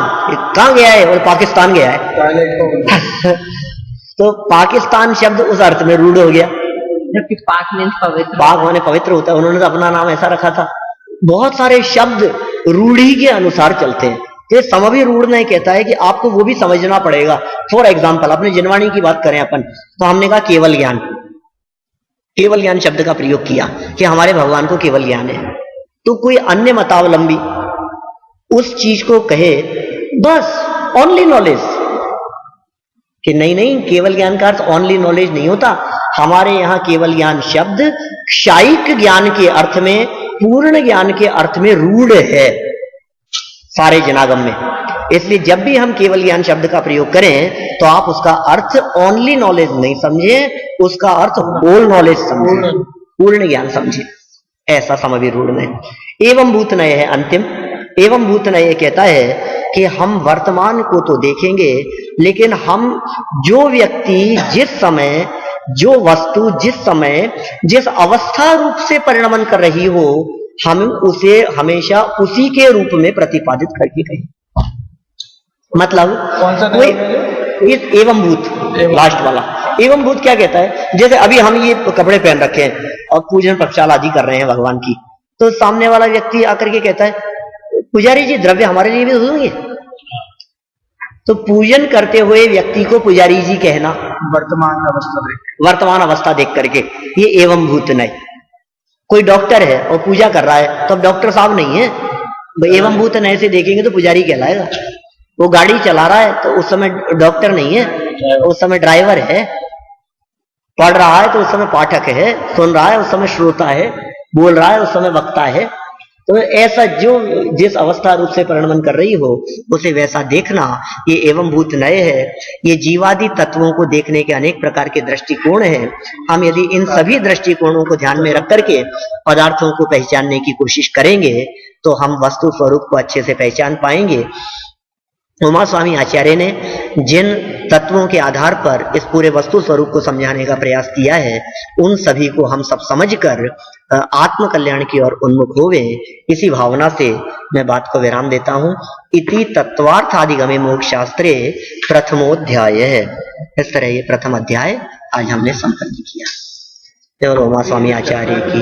[SPEAKER 1] कहाँ गया है और पाकिस्तान गया है तो पाकिस्तान शब्द उस अर्थ में रूढ़ हो गया,
[SPEAKER 2] जबकि पाक मीन्स पवित्र।
[SPEAKER 1] पाक माने पवित्र होता है, उन्होंने तो अपना नाम ऐसा रखा था। बहुत सारे शब्द रूढ़ी के अनुसार चलते हैं। ये समभी रूढ़ नहीं कहता है कि आपको वो भी समझना पड़ेगा। फॉर एग्जाम्पल अपने जिनवाणी की बात करें अपन, तो हमने कहा केवल ज्ञान, केवल ज्ञान शब्द का प्रयोग किया कि हमारे भगवान को केवल ज्ञान है। तो कोई अन्य मतावलंबी उस चीज को कहे बस ओनली नॉलेज, कि नहीं नहीं केवल ज्ञान का अर्थ ओनली नॉलेज नहीं होता। हमारे यहाँ केवल ज्ञान शब्द क्षायिक ज्ञान के अर्थ में, पूर्ण ज्ञान के अर्थ में रूढ़ है सारे जनागम में। इसलिए जब भी हम केवल ज्ञान शब्द का प्रयोग करें तो आप उसका अर्थ ओनली नॉलेज नहीं समझे, उसका अर्थ होल नॉलेज समझे, पूर्ण ज्ञान समझे, ऐसा समझ रूढ़ में। एवं भूतनय है अंतिम। एवं भूतनय कहता है कि हम वर्तमान को तो देखेंगे, लेकिन हम जो व्यक्ति जिस समय, जो वस्तु जिस समय जिस अवस्था रूप से परिणमन कर रही हो, हम उसे हमेशा उसी के रूप में प्रतिपादित करके कहें। मतलब
[SPEAKER 5] कौन सा
[SPEAKER 1] कोई एवं भूत लास्ट वाला एवं भूत क्या कहता है, जैसे अभी हम ये कपड़े पहन रखे हैं और पूजन प्रक्षाल आदि कर रहे हैं भगवान की, तो सामने वाला व्यक्ति आकर के कहता है पुजारी जी द्रव्य हमारे लिए भी होंगे। तो पूजन करते हुए व्यक्ति को पुजारी जी कहना वर्तमान अवस्था देख करके, ये एवं भूत नहीं। कोई डॉक्टर है और पूजा कर रहा है तो अब डॉक्टर साहब नहीं है, एवं भूत नए से देखेंगे तो पुजारी कहलाएगा। वो गाड़ी चला रहा है तो उस समय डॉक्टर नहीं है, उस समय ड्राइवर है। पढ़ रहा है तो उस समय पाठक है, सुन रहा है उस समय श्रोता है, बोल रहा है उस समय वक्ता है। तो ऐसा जो जिस अवस्था रूप से परिणमन कर रही हो उसे वैसा देखना, ये एवं भूत नए है। ये जीवादि तत्वों को देखने के अनेक प्रकार के दृष्टिकोण हैं। हम यदि इन सभी दृष्टिकोणों को ध्यान में रख करके पदार्थों को पहचानने की कोशिश करेंगे तो हम वस्तु स्वरूप को अच्छे से पहचान पाएंगे। उमा स्वामी आचार्य ने जिन तत्वों के आधार पर इस पूरे वस्तु स्वरूप को समझाने का प्रयास किया है, उन सभी को हम सब समझकर आत्म कल्याण की ओर उन्मुख होवे, इसी भावना से मैं बात को विराम देता हूं। इति तत्वार्थादिगमे मोक्ष शास्त्रे प्रथमोध्याय है। इस तरह ये प्रथम अध्याय आज हमने संपन्न किया। और उमा स्वामी आचार्य की